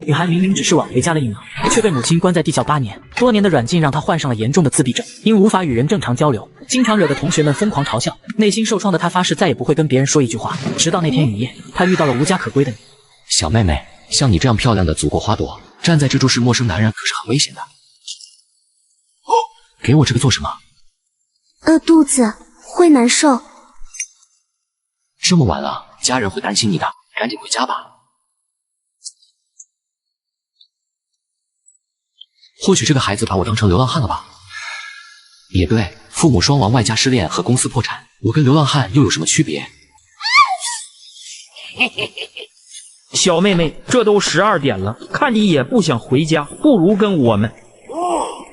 女孩明明只是晚回家了1秒，却被母亲关在地窖8年。多年的软禁让她患上了严重的自闭症，因无法与人正常交流，经常惹得同学们疯狂嘲笑。内心受创的她发誓再也不会跟别人说一句话。直到那天雨夜，她遇到了无家可归的你。小妹妹，像你这样漂亮的祖国花朵，站在这注视陌生男人可是很危险的。给我这个做什么？饿肚子，会难受。这么晚了，家人会担心你的，赶紧回家吧。或许这个孩子把我当成流浪汉了吧？也对，父母双亡外加失恋和公司破产，我跟流浪汉又有什么区别？小妹妹，这都12点了，看你也不想回家，不如跟我们。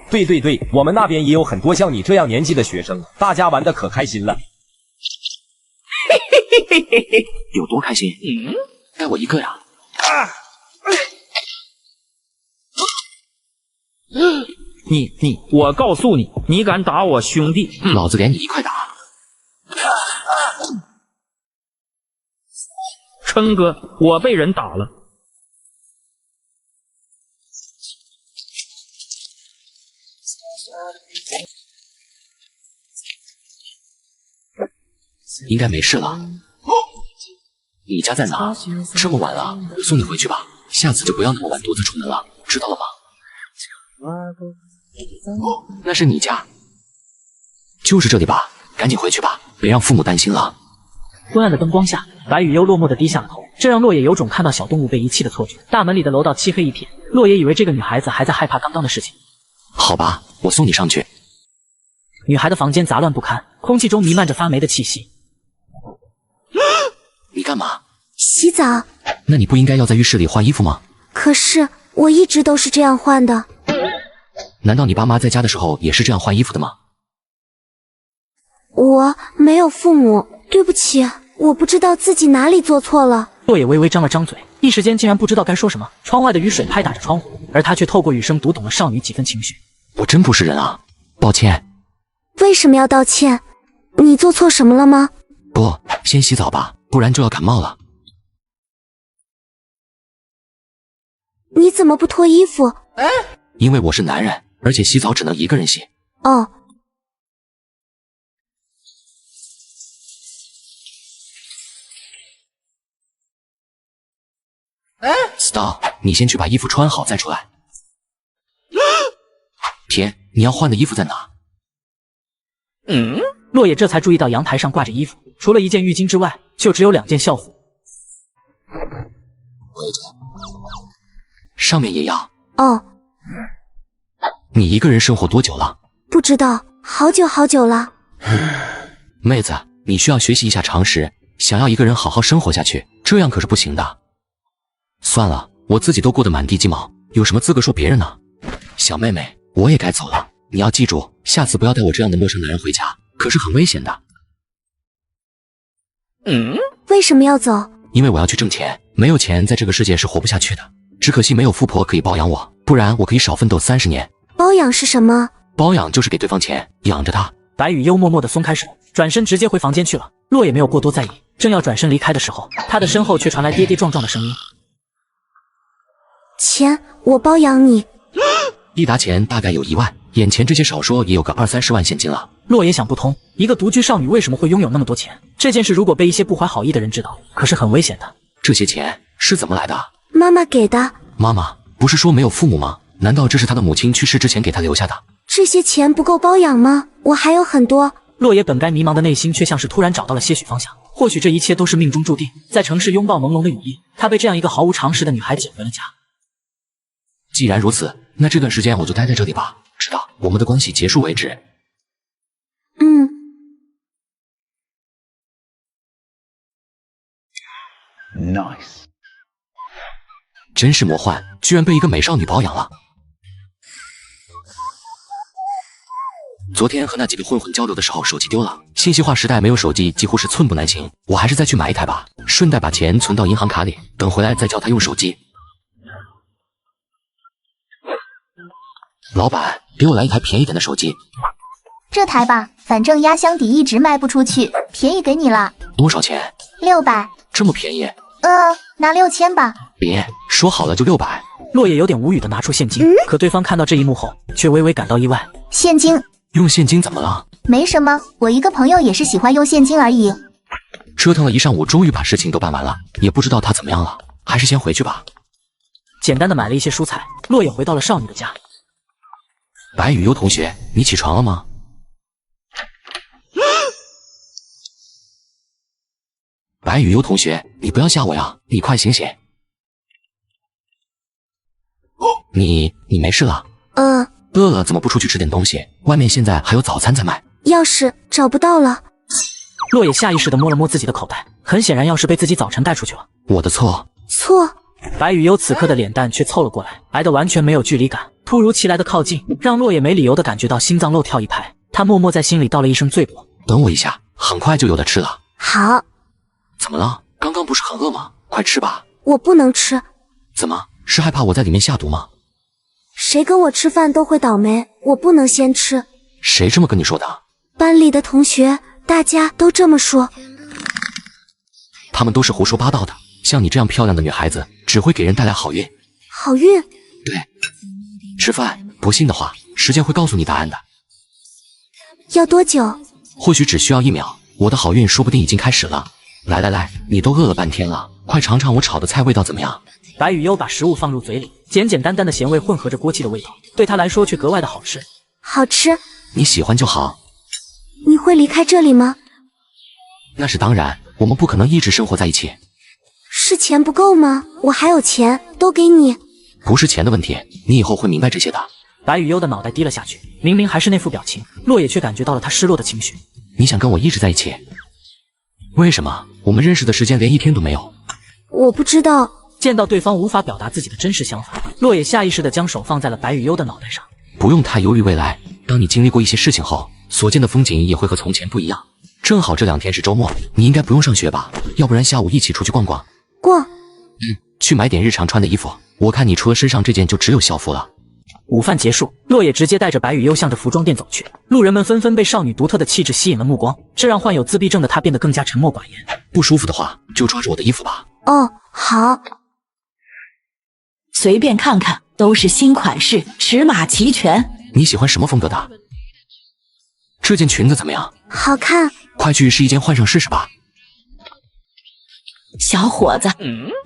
对，我们那边也有很多像你这样年纪的学生，大家玩的可开心了。有多开心？带我一个呀！我告诉你，你敢打我兄弟，老子连你一块打！琛哥，我被人打了。应该没事了。你家在哪？这么晚了，送你回去吧。下次就不要那么晚独自出门了，知道了吗？那是你家，就是这里吧。赶紧回去吧，别让父母担心了。昏暗的灯光下，白雨悠落寞地低下了头，这让洛野有种看到小动物被遗弃的错觉。大门里的楼道漆黑一片，洛野以为这个女孩子还在害怕刚刚的事情。好吧，我送你上去。女孩的房间杂乱不堪，空气中弥漫着发霉的气息。你干嘛？洗澡。那你不应该要在浴室里换衣服吗？可是我一直都是这样换的。难道你爸妈在家的时候也是这样换衣服的吗？我没有父母，对不起，我不知道自己哪里做错了。洛野微微张了张嘴，一时间竟然不知道该说什么。窗外的雨水拍打着窗户，而他却透过雨声读懂了少女几分情绪。我真不是人啊，抱歉。为什么要道歉？你做错什么了吗？不，先洗澡吧，不然就要感冒了。你怎么不脱衣服？因为我是男人，而且洗澡只能一个人洗。哦。Stop， 你先去把衣服穿好再出来。天，你要换的衣服在哪？洛野这才注意到阳台上挂着衣服，除了一件浴巾之外，就只有2件校服。上面也要。哦。你一个人生活多久了？不知道，好久了。妹子，你需要学习一下常识，想要一个人好好生活下去，这样可是不行的。算了，我自己都过得满地鸡毛，有什么资格说别人呢？小妹妹，我也该走了，你要记住，下次不要带我这样的陌生男人回家，可是很危险的。为什么要走？因为我要去挣钱，没有钱在这个世界是活不下去的。只可惜没有富婆可以包养我，不然我可以少奋斗30年。包养是什么？包养就是给对方钱，养着他。白雨悠默默地松开手，转身直接回房间去了。洛也没有过多在意，正要转身离开的时候，他的身后却传来跌跌撞撞的声音。钱，我包养你。一沓钱大概有1万，眼前这些少说也有个20-30万现金了。洛也想不通，一个独居少女为什么会拥有那么多钱？这件事如果被一些不怀好意的人知道，可是很危险的。这些钱是怎么来的？妈妈给的。妈妈不是说没有父母吗？难道这是他的母亲去世之前给他留下的？这些钱不够包养吗？我还有很多。洛也本该迷茫的内心却像是突然找到了些许方向，或许这一切都是命中注定。在城市拥抱朦胧的雨夜，他被这样一个毫无常识的女孩捡回了家。既然如此，那这段时间我就待在这里吧，直到我们的关系结束为止。Nice， 真是魔幻，居然被一个美少女包养了。昨天和那几个混混交流的时候，手机丢了。信息化时代没有手机几乎是寸步难行，我还是再去买一台吧，顺带把钱存到银行卡里，等回来再叫他用手机。老板，给我来一台便宜点的手机。这台吧，反正压箱底一直卖不出去，便宜给你了。多少钱？ 600。这么便宜？拿6000吧。别说好了就600。落叶有点无语的拿出现金，可对方看到这一幕后，却微微感到意外。现金？用现金怎么了？没什么，我一个朋友也是喜欢用现金而已。折腾了一上午，终于把事情都办完了，也不知道他怎么样了，还是先回去吧。简单的买了一些蔬菜，落叶回到了少女的家。白雨悠同学，你起床了吗？白雨悠同学，你不要吓我呀！你快醒醒！你没事了？饿了怎么不出去吃点东西？外面现在还有早餐在卖。钥匙找不到了。落叶下意识地摸了摸自己的口袋，很显然钥匙被自己早晨带出去了。我的错。白雨悠此刻的脸蛋却凑了过来，来得完全没有距离感。突如其来的靠近，让落叶没理由地感觉到心脏漏跳一拍。他默默在心里道了一声罪过。等我一下，很快就有的吃了。好。怎么了？刚刚不是很饿吗？快吃吧。我不能吃。怎么？是害怕我在里面下毒吗？谁跟我吃饭都会倒霉，我不能先吃。谁这么跟你说的？班里的同学，大家都这么说。他们都是胡说八道的。像你这样漂亮的女孩子，只会给人带来好运。好运？对。吃饭，不信的话，时间会告诉你答案的。要多久？或许只需要1秒，我的好运说不定已经开始了。来，你都饿了半天了，快尝尝我炒的菜味道怎么样？白雨悠把食物放入嘴里，简简单单的咸味混合着锅气的味道，对他来说却格外的好吃。好吃。你喜欢就好。你会离开这里吗？那是当然，我们不可能一直生活在一起。是钱不够吗？我还有钱，都给你。不是钱的问题，你以后会明白这些的。白雨悠的脑袋低了下去，明明还是那副表情，落叶却感觉到了他失落的情绪。你想跟我一直在一起？为什么？我们认识的时间连1天都没有。我不知道。见到对方无法表达自己的真实想法，落叶下意识地将手放在了白雨悠的脑袋上。不用太犹豫未来，当你经历过一些事情后，所见的风景也会和从前不一样。正好这2天是周末，你应该不用上学吧？要不然下午一起出去逛逛。逛？去买点日常穿的衣服。我看你除了身上这件就只有校服了。午饭结束，落叶直接带着白雨悠向着服装店走去。路人们纷纷被少女独特的气质吸引了目光，这让患有自闭症的她变得更加沉默寡言。不舒服的话，就抓着我的衣服吧。哦，好。随便看看，都是新款式，尺码齐全。你喜欢什么风格的？这件裙子怎么样？好看。快去试衣间换上试试吧。小伙子，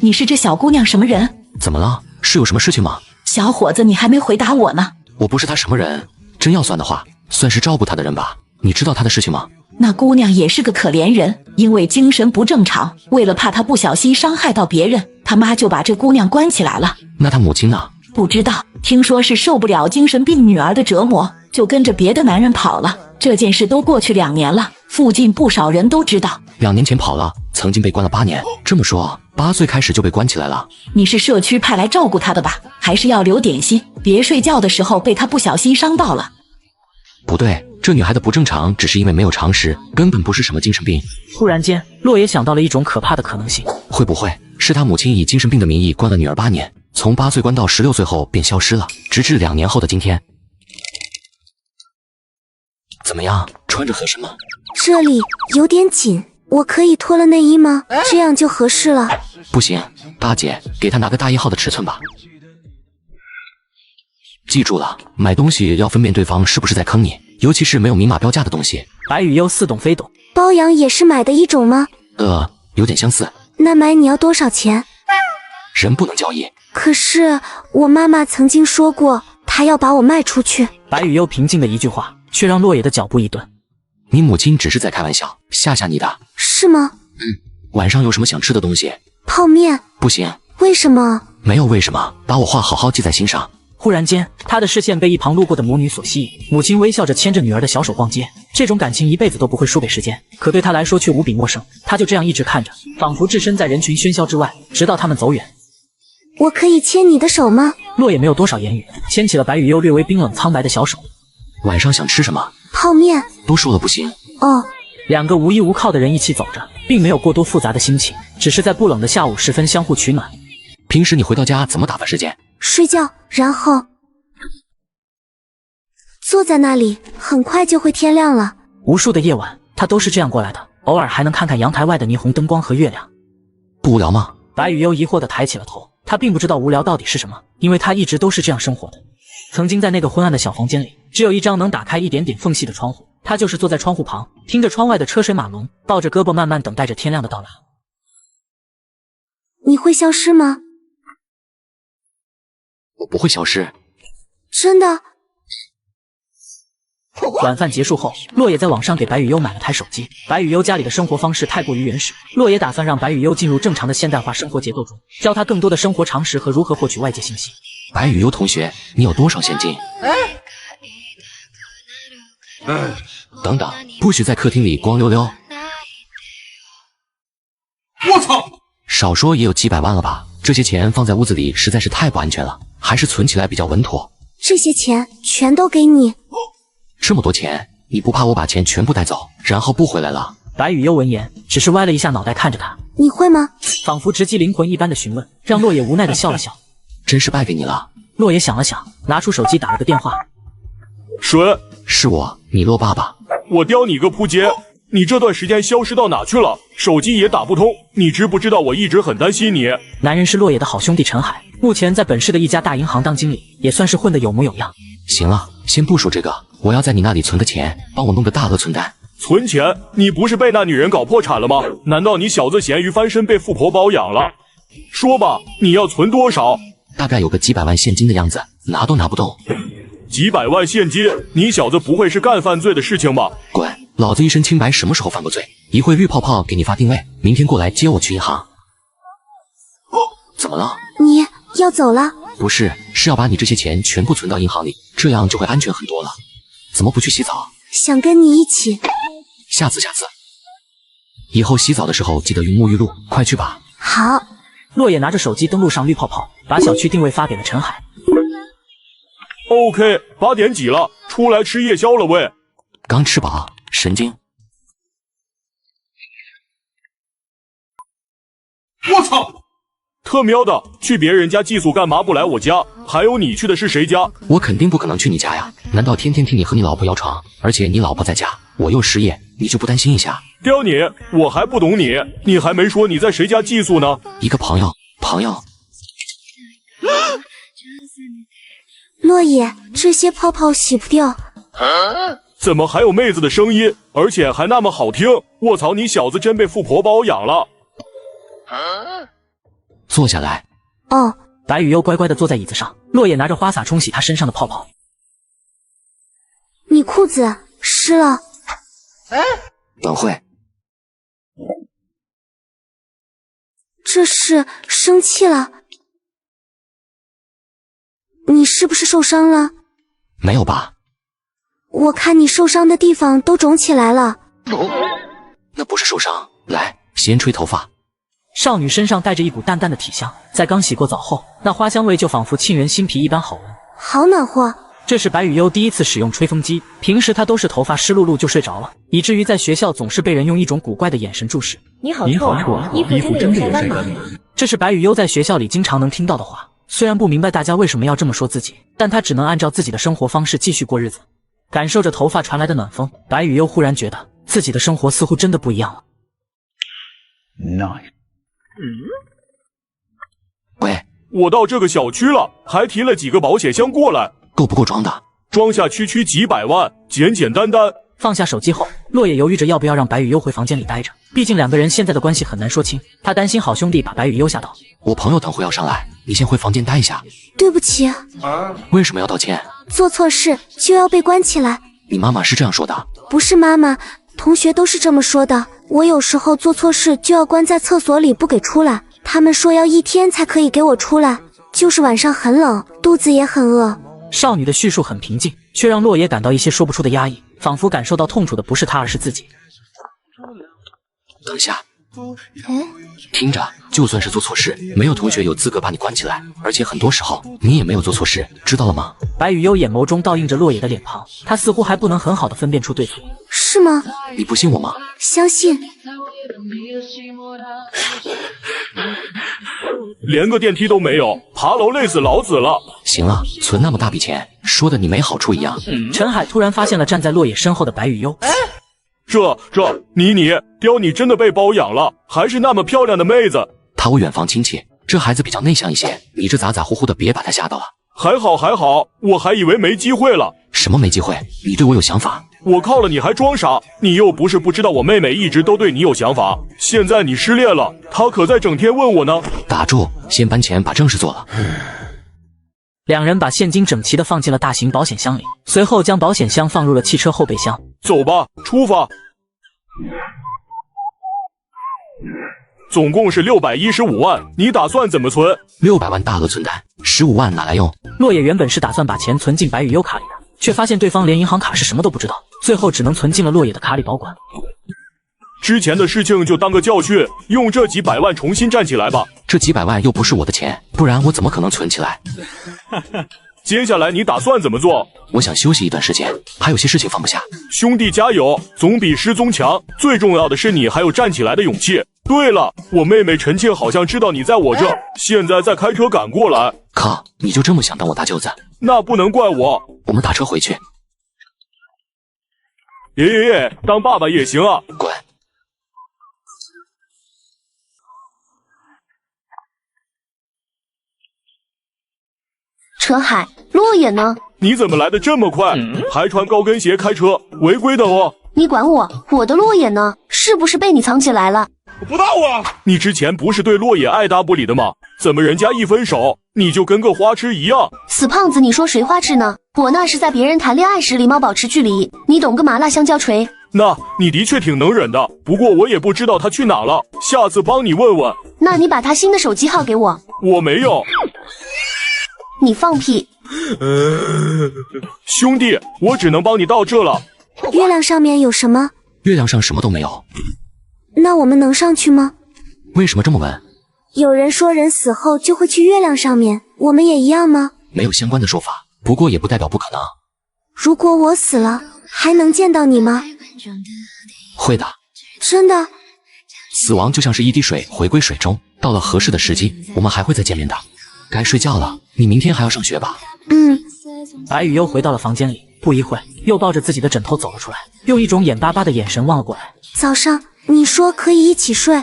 你是这小姑娘什么人？怎么了？是有什么事情吗？小伙子，你还没回答我呢。我不是她什么人，真要算的话，算是照顾她的人吧。你知道她的事情吗？那姑娘也是个可怜人，因为精神不正常，为了怕她不小心伤害到别人，她妈就把这姑娘关起来了。那她母亲呢？不知道，听说是受不了精神病女儿的折磨，就跟着别的男人跑了。这件事都过去2年了，附近不少人都知道。2年前跑了，曾经被关了8年。这么说，8岁开始就被关起来了。你是社区派来照顾她的吧？还是要留点心，别睡觉的时候被她不小心伤到了。不对，这女孩的不正常只是因为没有常识，根本不是什么精神病。突然间，洛野想到了一种可怕的可能性，会不会是他母亲以精神病的名义关了女儿8年，从8岁关到16岁后便消失了，直至2年后的今天？怎么样，穿着合适吗？这里有点紧，我可以脱了内衣吗？这样就合适了。不行，大姐，给她拿个大1号的尺寸吧。记住了，买东西要分辨对方是不是在坑你，尤其是没有明码标价的东西。白雨悠似懂非懂，包养也是买的一种吗？有点相似。那买你要多少钱？人不能交易。可是我妈妈曾经说过，她要把我卖出去。白雨悠平静的一句话，却让洛野的脚步一顿。你母亲只是在开玩笑，吓吓你的。是吗？晚上有什么想吃的东西？泡面。不行。为什么？没有为什么，把我话好好记在心上。忽然间，他的视线被一旁路过的母女所吸引。母亲微笑着牵着女儿的小手逛街，这种感情一辈子都不会输给时间，可对他来说却无比陌生。他就这样一直看着，仿佛置身在人群喧嚣之外，直到他们走远。我可以牵你的手吗？洛野没有多少言语，牵起了白雨悠略微冰冷苍白的小手。晚上想吃什么？泡面。都说了不行。哦。两个无依无靠的人一起走着，并没有过多复杂的心情，只是在不冷的下午时分相互取暖。平时你回到家怎么打发时间？睡觉，然后坐在那里，很快就会天亮了。无数的夜晚，他都是这样过来的，偶尔还能看看阳台外的霓虹灯光和月亮。不无聊吗？白雨悠疑惑地抬起了头，他并不知道无聊到底是什么，因为他一直都是这样生活的。曾经在那个昏暗的小房间里，只有一张能打开一点点缝隙的窗户，他就是坐在窗户旁，听着窗外的车水马龙，抱着胳膊慢慢等待着天亮的到来。你会消失吗？我不会消失。真的？晚饭结束后，洛野在网上给白雨优买了台手机。白雨优家里的生活方式太过于原始，洛野打算让白雨优进入正常的现代化生活节奏中，教她更多的生活常识和如何获取外界信息。白雨优同学，你有多少现金？等等，不许在客厅里光溜溜。我操！少说也有几百万了吧？这些钱放在屋子里实在是太不安全了，还是存起来比较稳妥。这些钱全都给你。这么多钱，你不怕我把钱全部带走，然后不回来了？白雨优闻言，只是歪了一下脑袋看着他。你会吗？仿佛直击灵魂一般的询问，让洛野无奈的笑了笑。真是败给你了。洛野想了想，拿出手机打了个电话。谁？是我，米洛爸爸。我刁你个扑街！你这段时间消失到哪去了？手机也打不通，你知不知道我一直很担心你？男人是洛野的好兄弟陈海，目前在本市的一家大银行当经理，也算是混得有模有样。行了，先不说这个，我要在你那里存的钱，帮我弄个大额存单。存钱？你不是被那女人搞破产了吗？难道你小子咸鱼翻身被富婆包养了？说吧，你要存多少？大概有个几百万现金的样子，拿都拿不动。几百万现金？你小子不会是干犯罪的事情吧？滚！老子一身清白，什么时候犯过罪？一会绿泡泡给你发定位，明天过来接我去银行。怎么了？你要走了？不是，是要把你这些钱全部存到银行里，这样就会安全很多了。怎么不去洗澡？想跟你一起。下次，以后洗澡的时候记得用沐浴露，快去吧。好。洛野拿着手机登录上绿泡泡，把小区定位发给了陈海。OK， 8点几了，出来吃夜宵了喂。刚吃饱，神经。我操！特喵的，去别人家寄宿干嘛不来我家？还有你去的是谁家？我肯定不可能去你家呀！难道天天听你和你老婆摇床？而且你老婆在家，我又失业，你就不担心一下？刁你，我还不懂你，你还没说你在谁家寄宿呢？一个朋友。洛野，这些泡泡洗不掉。怎么还有妹子的声音，而且还那么好听？卧槽，你小子真被富婆包养了！坐下来。哦。白雨优乖乖地坐在椅子上，洛野拿着花洒冲洗他身上的泡泡。你裤子湿了。等会。这是生气了？你是不是受伤了？没有吧？我看你受伤的地方都肿起来了。那不是受伤，来，先吹头发。少女身上带着一股淡淡的体香，在刚洗过澡后，那花香味就仿佛沁人心脾一般好闻。好暖和。这是白雨优第一次使用吹风机，平时她都是头发湿漉漉就睡着了，以至于在学校总是被人用一种古怪的眼神注视。你好臭啊！衣服真的有晒干吗？这是白雨优在学校里经常能听到的话。虽然不明白大家为什么要这么说自己，但她只能按照自己的生活方式继续过日子。感受着头发传来的暖风，白雨优忽然觉得自己的生活似乎真的不一样了。Nice。喂，我到这个小区了，还提了几个保险箱过来，够不够装的？装下区几百万，简简单单。放下手机后，洛野犹豫着要不要让白雨优回房间里待着，毕竟两个人现在的关系很难说清，他担心好兄弟把白雨优吓到。我朋友等会要上来，你先回房间待一下。对不起。为什么要道歉？做错事就要被关起来。你妈妈是这样说的？不是妈妈，同学都是这么说的。我有时候做错事就要关在厕所里不给出来，他们说要1天才可以给我出来，就是晚上很冷，肚子也很饿。少女的叙述很平静，却让洛野感到一些说不出的压抑，仿佛感受到痛楚的不是他而是自己。等一下。听着，就算是做错事，没有同学有资格把你关起来，而且很多时候你也没有做错事，知道了吗？白雨优眼眸中倒映着洛野的脸庞，他似乎还不能很好的分辨出对错。是吗？你不信我吗？相信。连个电梯都没有，爬楼累死老子了。行了，存那么大笔钱，说的你没好处一样。陈海突然发现了站在洛野身后的白雨优。你刁你真的被包养了，还是那么漂亮的妹子。她我远房亲戚，这孩子比较内向一些，你这咋咋呼呼的，别把他吓到了。还好还好，我还以为没机会了。什么没机会？你对我有想法？我靠了，你还装傻？你又不是不知道我妹妹一直都对你有想法，现在你失恋了，她可在整天问我呢。打住，先搬钱把正事做了。两人把现金整齐地放进了大型保险箱里，随后将保险箱放入了汽车后备箱。走吧，出发。总共是615万，你打算怎么存？600万大额存单，15万拿来用。落叶原本是打算把钱存进白羽优卡里的，却发现对方连银行卡是什么都不知道，最后只能存进了落叶的卡里保管。之前的事情就当个教训，用这几百万重新站起来吧。这几百万又不是我的钱，不然我怎么可能存起来？接下来你打算怎么做？我想休息一段时间，还有些事情放不下。兄弟加油，总比失踪强。最重要的是你还有站起来的勇气。对了，我妹妹陈倩好像知道你在我这，现在在开车赶过来。靠，你就这么想当我大舅子？那不能怪我。我们打车回去。耶，当爸爸也行啊。滚。车海，落叶呢？你怎么来的这么快？还穿高跟鞋开车，违规的哦。你管我？我的落叶呢？是不是被你藏起来了？不到啊！你之前不是对落叶爱答不理的吗？怎么人家一分手，你就跟个花痴一样？死胖子，你说谁花痴呢？我那是在别人谈恋爱时礼貌保持距离，你懂个麻辣香蕉锤？那你的确挺能忍的，不过我也不知道他去哪了，下次帮你问问。那你把他新的手机号给我。我没有。你放屁！兄弟，我只能帮你到这了。月亮上面有什么？月亮上什么都没有。那我们能上去吗？为什么这么问？有人说人死后就会去月亮上面，我们也一样吗？没有相关的说法，不过也不代表不可能。如果我死了，还能见到你吗？会的。真的？死亡就像是一滴水回归水中，到了合适的时机，我们还会再见面的。该睡觉了，你明天还要上学吧？白羽优回到了房间里，不一会又抱着自己的枕头走了出来，用一种眼巴巴的眼神望了过来。早上你说可以一起睡？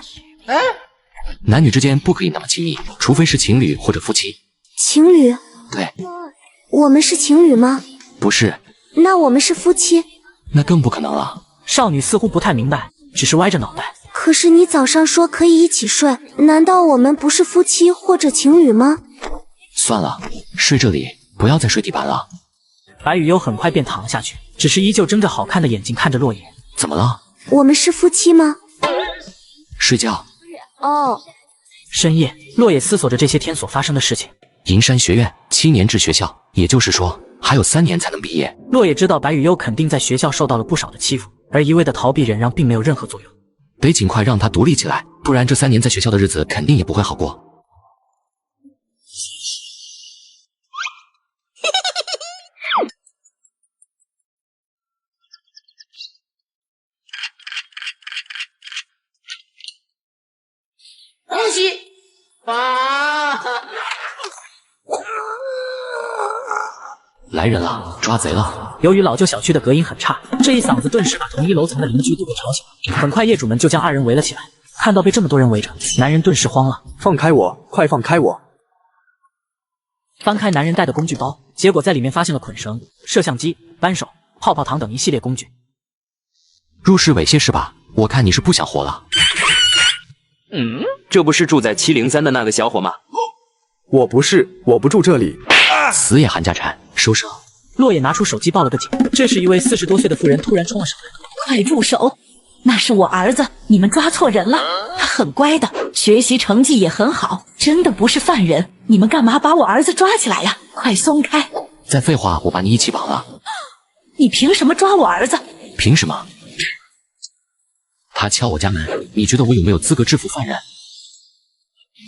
男女之间不可以那么亲密，除非是情侣或者夫妻。情侣？对。我们是情侣吗？不是。那我们是夫妻？那更不可能了。少女似乎不太明白，只是歪着脑袋。可是你早上说可以一起睡，难道我们不是夫妻或者情侣吗？算了，睡这里，不要再睡地板了。白羽优很快便躺了下去，只是依旧睁着好看的眼睛看着落叶。怎么了？我们是夫妻吗？睡觉。哦。深夜，落叶思索着这些天所发生的事情。银山学院7年制学校，也就是说还有3年才能毕业。落叶知道白羽优肯定在学校受到了不少的欺负，而一味的逃避忍让并没有任何作用。得尽快让他独立起来，不然这3年在学校的日子肯定也不会好过。恭喜啊！来人了，抓贼了！由于老旧小区的隔音很差，这一嗓子顿时把同一楼层的邻居都给吵醒了。很快，业主们就将2人围了起来。看到被这么多人围着，男人顿时慌了。放开我！快放开我！翻开男人带的工具包，结果在里面发现了捆绳、摄像机、扳手、泡泡糖等一系列工具。入室猥亵是吧？我看你是不想活了。这不是住在703的那个小伙吗？我不是，我不住这里。死也含家产，收声！落叶拿出手机报了个警，这时一位40多岁的妇人突然冲了上来。快住手！那是我儿子，你们抓错人了。他很乖的，学习成绩也很好，真的不是犯人。你们干嘛把我儿子抓起来呀？快松开！再废话，我把你一起绑了。你凭什么抓我儿子？凭什么？他敲我家门，你觉得我有没有资格制服犯人？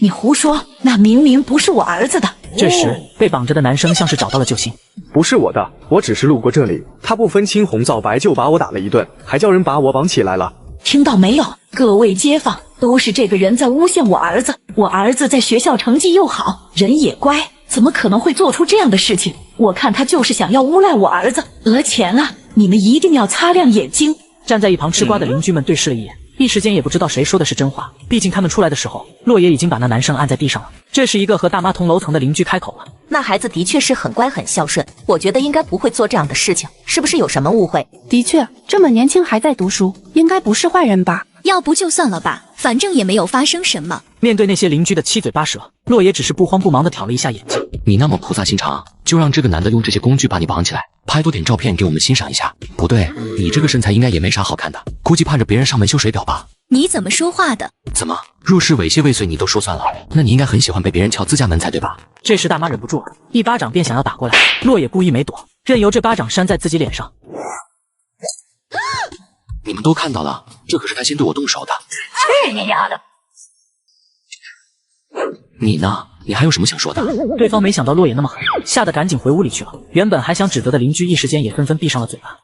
你胡说，那明明不是我儿子的。这时，被绑着的男生像是找到了救星。不是我的，我只是路过这里，他不分青红皂白就把我打了一顿，还叫人把我绑起来了。听到没有？各位街坊，都是这个人在诬陷我儿子。我儿子在学校成绩又好，人也乖，怎么可能会做出这样的事情？我看他就是想要诬赖我儿子讹钱啊！你们一定要擦亮眼睛。站在一旁吃瓜的邻居们对视了一眼，一时间也不知道谁说的是真话。毕竟他们出来的时候，洛爷已经把那男生按在地上了。这时，一个和大妈同楼层的邻居开口了：“那孩子的确是很乖很孝顺，我觉得应该不会做这样的事情，是不是有什么误会？”的确，这么年轻还在读书，应该不是坏人吧？要不就算了吧，反正也没有发生什么。面对那些邻居的七嘴八舌，洛爷只是不慌不忙地挑了一下眼睛。你那么菩萨心肠，就让这个男的用这些工具把你绑起来，拍多点照片给我们欣赏一下。不对，你这个身材应该也没啥好看的，估计盼着别人上门修水表吧？你怎么说话的？怎么入室猥亵未遂你都说算了？那你应该很喜欢被别人撬自家门才对吧？这时大妈忍不住了，一巴掌便想要打过来，洛爷故意没躲，任由这巴掌扇在自己脸上。你们都看到了，这可是他先对我动手的。去你丫的！你呢？你还有什么想说的？对方没想到洛爷那么狠，吓得赶紧回屋里去了。原本还想指责的邻居一时间也纷纷闭上了嘴巴。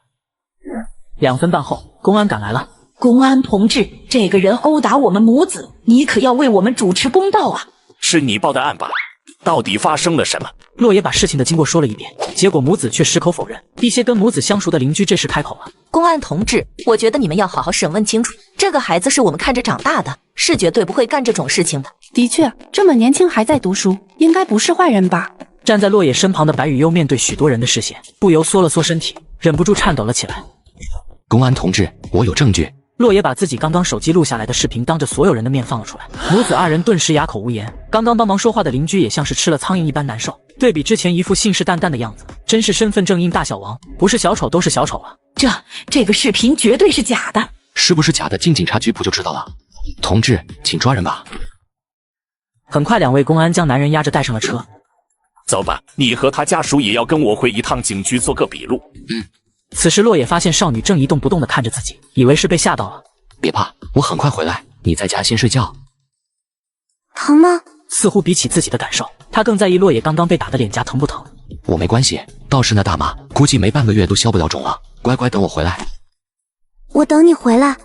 2分半后，公安赶来了。公安同志，这个人殴打我们母子，你可要为我们主持公道啊！是你报的案吧？到底发生了什么？洛爷把事情的经过说了一遍，结果母子却矢口否认。一些跟母子相熟的邻居这时开口了：“公安同志，我觉得你们要好好审问清楚，这个孩子是我们看着长大的，是绝对不会干这种事情的。”的确，这么年轻还在读书，应该不是坏人吧？站在洛爷身旁的白雨悠面对许多人的视线，不由缩了缩身体，忍不住颤抖了起来。公安同志，我有证据。洛爷把自己刚刚手机录下来的视频当着所有人的面放了出来，母子二人顿时哑口无言。刚刚帮忙说话的邻居也像是吃了苍蝇一般难受，对比之前一副信誓旦旦的样子，真是身份证印大小王，不是小丑都是小丑啊！这个视频绝对是假的，是不是假的？进警察局不就知道了？同志，请抓人吧。很快，2位公安将男人押着带上了车。走吧，你和他家属也要跟我回一趟警局做个笔录。此时洛野发现少女正一动不动地看着自己，以为是被吓到了。别怕，我很快回来，你在家先睡觉。疼吗？似乎比起自己的感受，他更在意洛野刚刚被打的脸颊疼不疼。我没关系，倒是那大妈，估计没半个月都消不了肿了。乖乖等我回来。我等你回来。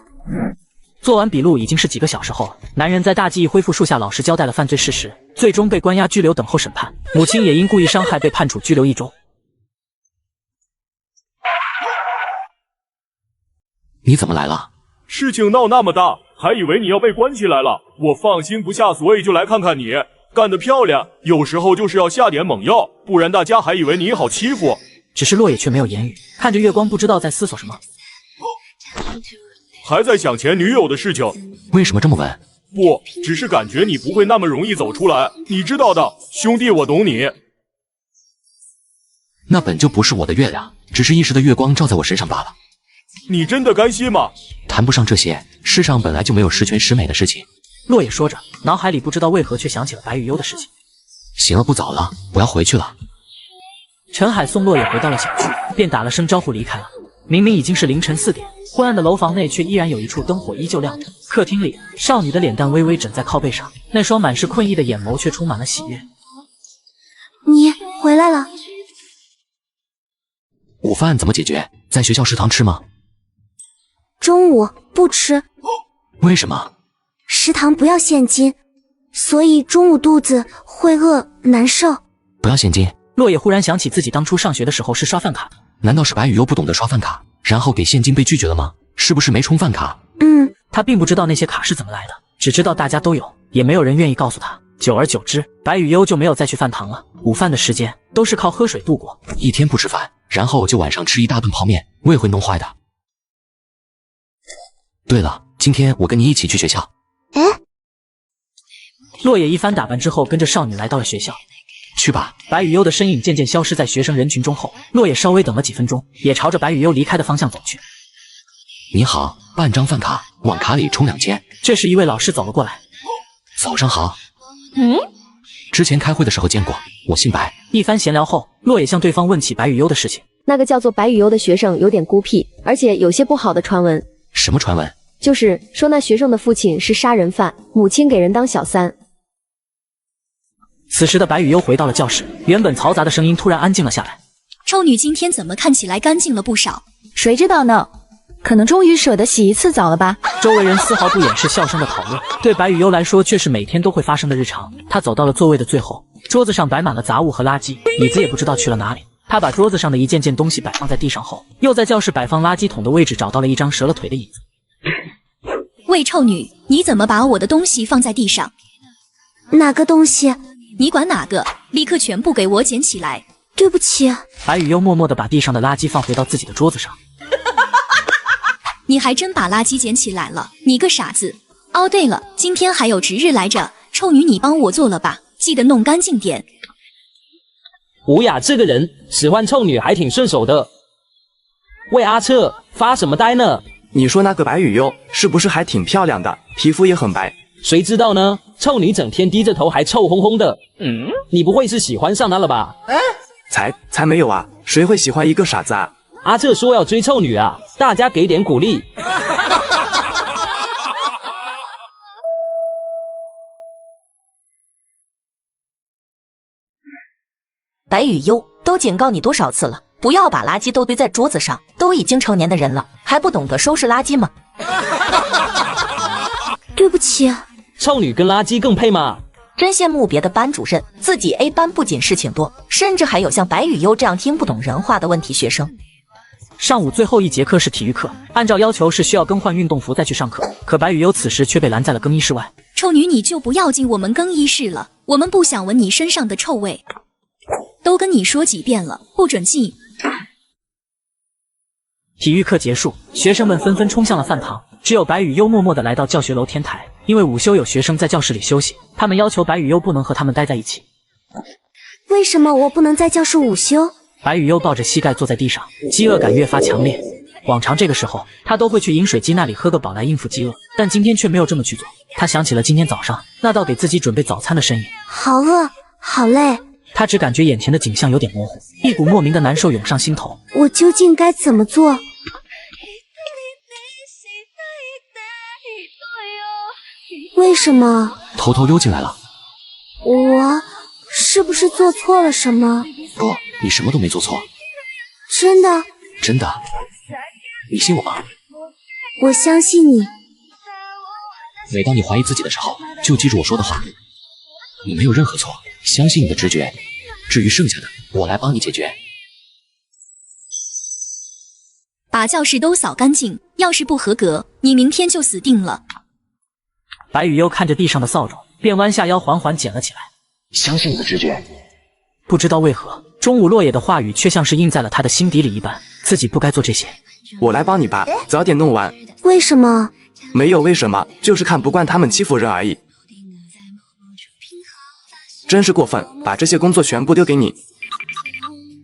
做完笔录已经是几个小时后了，男人在大记忆恢复术下老实交代了犯罪事实，最终被关押拘留等候审判。母亲也因故意伤害被判处拘留1周。你怎么来了？事情闹那么大，还以为你要被关起来了，我放心不下，所以就来看看你。干得漂亮，有时候就是要下点猛药，不然大家还以为你好欺负。只是洛野却没有言语，看着月光不知道在思索什么。还在想前女友的事情。为什么这么问？不，只是感觉你不会那么容易走出来，你知道的，兄弟，我懂你。那本就不是我的月亮，只是一时的月光照在我身上罢了。你真的甘心吗？谈不上这些，世上本来就没有十全十美的事情。洛野说着，脑海里不知道为何却想起了白雨幽的事情。行了，不早了，我要回去了。陈海送洛野回到了小区，便打了声招呼离开了。明明已经是凌晨4点，昏暗的楼房内却依然有一处灯火依旧亮着。客厅里，少女的脸蛋微微枕在靠背上，那双满是困意的眼眸却充满了喜悦。你回来了。午饭怎么解决？在学校食堂吃吗？中午不吃。为什么？食堂不要现金，所以中午肚子会饿难受。不要现金。洛野忽然想起自己当初上学的时候是刷饭卡的。难道是白雨幽不懂得刷饭卡，然后给现金被拒绝了吗？是不是没充饭卡？他并不知道那些卡是怎么来的，只知道大家都有，也没有人愿意告诉他。久而久之，白雨幽就没有再去饭堂了。午饭的时间都是靠喝水度过，一天不吃饭，然后就晚上吃一大顿泡面，胃会弄坏的。对了，今天我跟你一起去学校。洛野一番打扮之后，跟着少女来到了学校。去吧。白雨幽的身影渐渐消失在学生人群中后，洛野稍微等了几分钟，也朝着白雨幽离开的方向走去。你好，办张饭卡，往卡里充2000。这时一位老师走了过来。早上好。之前开会的时候见过，我姓白。一番闲聊后，洛野向对方问起白雨幽的事情。那个叫做白雨幽的学生有点孤僻，而且有些不好的传闻。什么传闻？就是说那学生的父亲是杀人犯，母亲给人当小三。此时的白雨幽回到了教室，原本嘈杂的声音突然安静了下来。臭女今天怎么看起来干净了不少？谁知道呢？可能终于舍得洗一次澡了吧。周围人丝毫不掩饰笑声的讨论，对白雨幽来说却是每天都会发生的日常。他走到了座位的最后，桌子上摆满了杂物和垃圾，椅子也不知道去了哪里。他把桌子上的一件件东西摆放在地上后，又在教室摆放垃圾桶的位置找到了一张折了腿的椅子。喂，臭女，你怎么把我的东西放在地上？哪个东西？你管哪个？立刻全部给我捡起来！对不起。白雨悠默默地把地上的垃圾放回到自己的桌子上。你还真把垃圾捡起来了，你个傻子！哦，对了，今天还有值日来着，臭女你帮我做了吧，记得弄干净点。吴雅这个人使唤臭女还挺顺手的。喂，阿彻，发什么呆呢？你说那个白雨悠是不是还挺漂亮的，皮肤也很白？谁知道呢？臭女整天低着头还臭烘烘的。你不会是喜欢上她了吧？才没有啊，谁会喜欢一个傻子啊？阿彻说要追臭女啊，大家给点鼓励。白雨悠，都警告你多少次了，不要把垃圾都堆在桌子上，都已经成年的人了，还不懂得收拾垃圾吗？对不起。臭女跟垃圾更配吗？真羡慕别的班主任，自己 A 班不仅事情多，甚至还有像白雨悠这样听不懂人话的问题学生。上午最后一节课是体育课，按照要求是需要更换运动服再去上课，可白雨悠此时却被拦在了更衣室外。臭女，你就不要进我们更衣室了，我们不想闻你身上的臭味。都跟你说几遍了，不准进。体育课结束，学生们纷纷冲向了饭堂，只有白雨悠默默地来到教学楼天台，因为午休有学生在教室里休息，他们要求白雨悠不能和他们待在一起。为什么我不能在教室午休？白雨悠抱着膝盖坐在地上，饥饿感越发强烈。往常这个时候，他都会去饮水机那里喝个饱来应付饥饿，但今天却没有这么去做。他想起了今天早上那道给自己准备早餐的身影，好饿，好累。他只感觉眼前的景象有点模糊，一股莫名的难受涌上心头。我究竟该怎么做？为什么偷偷溜进来了？我是不是做错了什么？不，你什么都没做错。真的？真的。你信我吗？我相信你。每当你怀疑自己的时候，就记住我说的话。你没有任何错，相信你的直觉。至于剩下的，我来帮你解决。把教室都扫干净，要是不合格，你明天就死定了。白雨悠看着地上的扫帚，便弯下腰缓缓捡了起来。相信你的直觉。不知道为何，中午落野的话语却像是印在了他的心底里一般，自己不该做这些。我来帮你吧，早点弄完。为什么？没有为什么，就是看不惯他们欺负人而已。真是过分，把这些工作全部丢给你。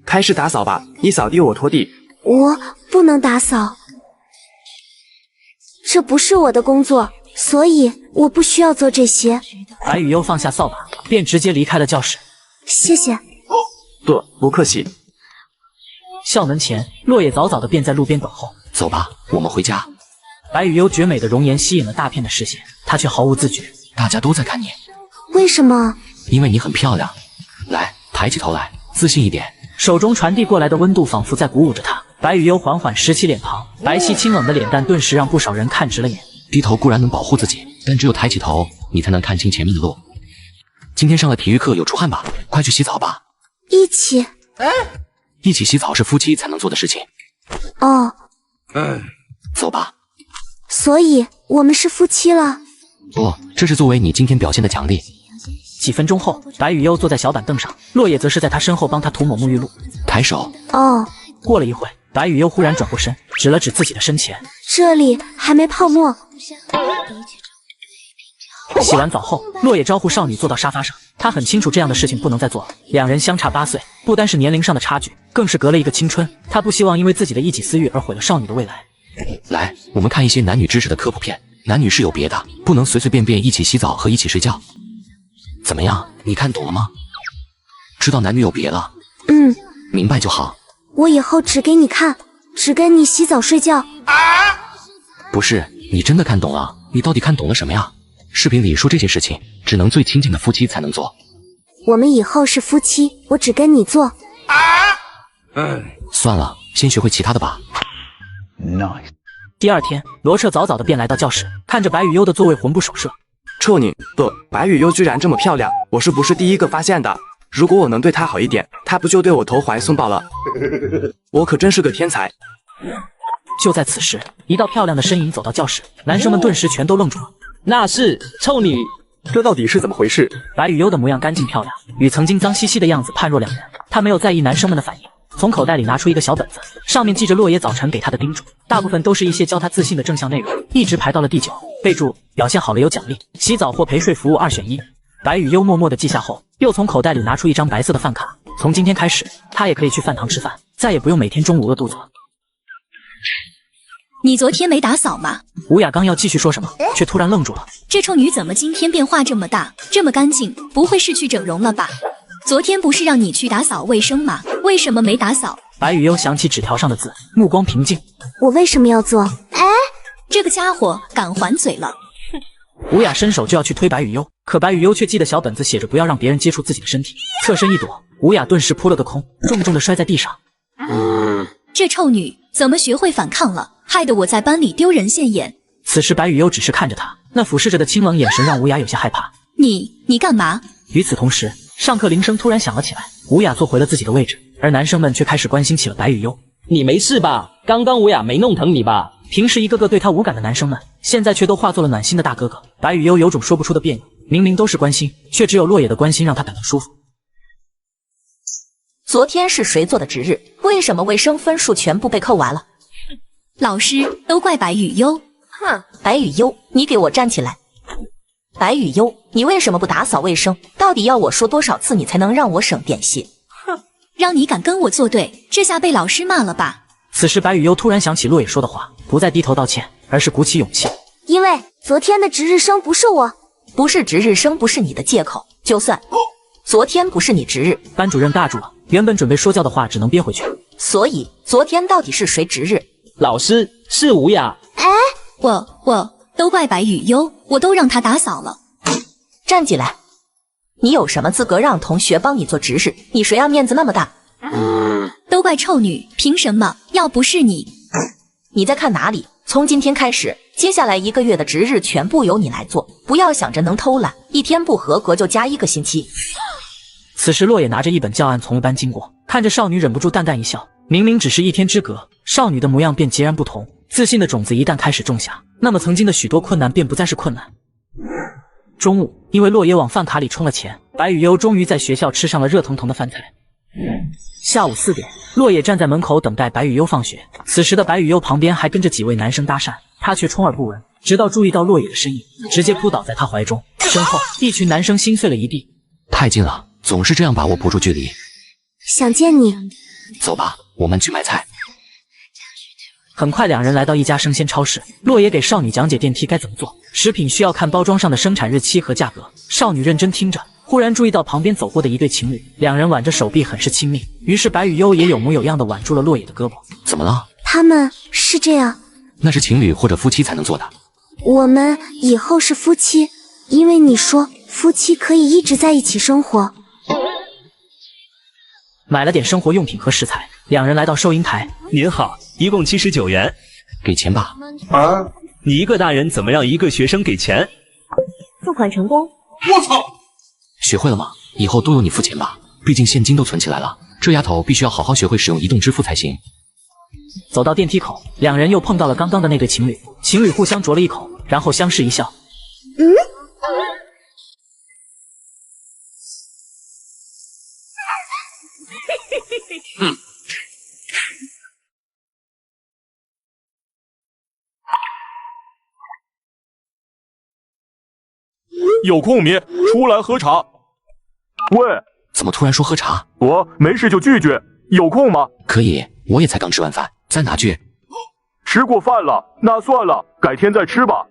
开始打扫吧，你扫地我拖地。我不能打扫，这不是我的工作，所以我不需要做这些。白雨悠放下扫把，便直接离开了教室。谢谢。不客气。校门前，落叶早早的便在路边等候。走吧，我们回家。白雨悠绝美的容颜吸引了大片的视线，她却毫无自觉。大家都在看你。为什么？因为你很漂亮。来，抬起头来，自信一点。手中传递过来的温度仿佛在鼓舞着她。白雨悠缓缓拾起脸庞，白皙清冷的脸蛋顿时让不少人看直了眼。低头固然能保护自己，但只有抬起头，你才能看清前面的路。今天上了体育课有出汗吧？快去洗澡吧。一起洗澡是夫妻才能做的事情。哦。走吧。所以我们是夫妻了？不，这是作为你今天表现的奖励。几分钟后，白雨悠坐在小板凳上，落叶则是在他身后帮他涂抹沐浴露。抬手。哦。过了一会，白雨悠忽然转过身，指了指自己的身前。这里还没泡沫。洗完澡后，落叶招呼少女坐到沙发上。她很清楚这样的事情不能再做了。两人相差8岁，不单是年龄上的差距，更是隔了一个青春。她不希望因为自己的一己私欲而毁了少女的未来。来，我们看一些男女知识的科普片。男女是有别的，不能随随便便一起洗澡和一起睡觉。怎么样，你看懂了吗？知道男女有别了。明白就好。我以后只给你看，只跟你洗澡睡觉。不是，你真的看懂了？你到底看懂了什么呀？视频里说这些事情，只能最亲近的夫妻才能做。我们以后是夫妻，我只跟你做。算了，先学会其他的吧。Nice。第二天，罗彻早早的便来到教室，看着白雨悠的座位魂不守舍。臭你！不，白雨悠居然这么漂亮，我是不是第一个发现的？如果我能对她好一点，她不就对我投怀送抱了？我可真是个天才。就在此时，一道漂亮的身影走到教室，男生们顿时全都愣住了。那是臭女，这到底是怎么回事？白雨优的模样干净漂亮，与曾经脏兮兮的样子判若两人。他没有在意男生们的反应，从口袋里拿出一个小本子，上面记着洛爷早晨给他的叮嘱，大部分都是一些教他自信的正向内容，一直排到了第9。备注：表现好了有奖励，洗澡或陪睡服务2选1。白雨优默默地记下后，又从口袋里拿出一张白色的饭卡。从今天开始，他也可以去饭堂吃饭，再也不用每天中午饿肚子了。你昨天没打扫吗？吴雅刚要继续说什么，却突然愣住了。这臭女怎么今天变化这么大，这么干净？不会是去整容了吧？昨天不是让你去打扫卫生吗？为什么没打扫？白雨优想起纸条上的字，目光平静。我为什么要做？哎，这个家伙敢还嘴了！吴雅伸手就要去推白雨优，可白雨优却记得小本子写着不要让别人接触自己的身体，侧身一躲，吴雅顿时扑了个空，重重的摔在地上。这臭女怎么学会反抗了？害得我在班里丢人现眼。此时白雨优只是看着他，那俯视着的清冷眼神让吴雅有些害怕。你干嘛？与此同时，上课铃声突然响了起来，吴雅坐回了自己的位置，而男生们却开始关心起了白雨优。你没事吧？刚刚吴雅没弄疼你吧？平时一个个对他无感的男生们，现在却都化作了暖心的大哥哥。白雨优有种说不出的别扭，明明都是关心，却只有洛野的关心让他感到舒服。昨天是谁做的值日？为什么卫生分数全部被扣完了？老师，都怪白雨优。哼，白雨优，你给我站起来！白雨优，你为什么不打扫卫生？到底要我说多少次你才能让我省点心？哼，让你敢跟我作对，这下被老师骂了吧？此时白雨优突然想起洛野说的话，不再低头道歉，而是鼓起勇气。因为昨天的值日生不是我，不是值日生不是你的借口，就算昨天不是你值日，班主任尬住了，原本准备说教的话只能憋回去。所以昨天到底是谁值日？老师，是吴雅。哎，我都怪白雨优，我都让他打扫了。站起来！你有什么资格让同学帮你做值日？你谁让面子那么大？都怪臭女，凭什么？要不是你，你在看哪里？从今天开始，接下来1个月的值日全部由你来做，不要想着能偷懒，1天不合格就加1个星期。此时洛野拿着一本教案从一班经过，看着少女忍不住淡淡一笑。明明只是1天之隔，少女的模样便截然不同。自信的种子一旦开始种下，那么曾经的许多困难便不再是困难。中午，因为洛野往饭卡里充了钱，白雨优终于在学校吃上了热腾腾的饭菜。下午4点，洛野站在门口等待白雨优放学。此时的白雨优旁边还跟着几位男生搭讪，他却充耳不闻，直到注意到洛野的身影，直接扑倒在他怀中。身后，一群男生心碎了一地。太近了，总是这样把我捕住距离。想见你。走吧，我们去买菜。很快，两人来到一家生鲜超市，洛野给少女讲解电梯该怎么做，食品需要看包装上的生产日期和价格。少女认真听着，忽然注意到旁边走过的一对情侣，两人挽着手臂，很是亲密。于是白雨优也有模有样的挽住了洛野的胳膊。怎么了？他们是这样，那是情侣或者夫妻才能做的。我们以后是夫妻，因为你说夫妻可以一直在一起生活。买了点生活用品和食材，两人来到收银台。您好，一共79元，给钱吧。啊，你一个大人怎么让一个学生给钱？付款成功。我操！学会了吗？以后都由你付钱吧，毕竟现金都存起来了。这丫头必须要好好学会使用移动支付才行。走到电梯口，两人又碰到了刚刚的那对情侣，情侣互相啄了一口，然后相视一笑。有空没出来喝茶？喂，怎么突然说喝茶？我没事就聚聚，有空吗？可以，我也才刚吃完饭，在哪聚？吃过饭了，那算了，改天再吃吧。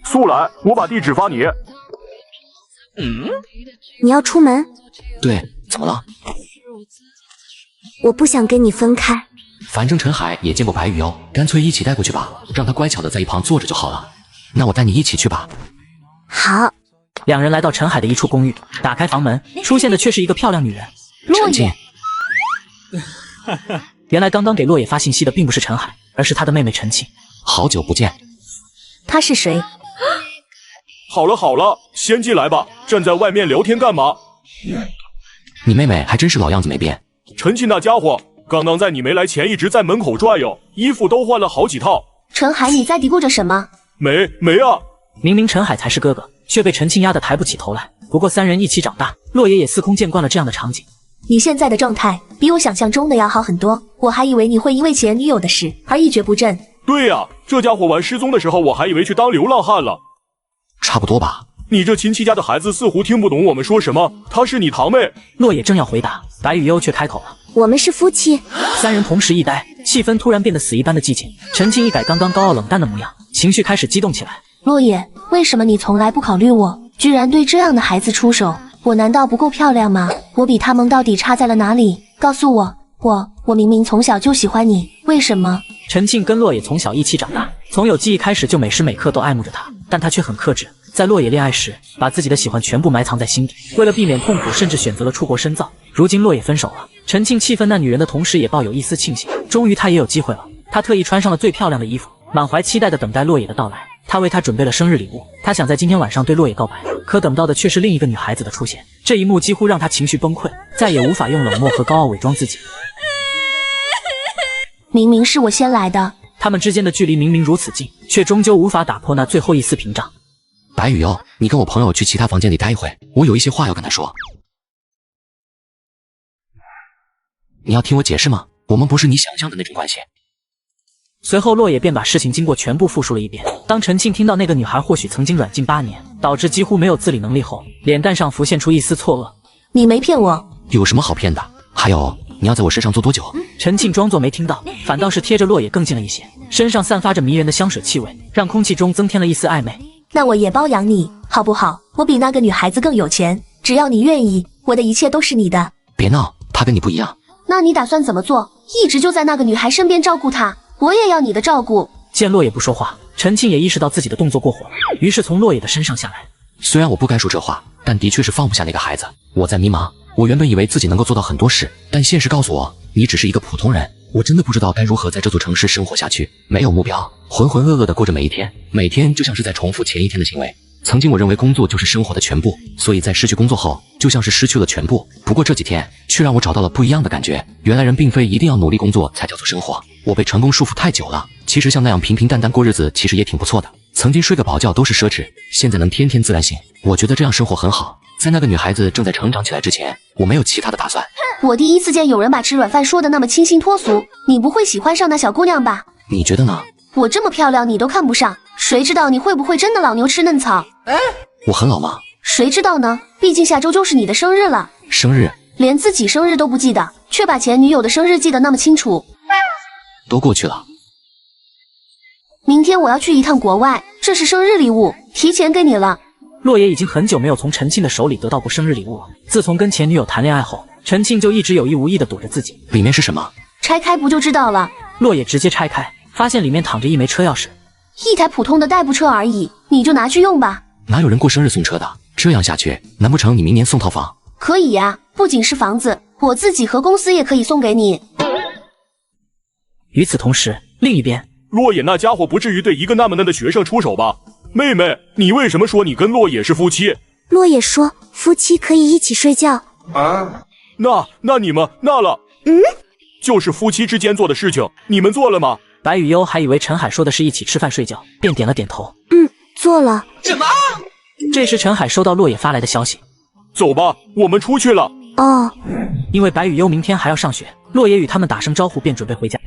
速来，我把地址发你。你要出门？对，怎么了？我不想跟你分开。反正陈海也见过白雨优，干脆一起带过去吧，让他乖巧的在一旁坐着就好了。那我带你一起去吧。好。两人来到陈海的一处公寓，打开房门，出现的却是一个漂亮女人。陈静。原来刚刚给洛野发信息的并不是陈海，而是他的妹妹陈庆。好久不见。他是谁？好了好了，先进来吧，站在外面聊天干嘛？你妹妹还真是老样子没变。陈庆那家伙刚刚在你没来前一直在门口转悠，衣服都换了好几套。陈海，你在嘀咕着什么？没啊！明明陈海才是哥哥，却被陈庆压得抬不起头来。不过三人一起长大，洛爷也司空见惯了这样的场景。你现在的状态比我想象中的要好很多，我还以为你会因为前女友的事而一蹶不振。对呀，这家伙玩失踪的时候，我还以为去当流浪汉了。差不多吧。你这亲戚家的孩子似乎听不懂我们说什么。她是你堂妹。洛野正要回答，白雨悠却开口了：“我们是夫妻。”三人同时一呆，气氛突然变得死一般的寂静。陈庆一改刚刚高傲冷淡的模样，情绪开始激动起来。洛野，为什么你从来不考虑我，居然对这样的孩子出手？我难道不够漂亮吗？我比他们到底差在了哪里？告诉我，我明明从小就喜欢你，为什么？陈庆跟洛野从小一起长大，从有记忆开始就每时每刻都爱慕着他，但他却很克制。在洛野恋爱时，把自己的喜欢全部埋藏在心底，为了避免痛苦，甚至选择了出国深造。如今洛野分手了，陈庆气愤那女人的同时，也抱有一丝庆幸，终于他也有机会了。他特意穿上了最漂亮的衣服，满怀期待地等待洛野的到来。他为他准备了生日礼物，他想在今天晚上对洛野告白，可等到的却是另一个女孩子的出现。这一幕几乎让他情绪崩溃，再也无法用冷漠和高傲伪装自己。明明是我先来的，他们之间的距离明明如此近，却终究无法打破那最后一丝屏障。白雨悠，你跟我朋友去其他房间里待一会，我有一些话要跟他说。你要听我解释吗？我们不是你想象的那种关系。随后洛野便把事情经过全部复述了一遍。当陈庆听到那个女孩或许曾经软禁8年，导致几乎没有自理能力后，脸蛋上浮现出一丝错愕。你没骗我。有什么好骗的？还有，你要在我身上做多久？陈庆装作没听到，反倒是贴着洛野更近了一些，身上散发着迷人的香水气味，让空气中增添了一丝暧昧。那我也包养你，好不好？我比那个女孩子更有钱，只要你愿意，我的一切都是你的。别闹，她跟你不一样。那你打算怎么做？一直就在那个女孩身边照顾她，我也要你的照顾。见洛野不说话，陈庆也意识到自己的动作过火了，于是从洛野的身上下来。虽然我不该说这话，但的确是放不下那个孩子。我在迷茫，我原本以为自己能够做到很多事，但现实告诉我，你只是一个普通人。我真的不知道该如何在这座城市生活下去，没有目标，浑浑噩噩地过着每一天，每天就像是在重复前一天的行为。曾经我认为工作就是生活的全部，所以在失去工作后，就像是失去了全部。不过这几天却让我找到了不一样的感觉，原来人并非一定要努力工作才叫做生活。我被成功束缚太久了，其实像那样平平淡淡过日子其实也挺不错的。曾经睡个饱觉都是奢侈，现在能天天自然醒，我觉得这样生活很好。在那个女孩子正在成长起来之前，我没有其他的打算。我第一次见有人把吃软饭说的那么清新脱俗，你不会喜欢上那小姑娘吧？你觉得呢？我这么漂亮你都看不上，谁知道你会不会真的老牛吃嫩草？我很老吗？谁知道呢？毕竟下周就是你的生日了。生日？连自己生日都不记得，却把前女友的生日记得那么清楚。都过去了。明天我要去一趟国外，这是生日礼物，提前给你了。洛野已经很久没有从陈庆的手里得到过生日礼物了。自从跟前女友谈恋爱后，陈庆就一直有意无意地躲着自己。里面是什么？拆开不就知道了。洛野直接拆开，发现里面躺着一枚车钥匙，一台普通的代步车而已，你就拿去用吧。哪有人过生日送车的？这样下去，难不成你明年送套房？可以呀，不仅是房子，我自己和公司也可以送给你。与此同时，另一边，洛野那家伙不至于对一个那么嫩的学生出手吧？妹妹，你为什么说你跟洛野是夫妻？洛野说夫妻可以一起睡觉啊。那你们那了？就是夫妻之间做的事情，你们做了吗？白雨悠还以为陈海说的是一起吃饭睡觉，便点了点头。做了。什么？这时陈海收到洛野发来的消息，走吧，我们出去了。哦。因为白雨悠明天还要上学，洛野与他们打声招呼便准备回家。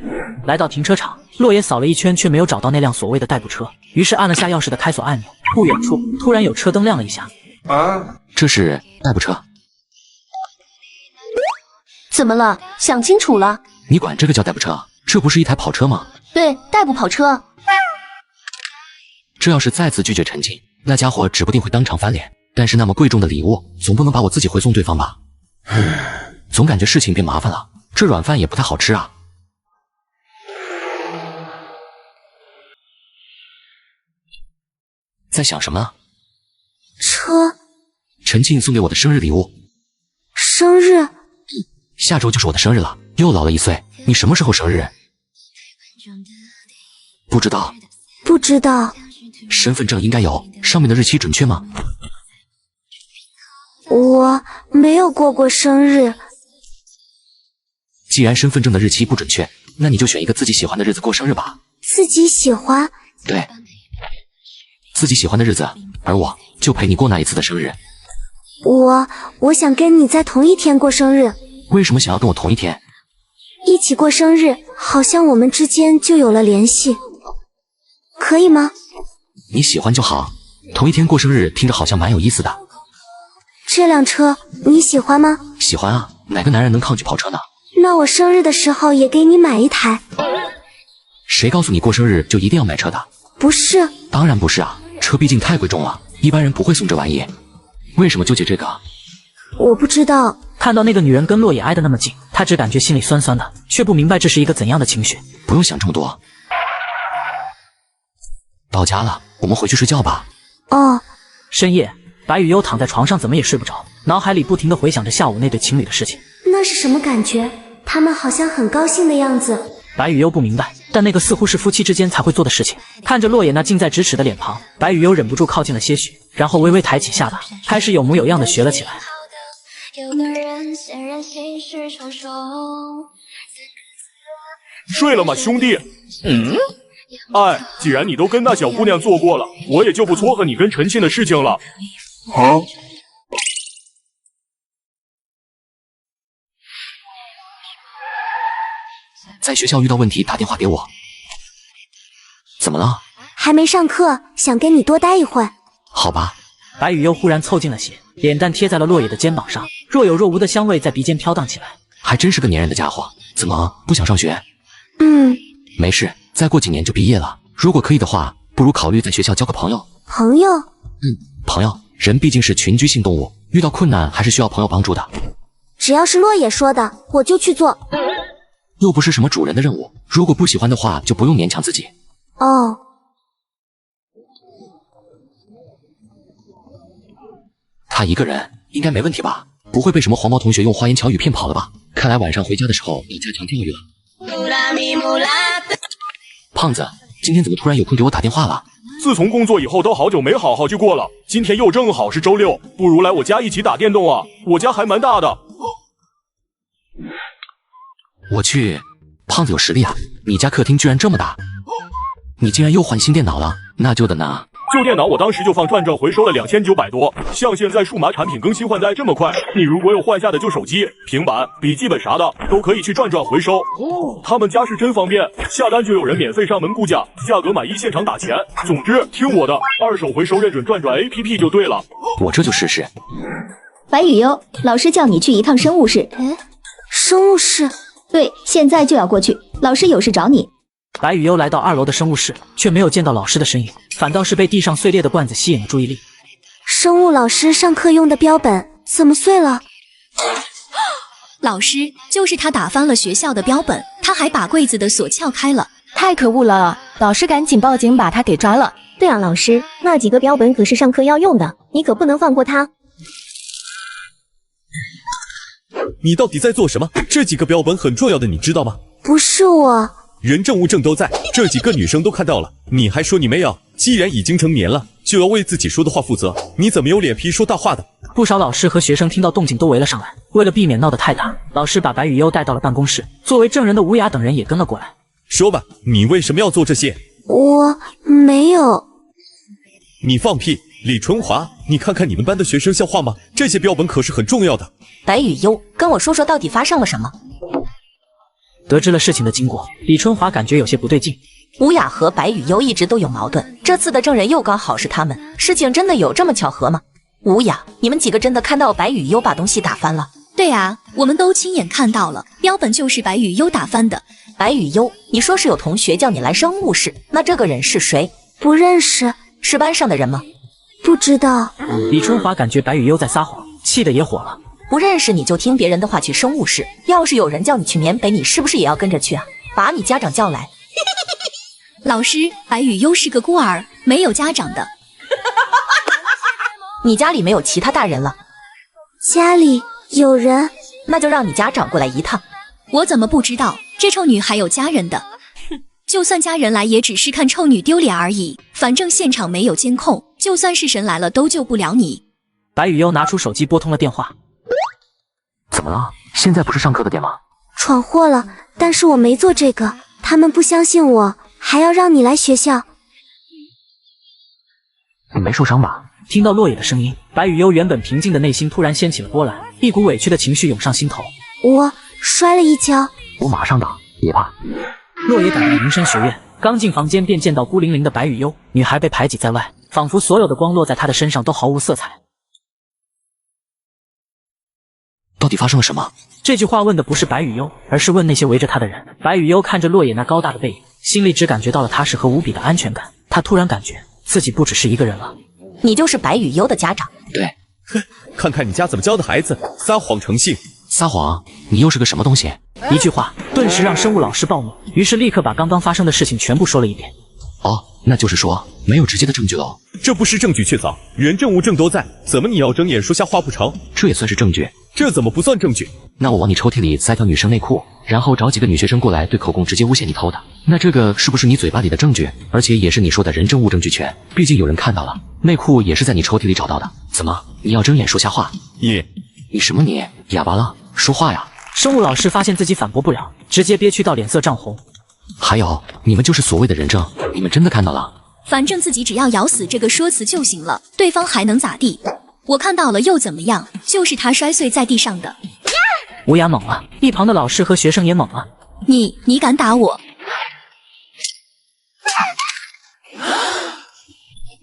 来到停车场，洛野扫了一圈，却没有找到那辆所谓的代步车，于是按了下钥匙的开锁按钮。不远处突然有车灯亮了一下。这是代步车。怎么了？想清楚了？你管这个叫代步车？这不是一台跑车吗？对，代步跑车。这要是再次拒绝陈静，那家伙指不定会当场翻脸。但是那么贵重的礼物，总不能把我自己回送对方吧？总感觉事情变麻烦了。这软饭也不太好吃啊。在想什么？车。陈静送给我的生日礼物。生日？下周就是我的生日了，又老了1岁。你什么时候生日？不知道。不知道。身份证应该有，上面的日期准确吗？我没有过生日。既然身份证的日期不准确，那你就选一个自己喜欢的日子过生日吧。自己喜欢？对，自己喜欢的日子，而我就陪你过那一次的生日。我想跟你在同一天过生日。为什么想要跟我同一天？一起过生日，好像我们之间就有了联系，可以吗？你喜欢就好，同一天过生日听着好像蛮有意思的。这辆车你喜欢吗？喜欢啊，哪个男人能抗拒跑车呢？那我生日的时候也给你买一台。谁告诉你过生日就一定要买车的？不是。当然不是啊，车毕竟太贵重了，一般人不会送这玩意。为什么纠结这个？我不知道。看到那个女人跟洛野挨得那么近，他只感觉心里酸酸的，却不明白这是一个怎样的情绪。不用想这么多。到家了，我们回去睡觉吧。哦。深夜，白雨悠躺在床上，怎么也睡不着，脑海里不停地回想着下午那对情侣的事情。那是什么感觉？他们好像很高兴的样子。白雨悠不明白，但那个似乎是夫妻之间才会做的事情。看着洛野那近在咫尺的脸庞，白雨悠忍不住靠近了些许，然后微微抬起下巴，开始有模有样的学了起来。睡了吗，兄弟？哎，既然你都跟那小姑娘做过了，我也就不撮合你跟陈沁的事情了。啊？在学校遇到问题打电话给我。怎么了？还没上课，想跟你多待一会。好吧。白雨悠忽然凑近了些，脸蛋贴在了洛野的肩膀上，若有若无的香味在鼻间飘荡起来。还真是个粘人的家伙，怎么不想上学？没事，再过几年就毕业了。如果可以的话，不如考虑在学校交个朋友。朋友？朋友，人毕竟是群居性动物，遇到困难还是需要朋友帮助的。只要是洛野说的，我就去做。又不是什么主人的任务，如果不喜欢的话，就不用勉强自己。哦。他一个人应该没问题吧？不会被什么黄毛同学用花言巧语骗跑了吧？看来晚上回家的时候要加强钓鱼了。胖子，今天怎么突然有空给我打电话了？自从工作以后都好久没好好去过了，今天又正好是周六，不如来我家一起打电动啊！我家还蛮大的。我去，胖子有实力啊！你家客厅居然这么大，你竟然又换新电脑了？那旧的呢？旧电脑我当时就放转转回收了2900多，像现在数码产品更新换代这么快，你如果有换下的旧手机、平板、笔记本啥的，都可以去转转回收。他们家是真方便，下单就有人免费上门估价，价格满意现场打钱。总之听我的，二手回收认准转转 APP 就对了。我这就试试。白雨悠，老师叫你去一趟生物室。生物室？对，现在就要过去，老师有事找你。白雨悠来到2楼的生物室，却没有见到老师的身影，反倒是被地上碎裂的罐子吸引了注意力。生物老师上课用的标本怎么碎了？老师，就是他打翻了学校的标本，他还把柜子的锁撬开了，太可恶了！老师赶紧报警把他给抓了。对啊，老师，那几个标本可是上课要用的，你可不能放过他。你到底在做什么？这几个标本很重要的，你知道吗？不是我。人证物证都在，这几个女生都看到了，你还说你没有？既然已经成年了，就要为自己说的话负责。你怎么有脸皮说大话的？不少老师和学生听到动静都围了上来，为了避免闹得太大，老师把白雨悠带到了办公室，作为证人的吴雅等人也跟了过来。说吧，你为什么要做这些？我没有。你放屁！李春华，你看看你们班的学生像话吗？这些标本可是很重要的。白雨悠，跟我说说到底发生了什么？得知了事情的经过，李春华感觉有些不对劲。吴雅和白雨悠一直都有矛盾，这次的证人又刚好是他们，事情真的有这么巧合吗？吴雅，你们几个真的看到白雨悠把东西打翻了？对啊，我们都亲眼看到了，标本就是白雨悠打翻的。白雨悠，你说是有同学叫你来生物室，那这个人是谁？不认识。是班上的人吗？不知道。李春华感觉白雨悠在撒谎，气得也火了。不认识你就听别人的话去生物室，要是有人叫你去缅北，你是不是也要跟着去啊？把你家长叫来。老师，白雨悠是个孤儿，没有家长的。你家里没有其他大人了？家里有人。那就让你家长过来一趟。我怎么不知道？这臭女还有家人的。哼，就算家人来也只是看臭女丢脸而已，反正现场没有监控，就算是神来了都救不了你。白雨悠拿出手机拨通了电话。怎么了？现在不是上课的点吗？闯祸了，但是我没做这个，他们不相信我，还要让你来学校。你没受伤吧？听到落野的声音，白雨悠原本平静的内心突然掀起了波澜，一股委屈的情绪涌上心头。我摔了一跤，我马上打，别怕。落野赶到云山学院，刚进房间便见到孤零零的白雨悠，女孩被排挤在外，仿佛所有的光落在她的身上都毫无色彩。到底发生了什么？这句话问的不是白雨悠，而是问那些围着她的人。白雨悠看着落野那高大的背影，心里只感觉到了踏实和无比的安全感。她突然感觉自己不只是一个人了。你就是白雨悠的家长？对。哼，看看你家怎么教的孩子，撒谎成性。撒谎？你又是个什么东西？一句话顿时让生物老师暴怒，于是立刻把刚刚发生的事情全部说了一遍。哦，那就是说没有直接的证据喽？这不是证据确凿，人证物证都在，怎么你要睁眼说瞎话不成？这也算是证据？这怎么不算证据？那我往你抽屉里塞条女生内裤，然后找几个女学生过来对口供直接诬陷你偷的，那这个是不是你嘴巴里的证据？而且也是你说的人证物证俱全，毕竟有人看到了，内裤也是在你抽屉里找到的。怎么，你要睁眼说瞎话？你什么你？哑巴了？说话呀！生物老师发现自己反驳不了，直接憋屈到脸色涨红。还有，你们就是所谓的人证，你们真的看到了？反正自己只要咬死这个说辞就行了，对方还能咋地？我看到了又怎么样？就是他摔碎在地上的。无雅猛了，一旁的老师和学生也猛了。你敢打我？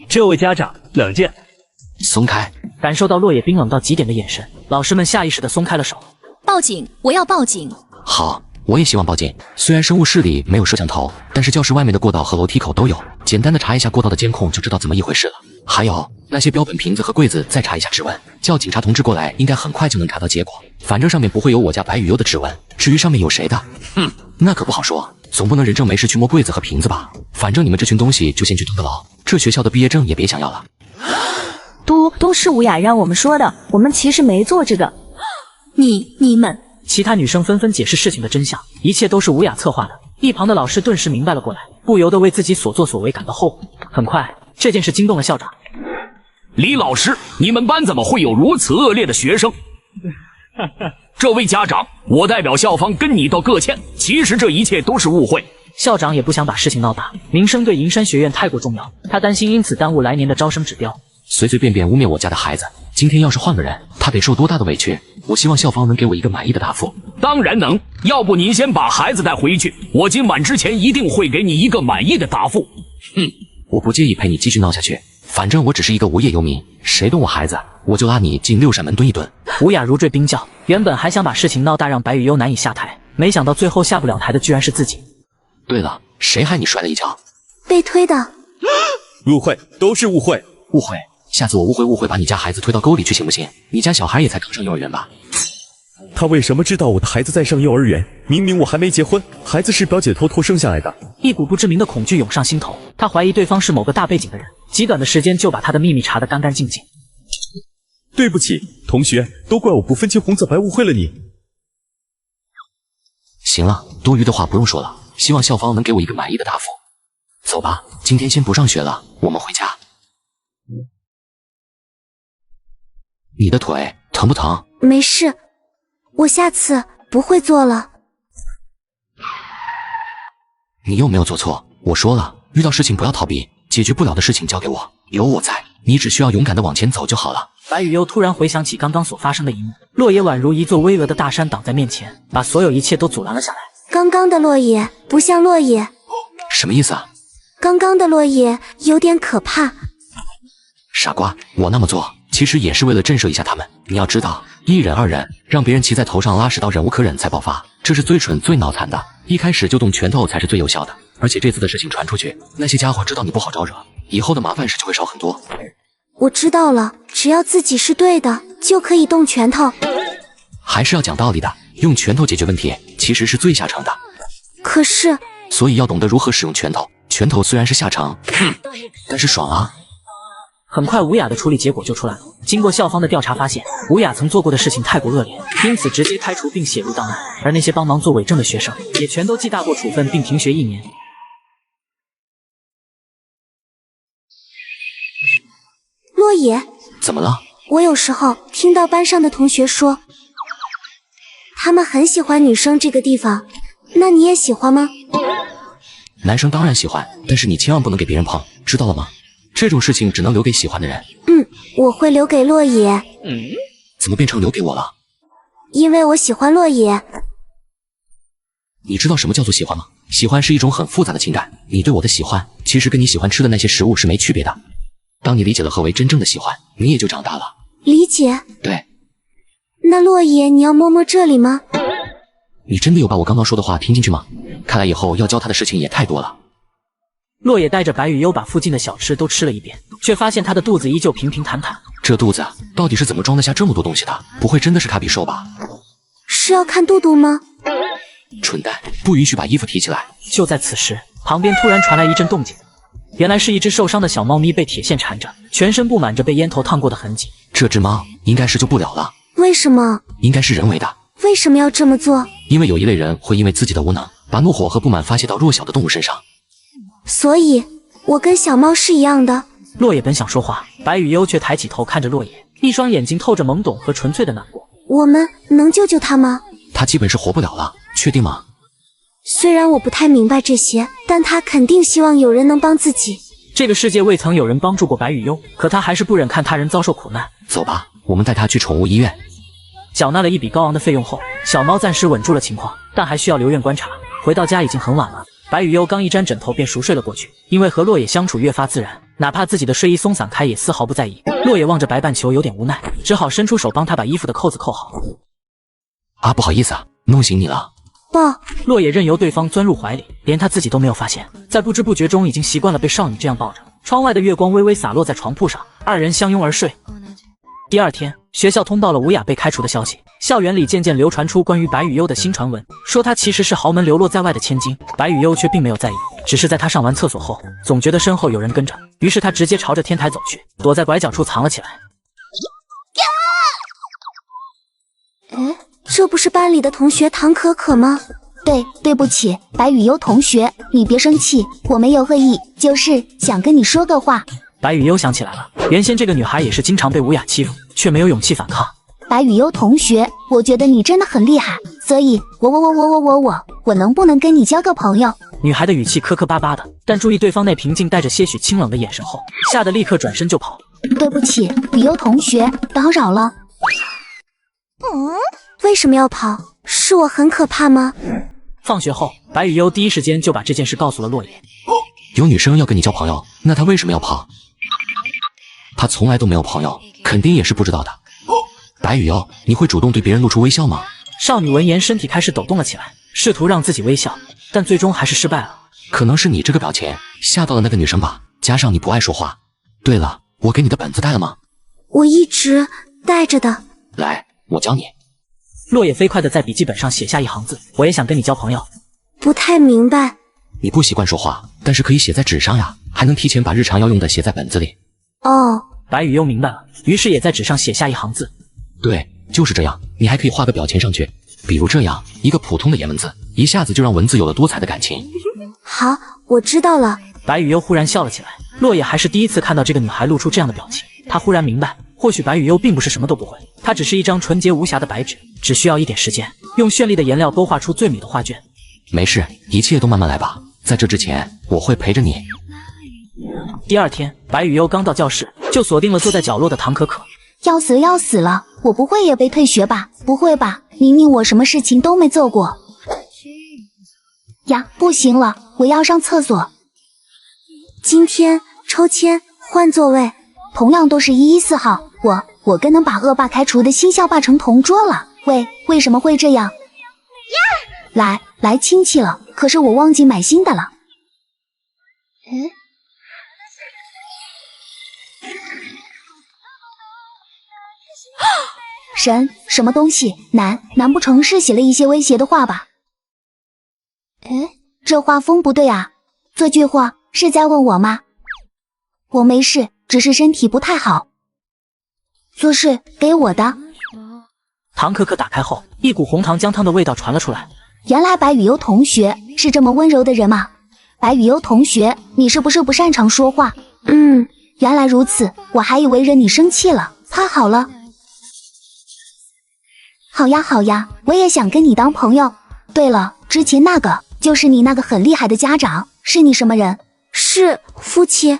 这位家长，冷静。松开！感受到落野冰冷到极点的眼神，老师们下意识地松开了手。报警！我要报警！好，我也希望报警。虽然生物室里没有摄像头，但是教室外面的过道和楼梯口都有，简单的查一下过道的监控就知道怎么一回事了。还有那些标本瓶子和柜子，再查一下指纹，叫警察同志过来，应该很快就能查到结果。反正上面不会有我家白雨悠的指纹，至于上面有谁的，那可不好说。总不能人证没事去摸柜子和瓶子吧？反正你们这群东西就先去蹲个牢，这学校的毕业证也别想要了。都是吴雅让我们说的，我们其实没做这个。你们……其他女生纷纷解释事情的真相，一切都是吴雅策划的。一旁的老师顿时明白了过来，不由得为自己所作所为感到后悔。很快，这件事惊动了校长。李老师，你们班怎么会有如此恶劣的学生？这位家长，我代表校方跟你道个歉，其实这一切都是误会。校长也不想把事情闹大，名声对银山学院太过重要，他担心因此耽误来年的招生指标。随随便便污蔑我家的孩子，今天要是换个人，他得受多大的委屈？我希望校方能给我一个满意的答复。当然能，要不你先把孩子带回去，我今晚之前一定会给你一个满意的答复。我不介意陪你继续闹下去，反正我只是一个无业游民，谁动我孩子，我就拉你进6扇门蹲一蹲。吴雅如坠冰窖，原本还想把事情闹大，让白雨悠难以下台，没想到最后下不了台的居然是自己。对了，谁害你摔了一跤？被推的。误会，都是误会。误会。下次我误会把你家孩子推到沟里去行不行？你家小孩也才刚上幼儿园吧？他为什么知道我的孩子在上幼儿园？明明我还没结婚，孩子是表姐偷偷生下来的。一股不知名的恐惧涌上心头，他怀疑对方是某个大背景的人，极短的时间就把他的秘密查得干干净净。对不起，同学，都怪我不分清红皂白误会了你。行了，多余的话不用说了，希望校方能给我一个满意的答复。走吧，今天先不上学了，我们回家。你的腿疼不疼？没事，我下次不会做了。你又没有做错，我说了，遇到事情不要逃避，解决不了的事情交给我，有我在，你只需要勇敢地往前走就好了。白雨悠突然回想起刚刚所发生的一幕，落叶宛如一座巍峨的大山挡在面前，把所有一切都阻拦了下来。刚刚的落叶不像落叶。什么意思啊？刚刚的落叶有点可怕。傻瓜，我那么做其实也是为了震慑一下他们。你要知道，一忍二忍，让别人骑在头上拉屎到忍无可忍才爆发，这是最蠢最脑残的。一开始就动拳头才是最有效的。而且这次的事情传出去，那些家伙知道你不好招惹，以后的麻烦事就会少很多。我知道了，只要自己是对的，就可以动拳头。还是要讲道理的，用拳头解决问题其实是最下乘的。可是，所以要懂得如何使用拳头。拳头虽然是下乘，但是爽啊！很快，吴雅的处理结果就出来了。经过校方的调查发现，吴雅曾做过的事情太过恶劣，因此直接开除并写入档案。而那些帮忙做伪证的学生，也全都记大过处分并停学1年。落野，怎么了？我有时候听到班上的同学说，他们很喜欢女生这个地方，那你也喜欢吗？男生当然喜欢，但是你千万不能给别人碰，知道了吗？这种事情只能留给喜欢的人。我会留给洛野。怎么变成留给我了？因为我喜欢洛野。你知道什么叫做喜欢吗？喜欢是一种很复杂的情感，你对我的喜欢，其实跟你喜欢吃的那些食物是没区别的。当你理解了何为真正的喜欢，你也就长大了。理解？对。那洛野，你要摸摸这里吗？你真的有把我刚刚说的话听进去吗？看来以后要教他的事情也太多了。洛野带着白羽优把附近的小吃都吃了一遍，却发现他的肚子依旧平平坦坦。这肚子到底是怎么装得下这么多东西的？不会真的是卡比兽吧？是要看肚肚吗？蠢蛋，不允许把衣服提起来。就在此时，旁边突然传来一阵动静，原来是一只受伤的小猫咪被铁线缠着，全身布满着被烟头烫过的痕迹。这只猫应该是救不了了。为什么？应该是人为的。为什么要这么做？因为有一类人会因为自己的无能，把怒火和不满发泄到弱小的动物身上。所以，我跟小猫是一样的。洛野本想说话，白羽优却抬起头看着洛野，一双眼睛透着懵懂和纯粹的难过。我们能救救他吗？他基本是活不了了，确定吗？虽然我不太明白这些，但他肯定希望有人能帮自己。这个世界未曾有人帮助过白羽优，可他还是不忍看他人遭受苦难。走吧，我们带他去宠物医院。缴纳了一笔高昂的费用后，小猫暂时稳住了情况，但还需要留院观察。回到家已经很晚了，白羽优刚一沾枕头便熟睡了过去。因为和洛野相处越发自然，哪怕自己的睡衣松散开也丝毫不在意。洛野望着白半球有点无奈，只好伸出手帮他把衣服的扣子扣好。不好意思啊，弄醒你了。抱。洛野任由对方钻入怀里，连他自己都没有发现，在不知不觉中已经习惯了被少女这样抱着。窗外的月光微微洒落在床铺上，二人相拥而睡。第二天，学校通报了吴雅被开除的消息，校园里渐渐流传出关于白羽优的新传闻，说她其实是豪门流落在外的千金。白羽优却并没有在意，只是在她上完厕所后，总觉得身后有人跟着，于是她直接朝着天台走去，躲在拐角处藏了起来。这不是班里的同学唐可可吗？对不起，白羽优同学，你别生气，我没有恶意，就是想跟你说个话。白羽优想起来了，原先这个女孩也是经常被吴雅欺负，却没有勇气反抗。白羽优同学，我觉得你真的很厉害，所以我能不能跟你交个朋友？女孩的语气磕磕巴巴的，但注意对方那平静带着些许清冷的眼神后，吓得立刻转身就跑。对不起，羽优同学，打扰了。为什么要跑？是我很可怕吗？放学后，白羽优第一时间就把这件事告诉了洛野。有女生要跟你交朋友，那她为什么要跑？她从来都没有朋友，肯定也是不知道的。白羽优，你会主动对别人露出微笑吗？少女闻言，身体开始抖动了起来，试图让自己微笑，但最终还是失败了。可能是你这个表情吓到了那个女生吧，加上你不爱说话。对了，我给你的本子带了吗？我一直带着的。来，我教你。洛野飞快地在笔记本上写下一行字：我也想跟你交朋友。不太明白。你不习惯说话，但是可以写在纸上呀，还能提前把日常要用的写在本子里。白羽优明白了，于是也在纸上写下一行字。对，就是这样。你还可以画个表情上去，比如这样一个普通的颜文字，一下子就让文字有了多彩的感情。好，我知道了。白羽优忽然笑了起来，洛野还是第一次看到这个女孩露出这样的表情。他忽然明白，或许白羽优并不是什么都不会，她只是一张纯洁无瑕的白纸，只需要一点时间，用绚丽的颜料勾画出最美的画卷。没事，一切都慢慢来吧。在这之前，我会陪着你。第二天，白羽优刚到教室，就锁定了坐在角落的唐可可。要死了！我不会也被退学吧？不会吧？明明我什么事情都没做过。呀，不行了，我要上厕所。今天抽签换座位，同样都是114号。我跟能把恶霸开除的新校霸成同桌了。喂，为什么会这样？来亲戚了，可是我忘记买新的了。神，什么东西？难不成是写了一些威胁的话吧？这画风不对啊！这句话是在问我吗？我没事，只是身体不太好。做事给我的。唐可可打开后，一股红糖姜汤的味道传了出来。原来白羽优同学是这么温柔的人吗？白羽优同学，你是不是不擅长说话？原来如此，我还以为惹你生气了。他好了。好呀好呀，我也想跟你当朋友。对了，之前那个就是你那个很厉害的家长，是你什么人？是夫妻。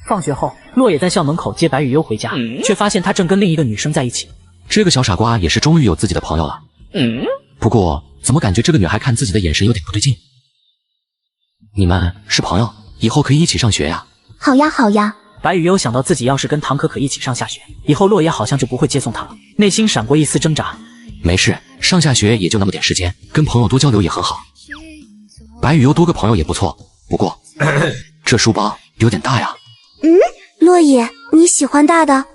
放学后，洛野在校门口接白雨优回家，却发现他正跟另一个女生在一起。这个小傻瓜也是终于有自己的朋友了。不过怎么感觉这个女孩看自己的眼神有点不对劲？你们是朋友，以后可以一起上学呀。好呀好呀。白雨优想到自己要是跟唐可可一起上下学，以后洛野好像就不会接送她了，内心闪过一丝挣扎。没事，上下学也就那么点时间，跟朋友多交流也很好。白雨优多个朋友也不错，不过这书包有点大呀。洛野，你喜欢大的？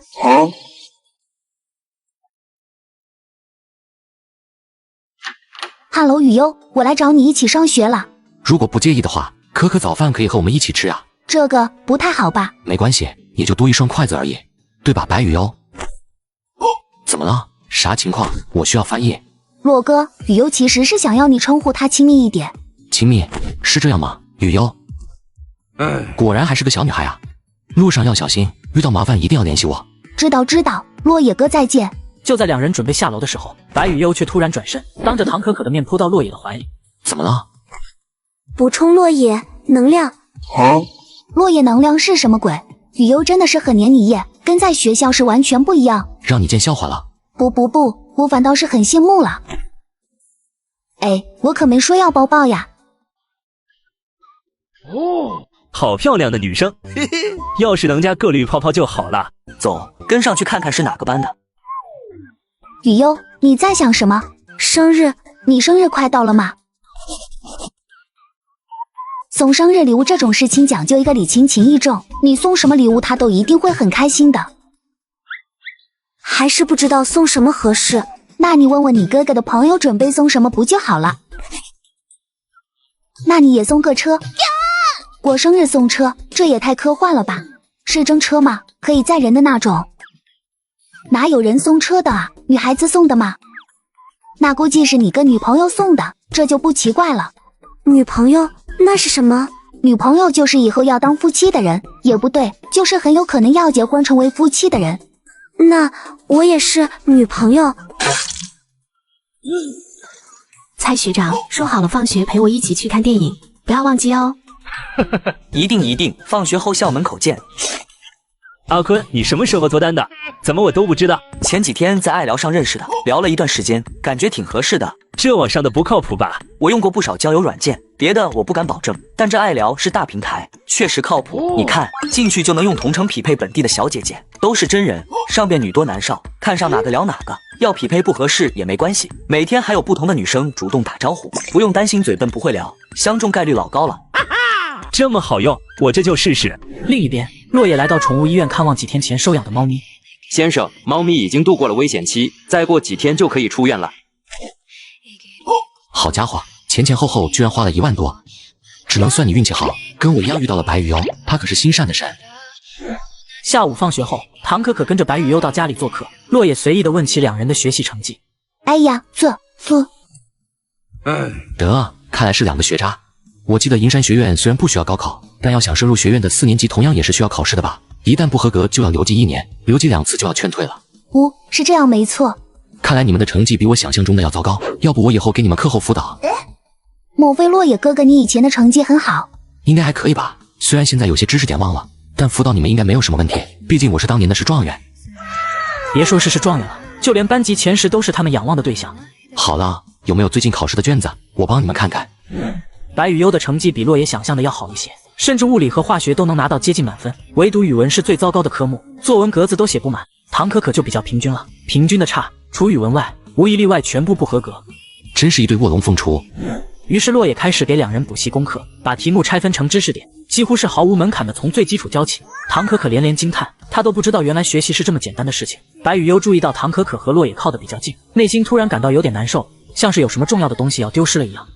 哈喽，雨优，我来找你一起上学了。如果不介意的话，可可早饭可以和我们一起吃啊。这个不太好吧？没关系，也就多一双筷子而已，对吧，白雨优？怎么了？啥情况？我需要翻译。洛哥，雨优其实是想要你称呼她亲密一点。亲密？是这样吗？雨优？果然还是个小女孩啊。路上要小心，遇到麻烦一定要联系我。知道知道，洛野哥再见。就在两人准备下楼的时候，白雨优却突然转身，当着唐可可的面扑到洛野的怀里。怎么了？补充洛野能量。落叶能量是什么鬼？雨优真的是很黏你耶，跟在学校是完全不一样。让你见笑话了。不，我反倒是很羡慕了。哎，我可没说要抱抱呀。好漂亮的女生，要是能加个绿泡泡就好了。走，跟上去看看是哪个班的。雨优，你在想什么？生日？你生日快到了吗？送生日礼物这种事情讲究一个礼轻情意重，你送什么礼物他都一定会很开心的。还是不知道送什么合适。那你问问你哥哥的朋友准备送什么不就好了？那你也送个车。过生日送车，这也太科幻了吧？是真车吗？可以载人的那种？哪有人送车的啊？女孩子送的吗？那估计是你跟女朋友送的，这就不奇怪了。女朋友？那是什么？女朋友就是以后要当夫妻的人，也不对，就是很有可能要结婚成为夫妻的人。那我也是女朋友。蔡学长说好了，放学陪我一起去看电影，不要忘记哦。一定，放学后校门口见。阿坤，你什么时候脱单的？怎么我都不知道？前几天在爱聊上认识的，聊了一段时间，感觉挺合适的。这网上的不靠谱吧？我用过不少交友软件，别的我不敢保证，但这爱聊是大平台，确实靠谱。你看，进去就能用同城匹配本地的小姐姐，都是真人，上边女多男少，看上哪个聊哪个，要匹配不合适也没关系。每天还有不同的女生主动打招呼，不用担心嘴笨不会聊，相中概率老高了。这么好用，我这就试试。另一边，洛野来到宠物医院看望几天前收养的猫咪。先生，猫咪已经度过了危险期，再过几天就可以出院了。好家伙，前后居然花了1万多，只能算你运气好，跟我一样遇到了白羽哦，他可是心善的神。下午放学后，唐可可跟着白羽优到家里做客，洛野随意的问起两人的学习成绩。哎呀，得，看来是两个学渣。我记得银山学院虽然不需要高考，但要想升入学院的4年级同样也是需要考试的吧？一旦不合格就要留级1年，留级2次就要劝退了。是这样没错。看来你们的成绩比我想象中的要糟糕，要不我以后给你们课后辅导。莫非洛野哥哥你以前的成绩很好？应该还可以吧，虽然现在有些知识点忘了，但辅导你们应该没有什么问题，毕竟我是当年的是状元。别说是状元了，就连班级前10都是他们仰望的对象。好了，有没有最近考试的卷子？我帮你们看看。白羽优的成绩比洛野想象的要好一些，甚至物理和化学都能拿到接近满分，唯独语文是最糟糕的科目，作文格子都写不满。唐可可就比较平均了，平均的差，除语文外，无一例外全部不合格。真是一对卧龙凤雏。于是洛野开始给两人补习功课，把题目拆分成知识点，几乎是毫无门槛的从最基础教起。唐可可连连惊叹，她都不知道原来学习是这么简单的事情。白羽优注意到唐可可和洛野靠得比较近，内心突然感到有点难受，像是有什么重要的东西要丢失了一样。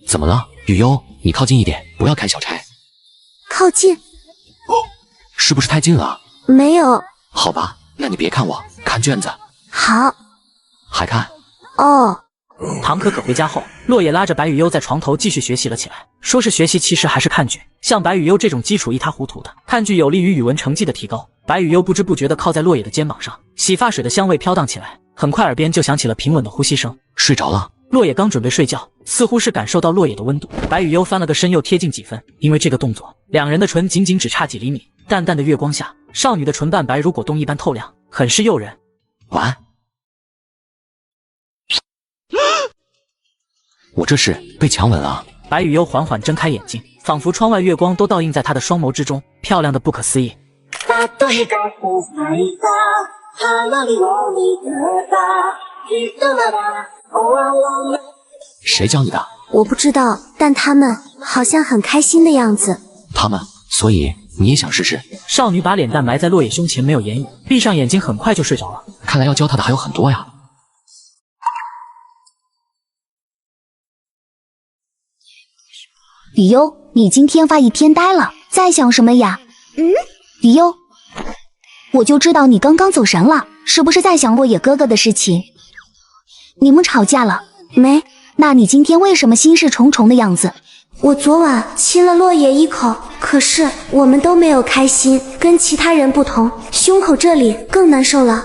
怎么了，羽优？你靠近一点，不要开小差。靠近？是不是太近了？没有。好吧，那你别看我，看卷子。好。还看？哦。唐可可回家后，洛野拉着白羽优在床头继续学习了起来。说是学习，其实还是看剧。像白羽优这种基础一塌糊涂的，看剧有利于语文成绩的提高。白雨悠不知不觉地靠在落野的肩膀上，洗发水的香味飘荡起来，很快耳边就响起了平稳的呼吸声。睡着了。落野刚准备睡觉，似乎是感受到落野的温度，白雨悠翻了个身又贴近几分，因为这个动作，两人的唇仅仅只差几厘米。淡淡的月光下，少女的唇瓣白如果冻一般透亮，很是诱人。晚安。我这是被强吻了。白雨悠缓缓睁开眼睛，仿佛窗外月光都倒映在她的双眸之中，漂亮的不可思议。谁教你的？我不知道，但他们好像很开心的样子。他们，所以你也想试试？少女把脸蛋埋在落野胸前，没有言语，闭上眼睛，很快就睡着了。看来要教她的还有很多呀。雨悠，你今天发一天呆了，在想什么呀？雨悠，我就知道你刚刚走神了，是不是在想落野哥哥的事情？你们吵架了没？那你今天为什么心事重重的样子？我昨晚亲了落野一口，可是我们都没有开心，跟其他人不同，胸口这里更难受了。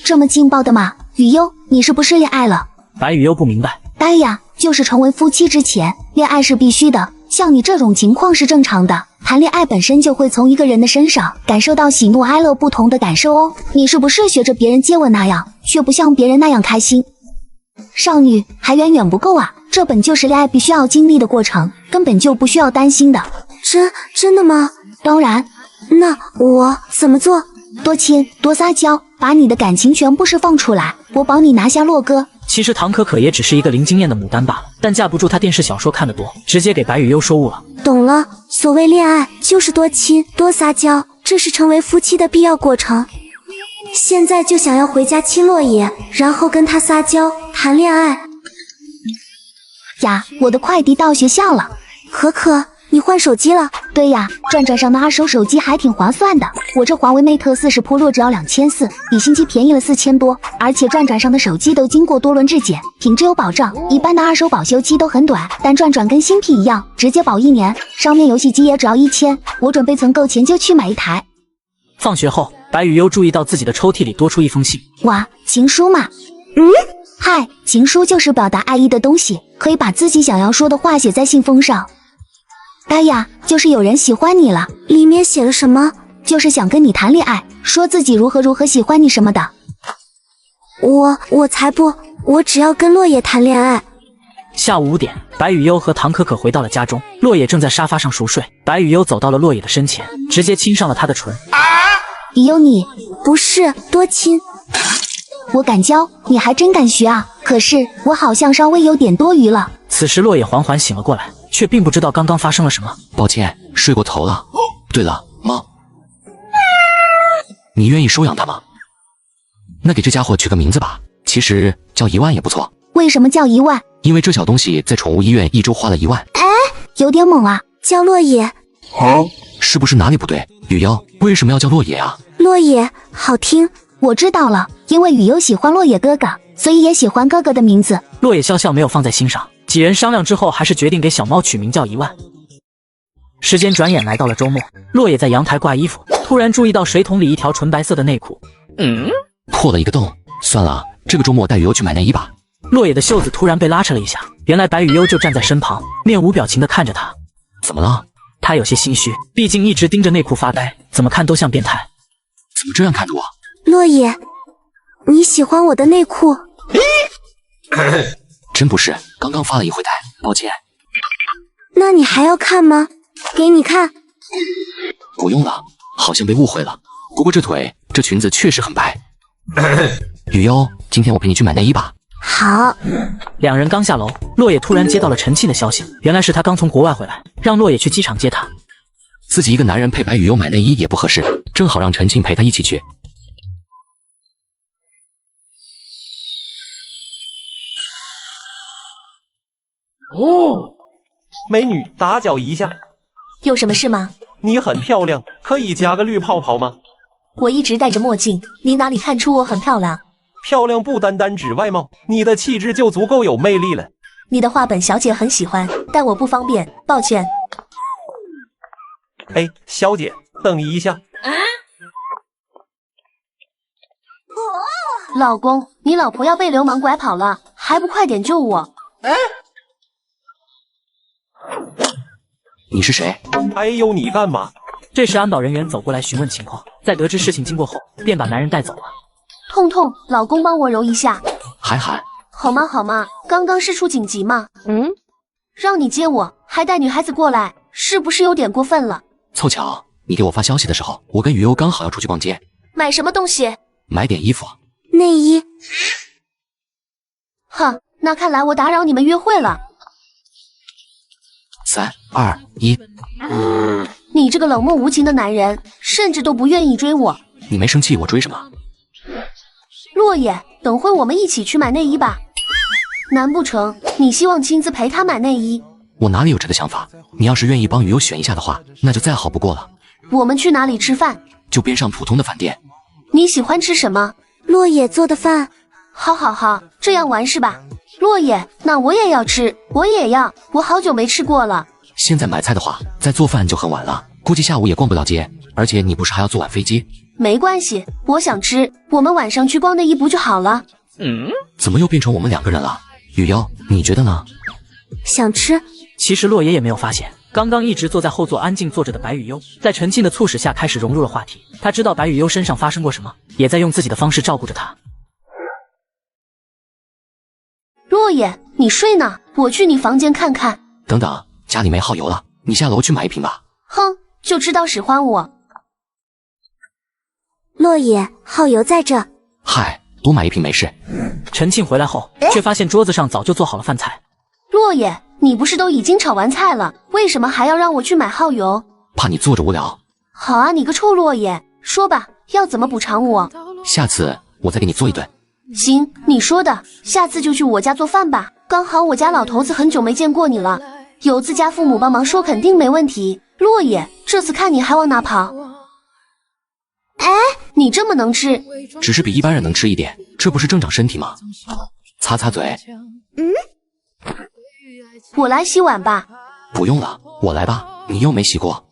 这么劲爆的吗？雨悠，你是不是恋爱了？白雨悠不明白。呆呀，就是成为夫妻之前，恋爱是必须的。像你这种情况是正常的，谈恋爱本身就会从一个人的身上感受到喜怒哀乐不同的感受哦。你是不是学着别人接吻那样，却不像别人那样开心？少女还远远不够啊，这本就是恋爱必须要经历的过程，根本就不需要担心的。真的吗？当然。那我怎么做？多亲，多撒娇，把你的感情全部释放出来，我保你拿下洛哥。其实唐可可也只是一个零经验的牡丹罢了，但架不住她电视小说看得多，直接给白雨悠说悟了。懂了，所谓恋爱就是多亲多撒娇，这是成为夫妻的必要过程。现在就想要回家亲落野，然后跟他撒娇谈恋爱。呀，我的快递到学校了。可可，你换手机了？对呀，转转上的二手手机还挺划算的。我这华为 Mate 40 Pro 只要2400，比新机便宜了4000多。而且转转上的手机都经过多轮质检，品质有保障。一般的二手保修期都很短，但转转跟新品一样，直接保1年。上面游戏机也只要1000，我准备存够钱就去买一台。放学后，白雨悠注意到自己的抽屉里多出一封信。哇，情书嘛。嗨，情书就是表达爱意的东西，可以把自己想要说的话写在信封上。呆呀，就是有人喜欢你了。里面写了什么？就是想跟你谈恋爱，说自己如何喜欢你什么的。我才不，我只要跟落野谈恋爱。下午5点，白雨悠和唐可可回到了家中，落野正在沙发上熟睡。白雨悠走到了落野的身前，直接亲上了他的唇。雨悠，你不是多亲。我敢教，你还真敢学啊！可是我好像稍微有点多余了。此时落野缓缓醒了过来，却并不知道刚刚发生了什么。抱歉，睡过头了。对了，猫，你愿意收养它吗？那给这家伙取个名字吧，其实叫1万也不错。为什么叫1万？因为这小东西在宠物医院1周花了1万。哎，有点猛啊！叫落野。是不是哪里不对？雨悠，为什么要叫落野啊？落野好听。我知道了，因为雨悠喜欢落野哥哥，所以也喜欢哥哥的名字。落野笑笑没有放在心上，几人商量之后，还是决定给小猫取名叫1万。时间转眼来到了周末，落野在阳台挂衣服，突然注意到水桶里一条纯白色的内裤，破了一个洞。算了，这个周末带雨悠去买内衣吧。落野的袖子突然被拉扯了一下，原来白雨悠就站在身旁，面无表情地看着他。怎么了？他有些心虚，毕竟一直盯着内裤发呆，怎么看都像变态。怎么这样看着我？落野，你喜欢我的内裤？真不是，刚刚发了一回呆，抱歉。那你还要看吗？给你看。不用了，好像被误会了。不过这腿，这裙子确实很白。雨悠，今天我陪你去买内衣吧。好。两人刚下楼，落野突然接到了陈庆的消息，原来是他刚从国外回来，让落野去机场接他。自己一个男人陪白雨悠买内衣也不合适，正好让陈庆陪他一起去。美女，打搅一下。有什么事吗？你很漂亮，可以加个绿泡泡吗？我一直戴着墨镜，你哪里看出我很漂亮？漂亮不单单指外貌，你的气质就足够有魅力了。你的话本小姐很喜欢，但我不方便，抱歉。哎，小姐，等一下。老公，你老婆要被流氓拐跑了，还不快点救我！你是谁？哎呦，你干嘛？这时安保人员走过来询问情况，在得知事情经过后，便把男人带走了。痛痛，老公帮我揉一下。还喊？好吗好吗，刚刚事出紧急嘛。让你接我，还带女孩子过来，是不是有点过分了？凑巧，你给我发消息的时候，我跟雨优刚好要出去逛街。买什么东西？买点衣服。内衣。哼，那看来我打扰你们约会了。3、2、1。你这个冷漠无情的男人，甚至都不愿意追我。你没生气，我追什么？落叶，等会我们一起去买内衣吧。难不成你希望亲自陪他买内衣？我哪里有这个想法？你要是愿意帮雨优选一下的话，那就再好不过了。我们去哪里吃饭？就边上普通的饭店。你喜欢吃什么？落叶做的饭。好好好，这样玩是吧？落叶，那我也要吃，我也要，我好久没吃过了。现在买菜的话，再做饭就很晚了，估计下午也逛不了街，而且你不是还要坐晚飞机？没关系，我想吃，我们晚上去逛内衣不就好了？怎么又变成我们2个人了？雨优，你觉得呢？想吃。其实洛爷也没有发现，刚刚一直坐在后座安静坐着的白雨优，在陈庆的促使下开始融入了话题。他知道白雨优身上发生过什么，也在用自己的方式照顾着她。洛爷，你睡呢？我去你房间看看。等等，家里没耗油了，你下楼去买一瓶吧。哼，就知道使唤我。落叶，耗油在这。嗨，多买一瓶没事。陈庆回来后，却发现桌子上早就做好了饭菜。洛爷，你不是都已经炒完菜了，为什么还要让我去买耗油？怕你坐着无聊。好啊，你个臭洛爷，说吧，要怎么补偿我？下次我再给你做一顿。行，你说的，下次就去我家做饭吧。刚好我家老头子很久没见过你了，有自家父母帮忙说肯定没问题。洛爷，这次看你还往哪跑？哎，你这么能吃？只是比一般人能吃一点，这不是正长身体吗？擦擦嘴。我来洗碗吧。不用了，我来吧，你又没洗过。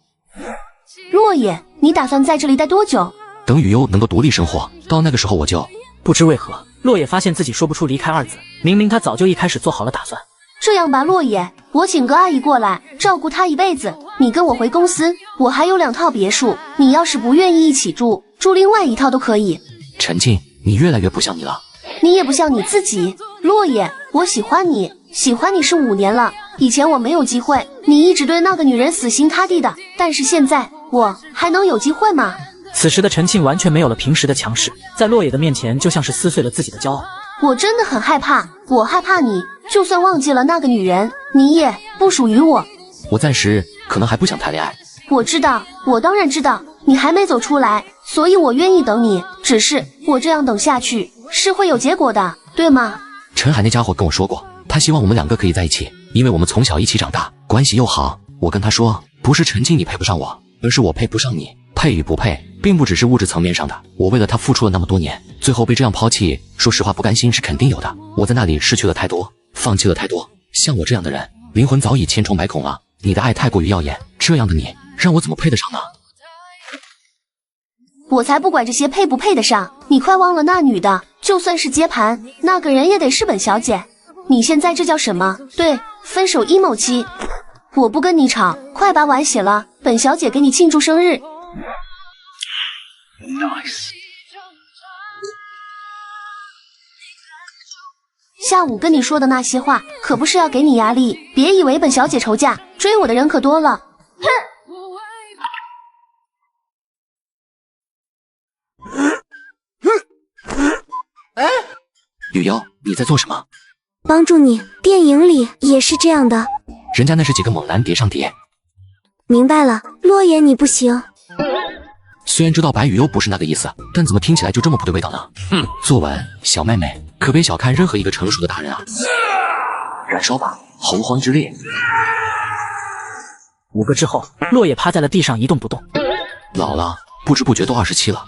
洛爷，你打算在这里待多久？等雨优能够独立生活，到那个时候我就……不知为何，洛野发现自己说不出离开二字，明明他早就一开始做好了打算。这样吧，洛野，我请个阿姨过来照顾她一辈子，你跟我回公司，我还有2套别墅，你要是不愿意一起住，住另外1套都可以。陈静，你越来越不像你了。你也不像你自己。洛野，我喜欢你，喜欢你是5年了，以前我没有机会，你一直对那个女人死心塌地的，但是现在我还能有机会吗？此时的陈庆完全没有了平时的强势，在洛野的面前就像是撕碎了自己的骄傲。我真的很害怕，我害怕你，就算忘记了那个女人，你也不属于我。我暂时可能还不想谈恋爱。我知道，我当然知道，你还没走出来，所以我愿意等你，只是我这样等下去是会有结果的，对吗？陈海那家伙跟我说过，他希望我们2个可以在一起，因为我们从小一起长大，关系又好。我跟他说，不是陈静你配不上我，而是我配不上你。配与不配，并不只是物质层面上的。我为了他付出了那么多年，最后被这样抛弃，说实话不甘心是肯定有的。我在那里失去了太多，放弃了太多。像我这样的人，灵魂早已千疮百孔了。你的爱太过于耀眼，这样的你，让我怎么配得上呢？我才不管这些配不配得上，你快忘了那女的，就算是接盘，那个人也得是本小姐。你现在这叫什么？对，分手 emo 期。我不跟你吵，快把碗洗了，本小姐给你庆祝生日。Nice。下午跟你说的那些话，可不是要给你压力，别以为本小姐愁嫁，追我的人可多了。哼！哎，雨优，你在做什么？帮助你，电影里也是这样的。人家那是几个猛男叠上叠。明白了，洛言你不行。虽然知道白雨优不是那个意思，但怎么听起来就这么不对味道呢？坐稳，小妹妹，可别小看任何一个成熟的大人啊！燃烧吧，洪荒之烈！5个之后，落叶趴在了地上一动不动。老了，不知不觉都27了，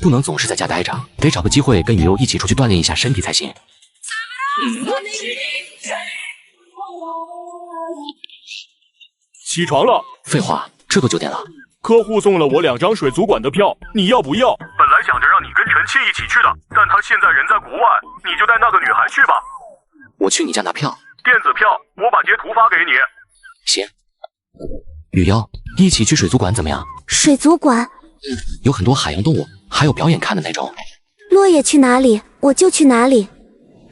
不能总是在家待着，得找个机会跟雨优一起出去锻炼一下身体才行。起床了！废话，这都9点了。客户送了我2张水族馆的票，你要不要？本来想着让你跟陈七一起去的，但他现在人在国外，你就带那个女孩去吧。我去你家拿票。电子票，我把截图发给你。行。雨妖，一起去水族馆怎么样？水族馆？有很多海洋动物，还有表演看的那种。落叶去哪里，我就去哪里。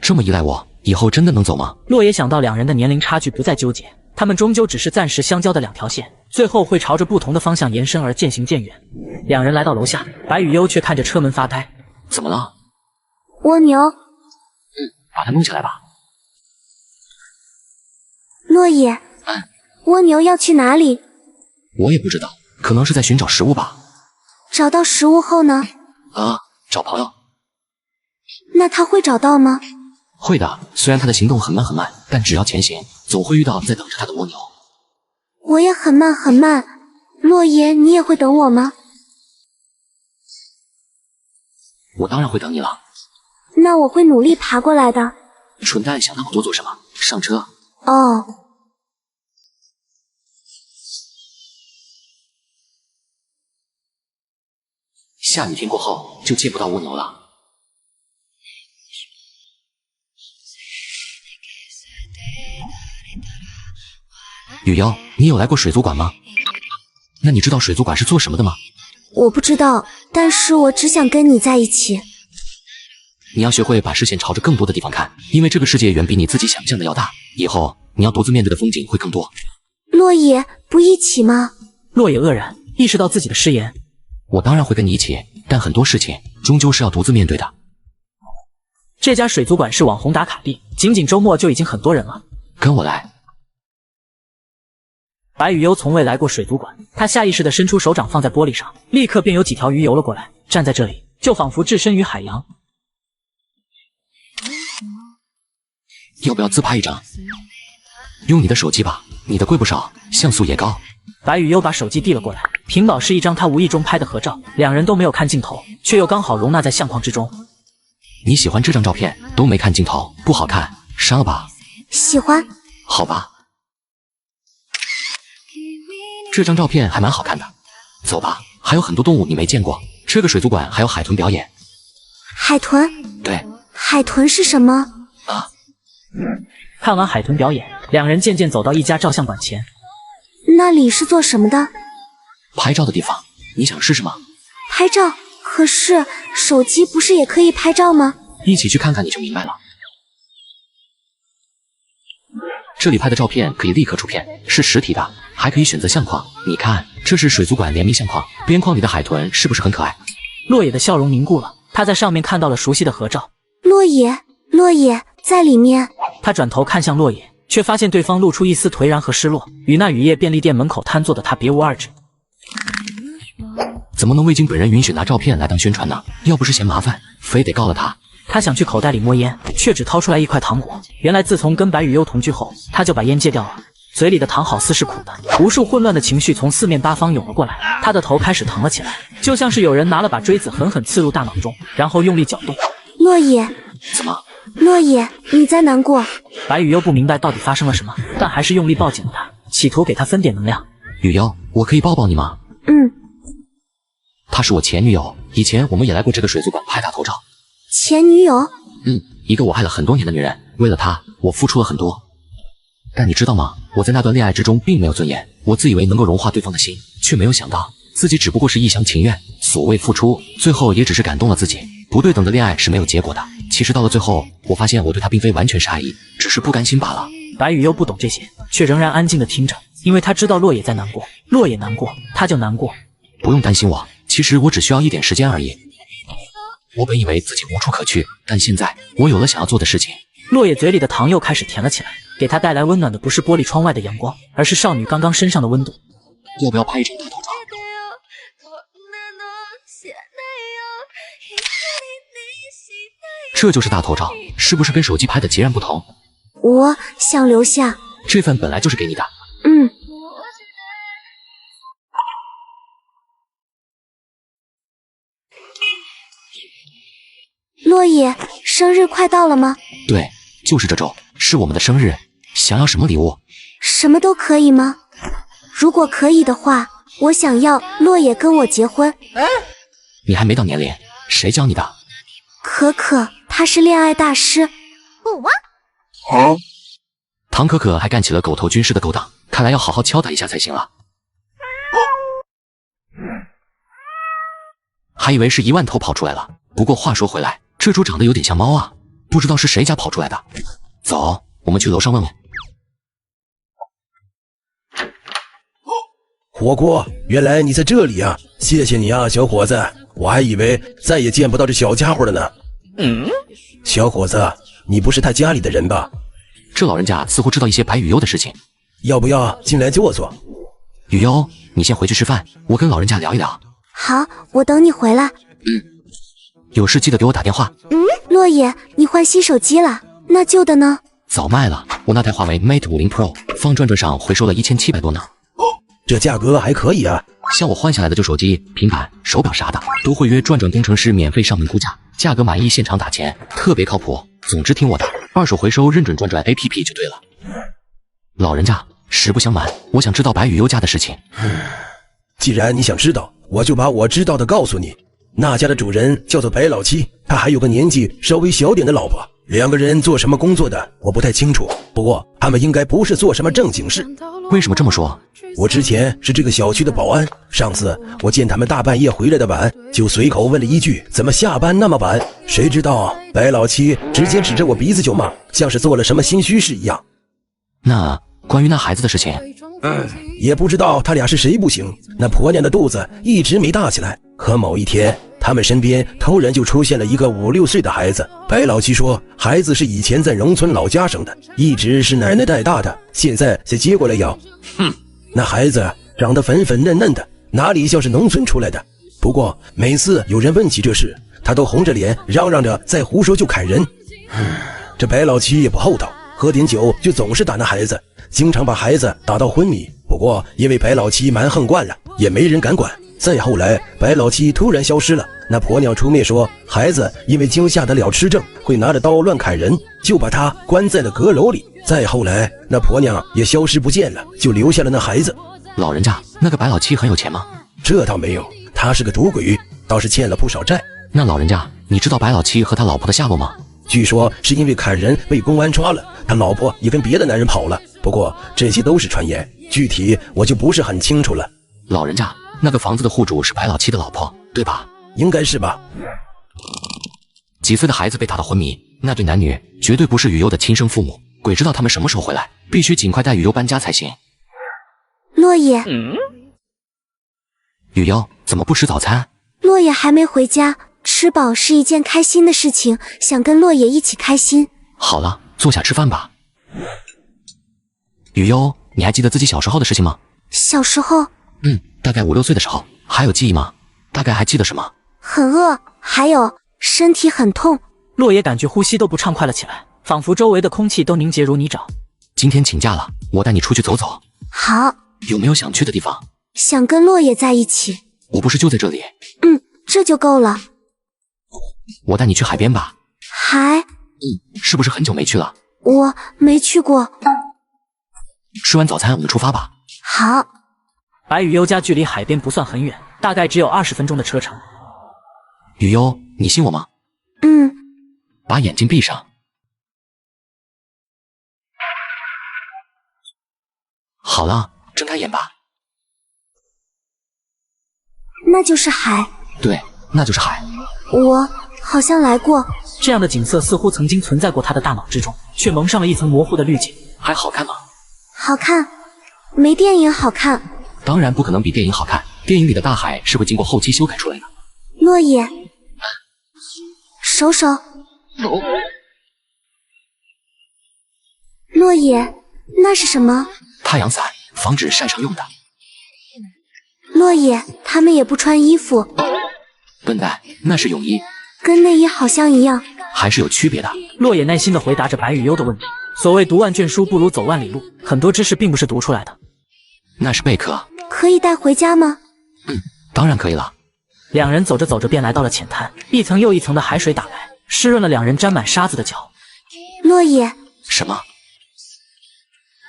这么依赖我，以后真的能走吗？洛野想到两人的年龄差距，不再纠结，他们终究只是暂时相交的2条线，最后会朝着不同的方向延伸而渐行渐远。两人来到楼下，白雨幽却看着车门发呆。怎么了？蜗牛。把它弄起来吧。落叶，蜗牛要去哪里？我也不知道，可能是在寻找食物吧。找到食物后呢？找朋友。那他会找到吗？会的，虽然他的行动很慢很慢，但只要前行，总会遇到在等着他的蜗牛。我也很慢很慢，落叶，你也会等我吗？我当然会等你了。那我会努力爬过来的。蠢蛋，想那么多做什么？上车。哦。下雨天过后就见不到蜗牛了。雨妖，你有来过水族馆吗？那你知道水族馆是做什么的吗？我不知道，但是我只想跟你在一起。你要学会把视线朝着更多的地方看，因为这个世界远比你自己想象的要大。以后你要独自面对的风景会更多。落叶，不一起吗？落叶愕然，意识到自己的失言。我当然会跟你一起，但很多事情终究是要独自面对的。这家水族馆是网红打卡地，仅仅周末就已经很多人了。跟我来。白雨幽从未来过水族馆，他下意识地伸出手掌放在玻璃上，立刻便有几条鱼游了过来，站在这里就仿佛置身于海洋。要不要自拍一张？用你的手机吧，你的贵不少，像素也高。白雨幽把手机递了过来，屏保是一张他无意中拍的合照，两人都没有看镜头，却又刚好容纳在相框之中。你喜欢这张照片，都没看镜头，不好看，删了吧。喜欢。好吧。这张照片还蛮好看的，走吧，还有很多动物你没见过，这个水族馆还有海豚表演。海豚？对。海豚是什么？看完海豚表演，两人渐渐走到一家照相馆前。那里是做什么的？拍照的地方，你想试试吗？拍照？可是手机不是也可以拍照吗？一起去看看你就明白了。这里拍的照片可以立刻出片，是实体的，还可以选择相框。你看，这是水族馆联名相框，边框里的海豚是不是很可爱？落野的笑容凝固了，他在上面看到了熟悉的合照。落野在里面。他转头看向落野，却发现对方露出一丝颓然和失落，与那雨夜便利店门口瘫坐的他别无二致。怎么能未经本人允许拿照片来当宣传呢？要不是嫌麻烦，非得告了他。他想去口袋里摸烟，却只掏出来一块糖果。原来自从跟白雨幽同居后，他就把烟戒掉了。嘴里的糖好似是苦的，无数混乱的情绪从四面八方涌了过来，他的头开始疼了起来，就像是有人拿了把锥子狠狠刺入大脑中，然后用力搅动。落野，怎么？落野，你在难过？白雨幽不明白到底发生了什么，但还是用力抱紧了他，企图给他分点能量。雨幽，我可以抱抱你吗？她是我前女友，以前我们也来过这个水族馆拍大头照。前女友？一个我爱了很多年的女人，为了她，我付出了很多。但你知道吗？我在那段恋爱之中并没有尊严，我自以为能够融化对方的心，却没有想到自己只不过是一厢情愿。所谓付出，最后也只是感动了自己。不对等的恋爱是没有结果的。其实到了最后，我发现我对她并非完全是爱意，只是不甘心罢了。白雨幽不懂这些，却仍然安静地听着，因为他知道落野在难过，落野难过，他就难过。不用担心我，其实我只需要一点时间而已。我本以为自己无处可去，但现在我有了想要做的事情。落野嘴里的糖又开始甜了起来，给他带来温暖的不是玻璃窗外的阳光，而是少女刚刚身上的温度。要不要拍一张大头照？这就是大头照，是不是跟手机拍的截然不同？我想留下。这份本来就是给你的。落野，生日快到了吗？对，就是这周，是我们的生日。想要什么礼物？什么都可以吗？如果可以的话，我想要落叶跟我结婚。你还没到年龄，谁教你的？可可，他是恋爱大师。唐可可还干起了狗头军师的勾当，看来要好好敲打一下才行了。还以为是1万头跑出来了，不过话说回来，这猪长得有点像猫啊，不知道是谁家跑出来的。走，我们去楼上问问。火锅，原来你在这里啊！谢谢你啊，小伙子，我还以为再也见不到这小家伙了呢。小伙子，你不是他家里的人吧？这老人家似乎知道一些白雨优的事情，要不要进来坐坐？雨优，你先回去吃饭，我跟老人家聊一聊。好，我等你回来。有事记得给我打电话。落叶，你换新手机了，那旧的呢？早卖了，我那台华为 Mate 50 Pro 放转转上回收了1700多呢。这价格还可以啊。像我换下来的旧手机、平板、手表啥的，都会约转转工程师免费上门估价，价格满意现场打钱，特别靠谱。总之听我的，二手回收认准转转 APP 就对了。老人家，实不相瞒，我想知道白雨优家的事情。既然你想知道，我就把我知道的告诉你。那家的主人叫做白老七，他还有个年纪稍微小点的老婆，两个人做什么工作的我不太清楚，不过他们应该不是做什么正经事。为什么这么说？我之前是这个小区的保安，上次我见他们大半夜回来的晚，就随口问了一句怎么下班那么晚，谁知道白老七直接指着我鼻子就骂，像是做了什么心虚事一样。那关于那孩子的事情，也不知道他俩是谁不行，那婆娘的肚子一直没大起来，可某一天他们身边突然就出现了一个5、6岁的孩子。白老七说孩子是以前在农村老家生的，一直是奶奶带大的，现在才接过来养。那孩子长得粉粉嫩嫩的，哪里像是农村出来的。不过每次有人问起这事，他都红着脸嚷嚷着再胡说就砍人。这白老七也不厚道，喝点酒就总是打那孩子，经常把孩子打到昏迷。不过因为白老七蛮横惯了，也没人敢管。再后来白老七突然消失了，那婆娘出面说孩子因为惊吓得了痴症，会拿着刀乱砍人，就把他关在了阁楼里。再后来那婆娘也消失不见了，就留下了那孩子。老人家，那个白老七很有钱吗？这倒没有，他是个赌鬼，倒是欠了不少债。那老人家，你知道白老七和他老婆的下落吗？据说是因为砍人被公安抓了，他老婆也跟别的男人跑了，不过这些都是传言，具体我就不是很清楚了。老人家，那个房子的户主是白老七的老婆，对吧？应该是吧。几岁的孩子被打到昏迷，那对男女绝对不是雨优的亲生父母，鬼知道他们什么时候回来，必须尽快带雨优搬家才行。落叶，雨优怎么不吃早餐？落叶还没回家，吃饱是一件开心的事情，想跟落叶一起开心。好了，坐下吃饭吧。雨优，你还记得自己小时候的事情吗？小时候，大概5、6岁的时候，还有记忆吗？大概还记得什么？很饿，还有身体很痛。落叶感觉呼吸都不畅快了起来，仿佛周围的空气都凝结如泥沼。今天请假了，我带你出去走走。好。有没有想去的地方？想跟落叶在一起。我不是就在这里？这就够了。我带你去海边吧。海？是不是很久没去了？我没去过。吃完早餐我们出发吧。好。白雨优家距离海边不算很远，大概只有20分钟的车程。雨优，你信我吗？把眼睛闭上。好了，睁开眼吧。那就是海。对，那就是海。我好像来过。这样的景色似乎曾经存在过他的大脑之中，却蒙上了一层模糊的滤镜。还好看吗？好看，没电影好看。当然不可能比电影好看，电影里的大海是会经过后期修改出来的。落叶，手手。落叶，那是什么？太阳伞，防止晒伤用的。落叶，他们也不穿衣服。笨蛋，那是泳衣，跟内衣好像一样，还是有区别的。落叶耐心地回答着白雨优的问题。所谓读万卷书不如走万里路，很多知识并不是读出来的，那是贝壳。可以带回家吗？当然可以了。两人走着走着便来到了浅滩，一层又一层的海水打来，湿润了两人沾满沙子的脚。落叶，什么？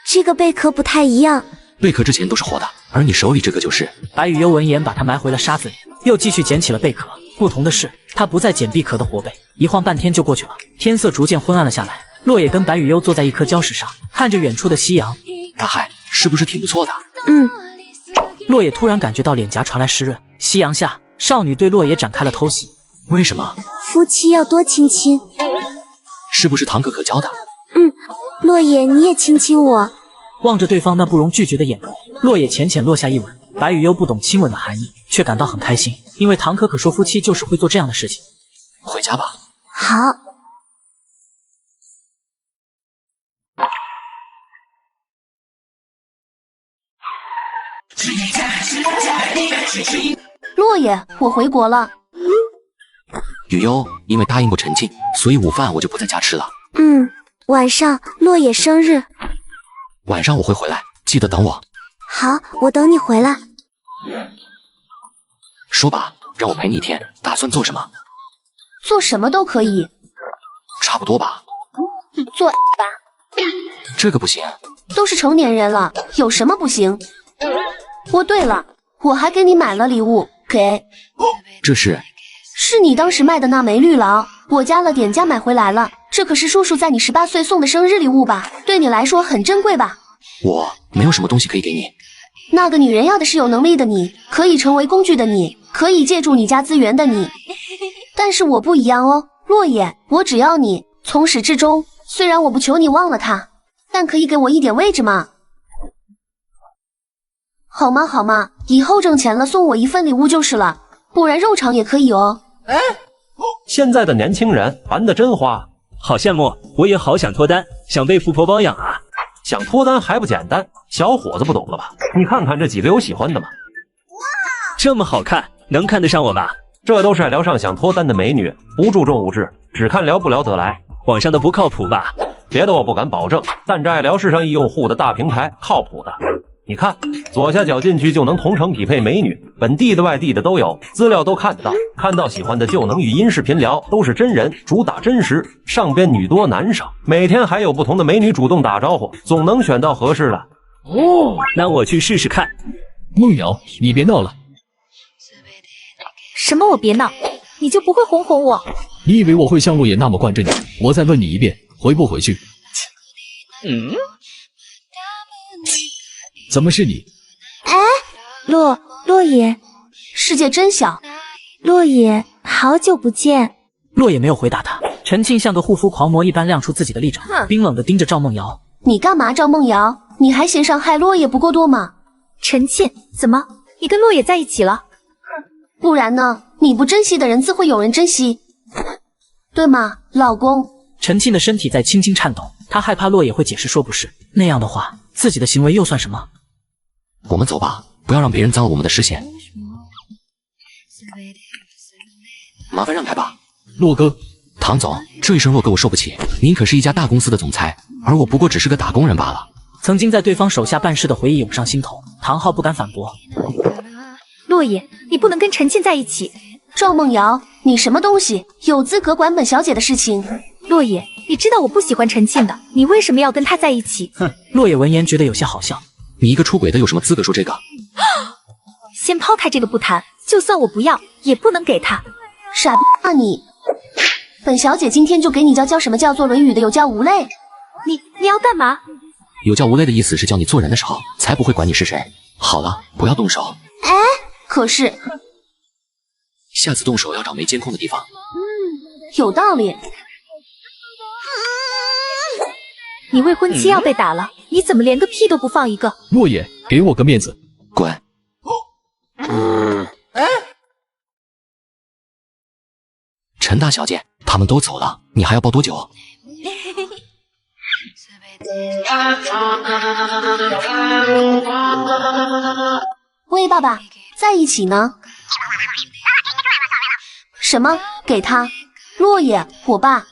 这个贝壳不太一样。贝壳之前都是活的，而你手里这个就是。白羽幽闻言把它埋回了沙子里，又继续捡起了贝壳。不同的是，他不再捡碧壳的活贝，一晃半天就过去了。天色逐渐昏暗了下来，落叶跟白羽幽坐在一颗礁石上，看着远处的夕阳。大海是不是挺不错的？落叶突然感觉到脸颊传来湿润，夕阳下，少女对落叶展开了偷袭。为什么？夫妻要多亲亲。是不是唐可可教的？落叶，你也亲亲我。望着对方那不容拒绝的眼眸，落叶浅浅落下一吻。白羽幽不懂亲吻的含义，却感到很开心，因为唐可可说夫妻就是会做这样的事情。回家吧。好。落叶，我回国了。雨幽，因为答应过陈静，所以午饭我就不在家吃了。晚上落叶生日，晚上我会回来，记得等我。好，我等你回来。说吧，让我陪你一天，打算做什么？做什么都可以。差不多吧。做吧。这个不行。都是成年人了，有什么不行？哦，对了，我还给你买了礼物，给。这是你当时卖的那枚绿劳，我加了点价买回来了。这可是叔叔在你18岁送的生日礼物吧？对你来说很珍贵吧？我没有什么东西可以给你。那个女人要的是有能力的你，可以成为工具的你，可以借助你家资源的你。但是我不一样哦，落叶，我只要你，从始至终。虽然我不求你忘了他，但可以给我一点位置吗？好吗好吗，以后挣钱了送我一份礼物就是了，不然肉偿也可以哦。现在的年轻人玩的真花，好羡慕，我也好想脱单，想被富婆包养啊。想脱单还不简单，小伙子不懂了吧？你看看这几个有喜欢的吗？这么好看，能看得上我吗？这都是爱聊上想脱单的美女，不注重物质，只看聊不聊得来。网上的不靠谱吧？别的我不敢保证，但这爱聊是上亿用户的大平台，靠谱的。你看，左下角进去就能同城匹配美女，本地的外地的都有，资料都看得到，看到喜欢的就能语音视频聊，都是真人，主打真实，上边女多男少，每天还有不同的美女主动打招呼，总能选到合适的。那我去试试看。梦瑶，你别闹了。什么我别闹，你就不会哄哄我？你以为我会像落叶那么惯着你？我再问你一遍，回不回去？怎么是你？落叶，世界真小。落叶，好久不见。落叶没有回答他。陈庆像个护肤狂魔一般亮出自己的立场，冰冷地盯着赵梦瑶。你干嘛，赵梦瑶？你还嫌伤害落叶不够多吗？陈庆，怎么你跟落叶在一起了？不然呢？你不珍惜的人，自会有人珍惜，对吗，老公？陈庆的身体在轻轻颤抖，他害怕落叶会解释说不是，那样的话，自己的行为又算什么？我们走吧，不要让别人脏了我们的视线。麻烦让开吧。洛哥，唐总，这一声洛哥我受不起，您可是一家大公司的总裁，而我不过只是个打工人罢了。曾经在对方手下办事的回忆涌上心头，唐昊不敢反驳。落叶，你不能跟陈庆在一起。赵梦瑶，你什么东西？有资格管本小姐的事情？落叶，你知道我不喜欢陈庆的，你为什么要跟他在一起？哼！落叶闻言觉得有些好笑。你一个出轨的有什么资格说这个？先抛开这个不谈，就算我不要，也不能给他。傻逼啊你！本小姐今天就给你教什么叫做《论语》的有教无类。你要干嘛？有教无类的意思是教你做人的时候，才不会管你是谁。好了，不要动手。可是下次动手要找没监控的地方。有道理。你未婚妻要被打了，你怎么连个屁都不放一个？落叶，给我个面子。滚。陈大小姐，他们都走了，你还要抱多久？喂，爸爸，在一起呢？什么？给他？落叶，我爸。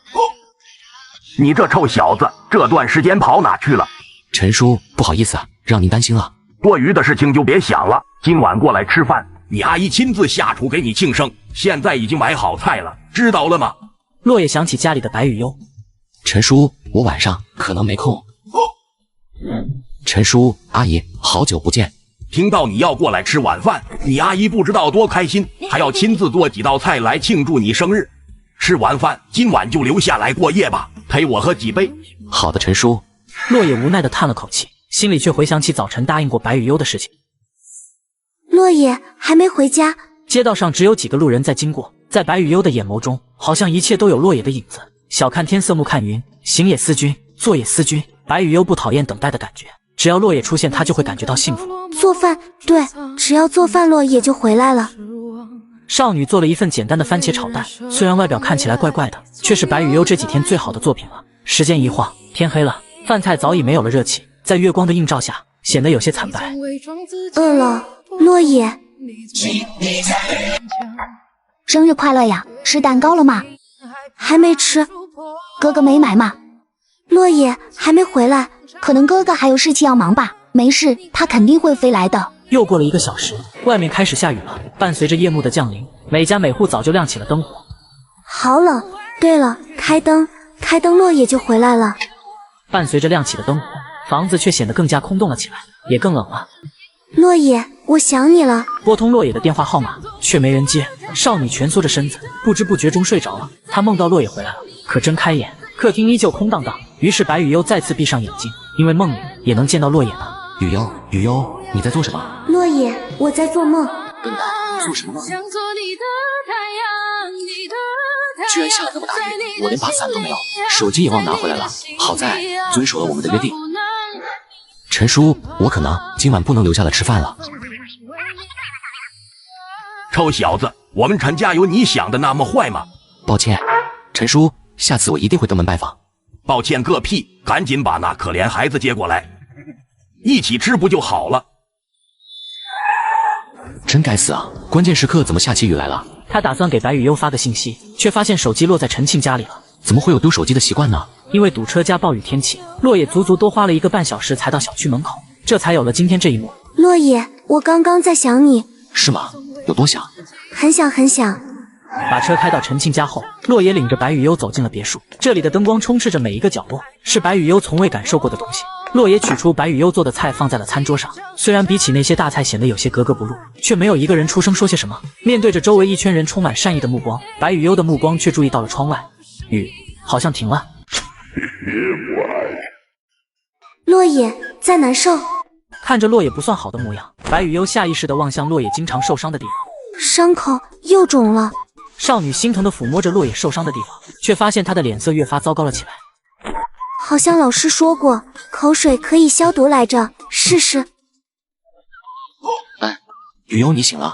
你这臭小子，这段时间跑哪去了？陈叔，不好意思啊，让您担心了。多余的事情就别想了，今晚过来吃饭，你阿姨亲自下厨给你庆生，现在已经买好菜了，知道了吗？落叶想起家里的白羽幽。陈叔，我晚上可能没空。陈叔，阿姨，好久不见。听到你要过来吃晚饭，你阿姨不知道多开心，还要亲自做几道菜来庆祝你生日。吃完饭，今晚就留下来过夜吧，陪我喝几杯。好的，陈叔。洛野无奈地叹了口气，心里却回想起早晨答应过白雨优的事情。洛野还没回家。街道上只有几个路人在经过，在白雨优的眼眸中，好像一切都有洛野的影子。小看天，色目看云，行也思君，坐也思君。白雨优不讨厌等待的感觉，只要洛野出现，他就会感觉到幸福。做饭，对，只要做饭，洛野就回来了。少女做了一份简单的番茄炒蛋，虽然外表看起来怪怪的，却是白雨优这几天最好的作品了。时间一晃，天黑了，饭菜早已没有了热气，在月光的映照下，显得有些惨白。饿了，洛野。生日快乐呀！吃蛋糕了吗？还没吃。哥哥没买吗？洛野还没回来，可能哥哥还有事情要忙吧。没事，他肯定会飞来的。又过了1个小时，外面开始下雨了。伴随着夜幕的降临，每家每户早就亮起了灯火。好冷。对了，开灯，洛野就回来了。伴随着亮起的灯火，房子却显得更加空洞了起来，也更冷了。洛野，我想你了。拨通洛野的电话号码，却没人接。少女蜷缩着身子，不知不觉中睡着了。她梦到洛野回来了，可睁开眼，客厅依旧空荡荡。于是白雨优再次闭上眼睛，因为梦里也能见到洛野呢。雨优，雨优，你在做什么？洛野，我在做梦。笨蛋，做什么梦？居然下了那么大雨，我连把伞都没有，手机也忘拿回来了。好在遵守了我们的约定。陈叔，我可能今晚不能留下来吃饭了。臭小子，我们陈家有你想的那么坏吗？抱歉，陈叔，下次我一定会登门拜访。抱歉个屁，赶紧把那可怜孩子接过来，一起吃不就好了？真该死啊！关键时刻怎么下起雨来了？他打算给白雨优发个信息，却发现手机落在陈庆家里了。怎么会有丢手机的习惯呢？因为堵车加暴雨天气，洛野足足多花了1个半小时才到小区门口，这才有了今天这一幕。洛野，我刚刚在想你。是吗？有多想？很想很想。把车开到陈庆家后，洛野领着白雨优走进了别墅。这里的灯光充斥着每一个角落，是白雨优从未感受过的东西。洛野取出白雨优做的菜放在了餐桌上，虽然比起那些大菜显得有些格格不入，却没有一个人出声说些什么。面对着周围一圈人充满善意的目光，白雨优的目光却注意到了窗外，雨好像停了。洛野在难受。看着洛野不算好的模样，白雨优下意识地望向洛野经常受伤的地方，伤口又肿了。少女心疼地抚摸着洛野受伤的地方，却发现他的脸色越发糟糕了起来。好像老师说过，口水可以消毒来着，试试。雨优，你醒了。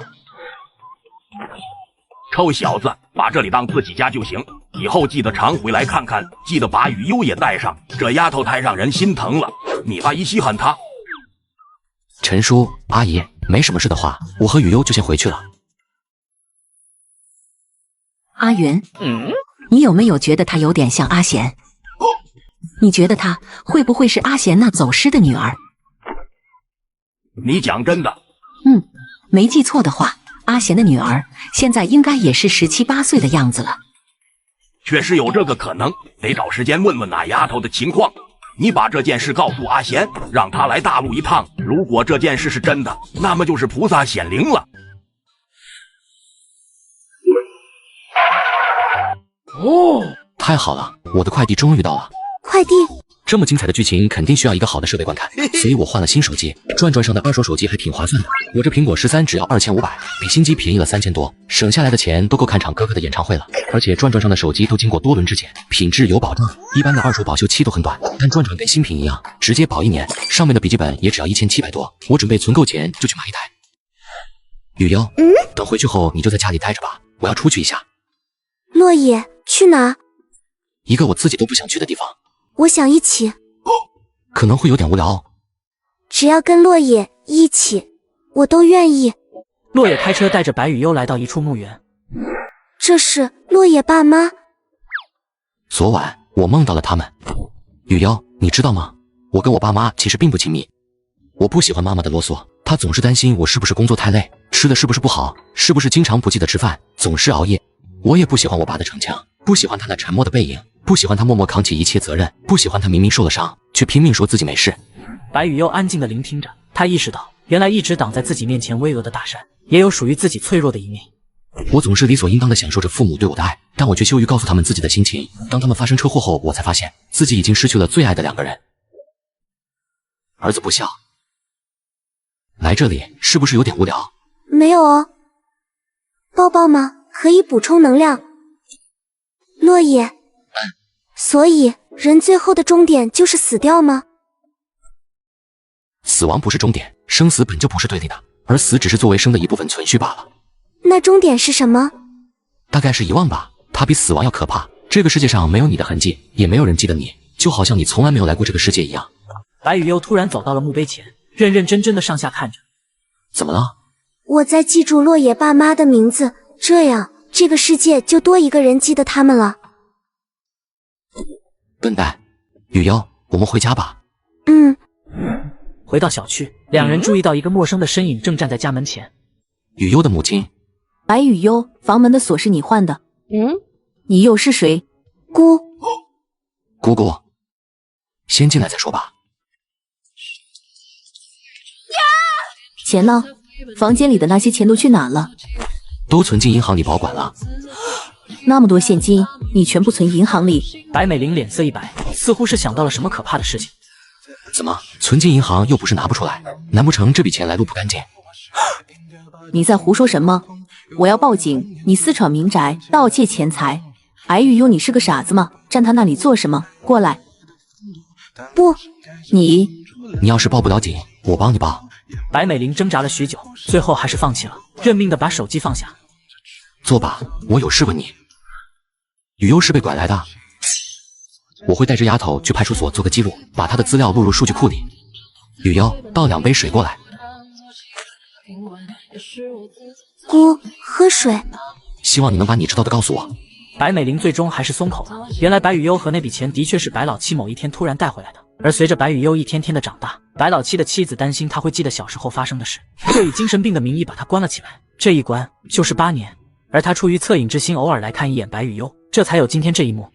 臭小子，把这里当自己家就行，以后记得常回来看看，记得把雨优也带上，这丫头太让人心疼了，你阿姨稀罕她。陈叔，阿姨，没什么事的话，我和雨优就先回去了。阿云，你有没有觉得她有点像阿贤？你觉得她会不会是阿贤那走失的女儿？你讲真的？没记错的话，阿贤的女儿现在应该也是17、18岁的样子了。确实有这个可能，得找时间问问那丫头的情况。你把这件事告诉阿贤，让他来大陆一趟。如果这件事是真的，那么就是菩萨显灵了。太好了，我的快递终于到了。快递？这么精彩的剧情肯定需要一个好的设备观看，所以我换了新手机。转转上的二手手机还挺划算的，我这苹果13只要2500，比新机便宜了3000多，省下来的钱都够看场哥哥的演唱会了。而且转转上的手机都经过多轮质检，品质有保证。一般的二手保修期都很短，但转转跟新品一样，直接保1年。上面的笔记本也只要1700多，我准备存够钱就去买一台。雨优，等回去后你就在家里待着吧，我要出去一下。洛野，去哪？一个我自己都不想去的地方。我想一起。可能会有点无聊。只要跟洛野一起，我都愿意。洛野开车带着白雨优来到一处墓园。这是洛野爸妈。昨晚我梦到了他们。雨优，你知道吗？我跟我爸妈其实并不亲密。我不喜欢妈妈的啰嗦，她总是担心我是不是工作太累，吃的是不是不好，是不是经常不记得吃饭，总是熬夜。我也不喜欢我爸的逞强，不喜欢他那沉默的背影，不喜欢他默默扛起一切责任，不喜欢他明明受了伤，却拼命说自己没事。白羽悠安静地聆听着，他意识到，原来一直挡在自己面前巍峨的大山，也有属于自己脆弱的一面。我总是理所应当地享受着父母对我的爱，但我却羞于告诉他们自己的心情。当他们发生车祸后，我才发现自己已经失去了最爱的2个人。儿子不孝，来这里是不是有点无聊？没有哦。抱抱吗？可以补充能量。落叶。所以人最后的终点就是死掉吗？死亡不是终点，生死本就不是对立的，而死只是作为生的一部分存续罢了。那终点是什么？大概是遗忘吧，它比死亡要可怕。这个世界上没有你的痕迹，也没有人记得你，就好像你从来没有来过这个世界一样。白羽悠突然走到了墓碑前，认认真真的上下看着。怎么了？我在记住落叶爸妈的名字，这样这个世界就多一个人记得他们了。笨蛋，羽悠，我们回家吧。回到小区，两人注意到一个陌生的身影正站在家门前。羽悠的母亲。白羽悠，房门的锁是你换的。你又是谁？姑姑，先进来再说吧。钱呢？房间里的那些钱都去哪了？都存进银行里保管了。那么多现金，你全部存银行里？白美玲脸色一白，似乎是想到了什么可怕的事情。怎么，存进银行又不是拿不出来？难不成这笔钱来路不干净？你在胡说什么？我要报警！你私闯民宅，盗窃钱财！白羽悠，你是个傻子吗？站他那里做什么？过来！不，你要是报不了警，我帮你报。白美玲挣扎了许久，最后还是放弃了，认命的把手机放下。坐吧，我有事问你。羽悠是被拐来的，我会带着丫头去派出所做个记录，把她的资料录入数据库里。羽悠，倒2杯水过来。姑，喝水。希望你能把你知道的告诉我。白美玲最终还是松口了。原来白羽悠和那笔钱的确是白老七某一天突然带回来的。而随着白羽悠一天天的长大，白老七的妻子担心他会记得小时候发生的事，就以精神病的名义把他关了起来。这一关就是8年。而他出于恻隐之心，偶尔来看一眼白羽悠，这才有今天这一幕。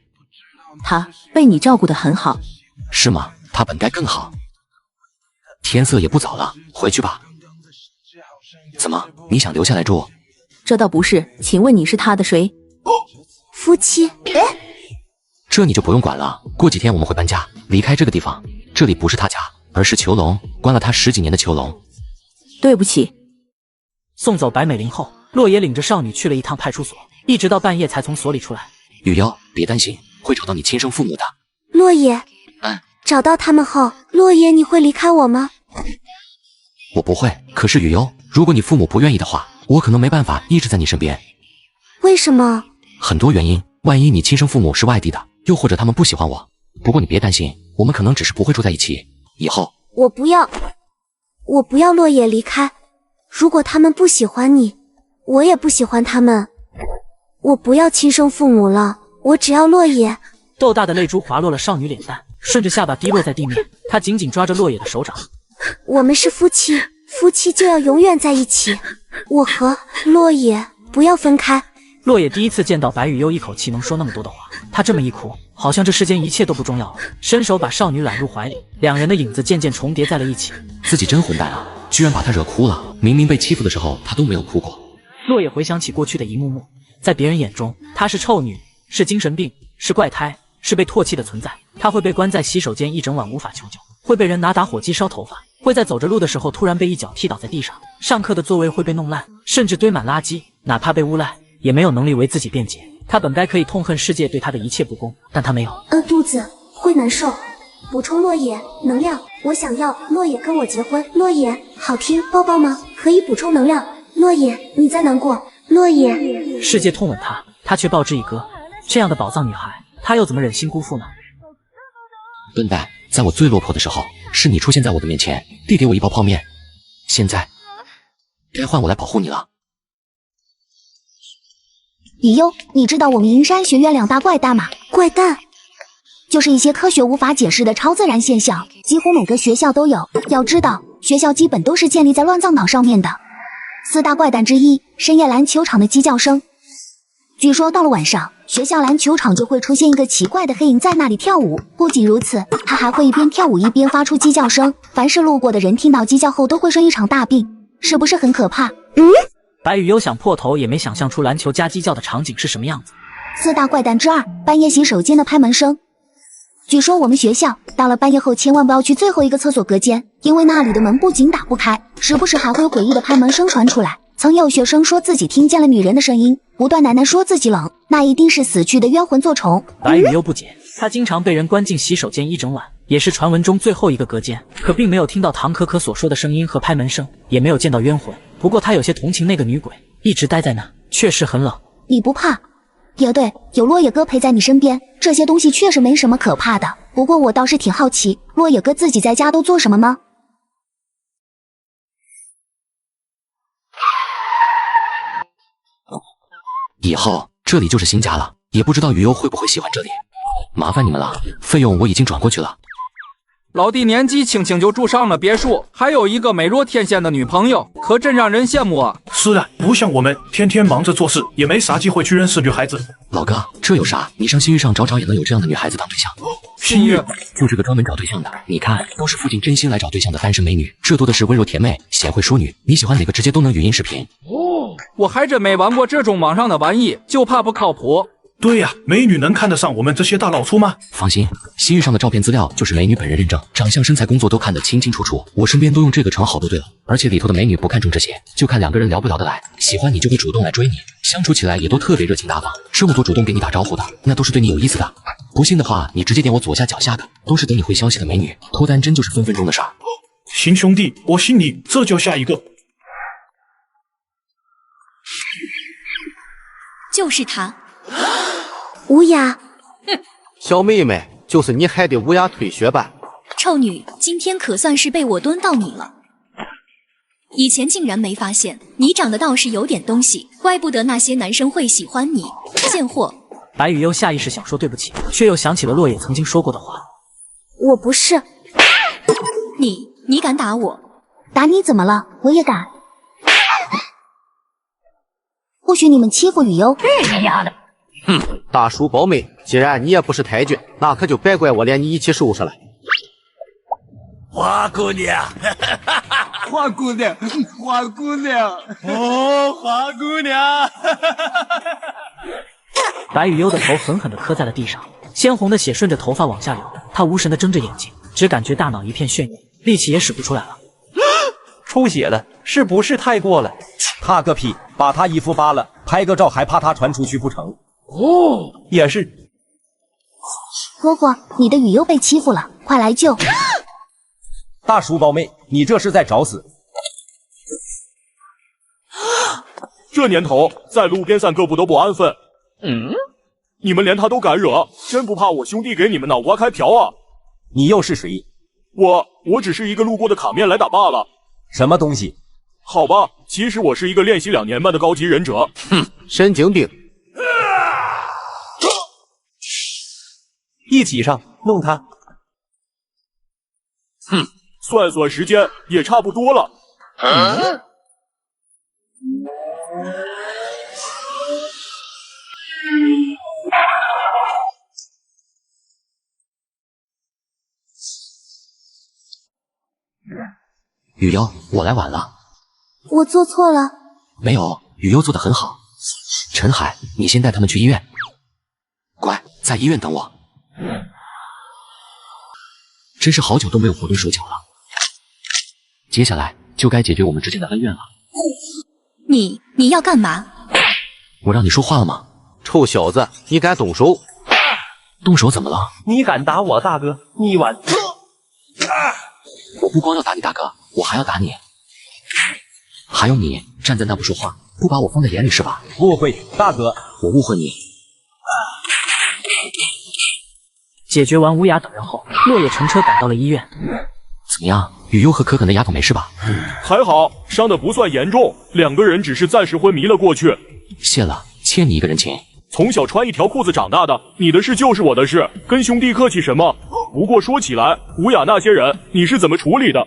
他被你照顾得很好。是吗？他本该更好。天色也不早了，回去吧。怎么，你想留下来住？这倒不是，请问你是他的谁？夫妻。这你就不用管了。过几天我们会搬家，离开这个地方。这里不是他家，而是囚笼，关了他10几年的囚笼。对不起。送走白美玲后，洛野领着少女去了一趟派出所，一直到半夜才从所里出来。羽悠，别担心，会找到你亲生父母的。落叶。找到他们后，落叶，你会离开我吗？我不会。可是羽悠，如果你父母不愿意的话，我可能没办法一直在你身边。为什么？很多原因，万一你亲生父母是外地的，又或者他们不喜欢我。不过你别担心，我们可能只是不会住在一起。以后我不要落叶离开。如果他们不喜欢你，我也不喜欢他们。我不要亲生父母了，我只要落叶。豆大的泪珠滑落了少女脸蛋，顺着下巴滴落在地面。她紧紧抓着落叶的手掌。我们是夫妻，夫妻就要永远在一起。我和落叶不要分开。落叶第一次见到白羽悠一口气能说那么多的话，他这么一哭，好像这世间一切都不重要了，伸手把少女揽入怀里，两人的影子渐渐重叠在了一起。自己真混蛋啊，居然把她惹哭了。明明被欺负的时候她都没有哭过。落叶回想起过去的一幕幕，在别人眼中，她是臭女，是精神病，是怪胎，是被唾弃的存在。她会被关在洗手间一整晚无法求救，会被人拿打火机烧头发，会在走着路的时候突然被一脚踢倒在地上，上课的座位会被弄烂，甚至堆满垃圾，哪怕被诬赖也没有能力为自己辩解。他本该可以痛恨世界对他的一切不公，但他没有。饿肚子会难受，补充落叶能量。我想要落叶跟我结婚。落叶好听，抱抱吗？可以补充能量。落叶你在难过。落叶世界痛吻他，他却报之以歌。这样的宝藏女孩，他又怎么忍心辜负呢？笨蛋，在我最落魄的时候，是你出现在我的面前，递给我一包泡面。现在该换我来保护你了。羽悠，你知道我们银山学院2大怪诞吗？怪诞就是一些科学无法解释的超自然现象，几乎每个学校都有。要知道，学校基本都是建立在乱葬岗上面的。4大怪诞之一，深夜篮球场的鸡叫声。据说到了晚上，学校篮球场就会出现一个奇怪的黑影在那里跳舞。不仅如此，他还会一边跳舞一边发出鸡叫声，凡是路过的人听到鸡叫后都会生一场大病，是不是很可怕？白羽优想破头也没想象出篮球加鸡叫的场景是什么样子。4大怪诞之2，半夜洗手间的拍门声。据说我们学校到了半夜后千万不要去最后一个厕所隔间，因为那里的门不仅打不开，时不时还会有诡异的拍门声传出来。曾有学生说自己听见了女人的声音，不断喃喃说自己冷，那一定是死去的冤魂作虫。白羽优不解，他经常被人关进洗手间一整晚，也是传闻中最后一个隔间，可并没有听到唐可可所说的声音和拍门声，也没有见到冤魂。不过他有些同情那个女鬼，一直待在那，确实很冷。你不怕？也对，有落野哥陪在你身边，这些东西确实没什么可怕的。不过我倒是挺好奇，落野哥自己在家都做什么吗？以后这里就是新家了，也不知道雨优会不会喜欢这里。麻烦你们了，费用我已经转过去了。老弟年纪轻轻就住上了别墅，还有一个美若天仙的女朋友，可真让人羡慕啊！是啊，不像我们天天忙着做事，也没啥机会去认识女孩子。老哥，这有啥？你上新域上找找也能有这样的女孩子当对象。新域就这个专门找对象的，你看都是附近真心来找对象的单身美女，这多的是温柔甜妹、贤惠淑女，你喜欢哪个直接都能语音视频。我还真没玩过这种网上的玩意，就怕不靠谱。对呀，美女能看得上我们这些大老粗吗？放心，新域上的照片资料就是美女本人认证，长相、身材、工作都看得清清楚楚。我身边都用这个成好多对了，而且里头的美女不看重这些，就看两个人聊不聊得来，喜欢你就会主动来追你，相处起来也都特别热情大方。这么多主动给你打招呼的，那都是对你有意思的。不信的话，你直接点我左下角下的，都是等你回消息的美女，脱单真就是分分钟的事儿。行兄弟，我信你，这就下一个。就是他。无涯，小妹妹，就是你害的无涯退学吧？臭女，今天可算是被我蹲到你了。以前竟然没发现，你长得倒是有点东西，怪不得那些男生会喜欢你。贱货！白羽优下意识想说对不起，却又想起了落野曾经说过的话。我不是。你敢打我？打你怎么了？我也敢。或许你们欺负雨优。这个丫的！哼，大叔宝妹，既然你也不是太君，那可就别怪我连你一起收拾了。花姑娘，花姑娘，花姑娘，哦，花姑娘。白羽优的头狠狠地磕在了地上，鲜红的血顺着头发往下流。他无神地睁着眼睛，只感觉大脑一片眩晕，力气也使不出来了。出血了，是不是太过了？怕个屁！把他衣服扒了，拍个照还怕他传出去不成？哦，也是。蝈蝈，你的雨优被欺负了，快来救！大叔宝妹，你这是在找死！这年头，在路边散个不都不安分。你们连他都敢惹，真不怕我兄弟给你们脑瓜开瓢啊！你又是谁？我只是一个路过的卡面来打罢了。什么东西？好吧，其实我是一个练习2年半的高级忍者。哼，神经病！一起上，弄他！哼，算算时间也差不多了。雨优，我来晚了。我做错了。没有，雨优做得很好。陈海，你先带他们去医院。乖，在医院等我。真是好久都没有活动手脚了。接下来就该解决我们之间的恩怨了。你要干嘛？我让你说话了吗？臭小子，你敢动手？动手怎么了？你敢打我大哥，你完！我不光要打你大哥，我还要打你。还有你站在那不说话，不把我放在眼里是吧？误会，大哥，我误会你。解决完乌鸦等人后，落野乘车赶到了医院。怎么样，雨优和可可的丫头没事吧？还好，伤得不算严重，2个人只是暂时昏迷了过去。谢了，欠你一个人情。从小穿一条裤子长大的，你的事就是我的事，跟兄弟客气什么？不过说起来，吴雅那些人你是怎么处理的？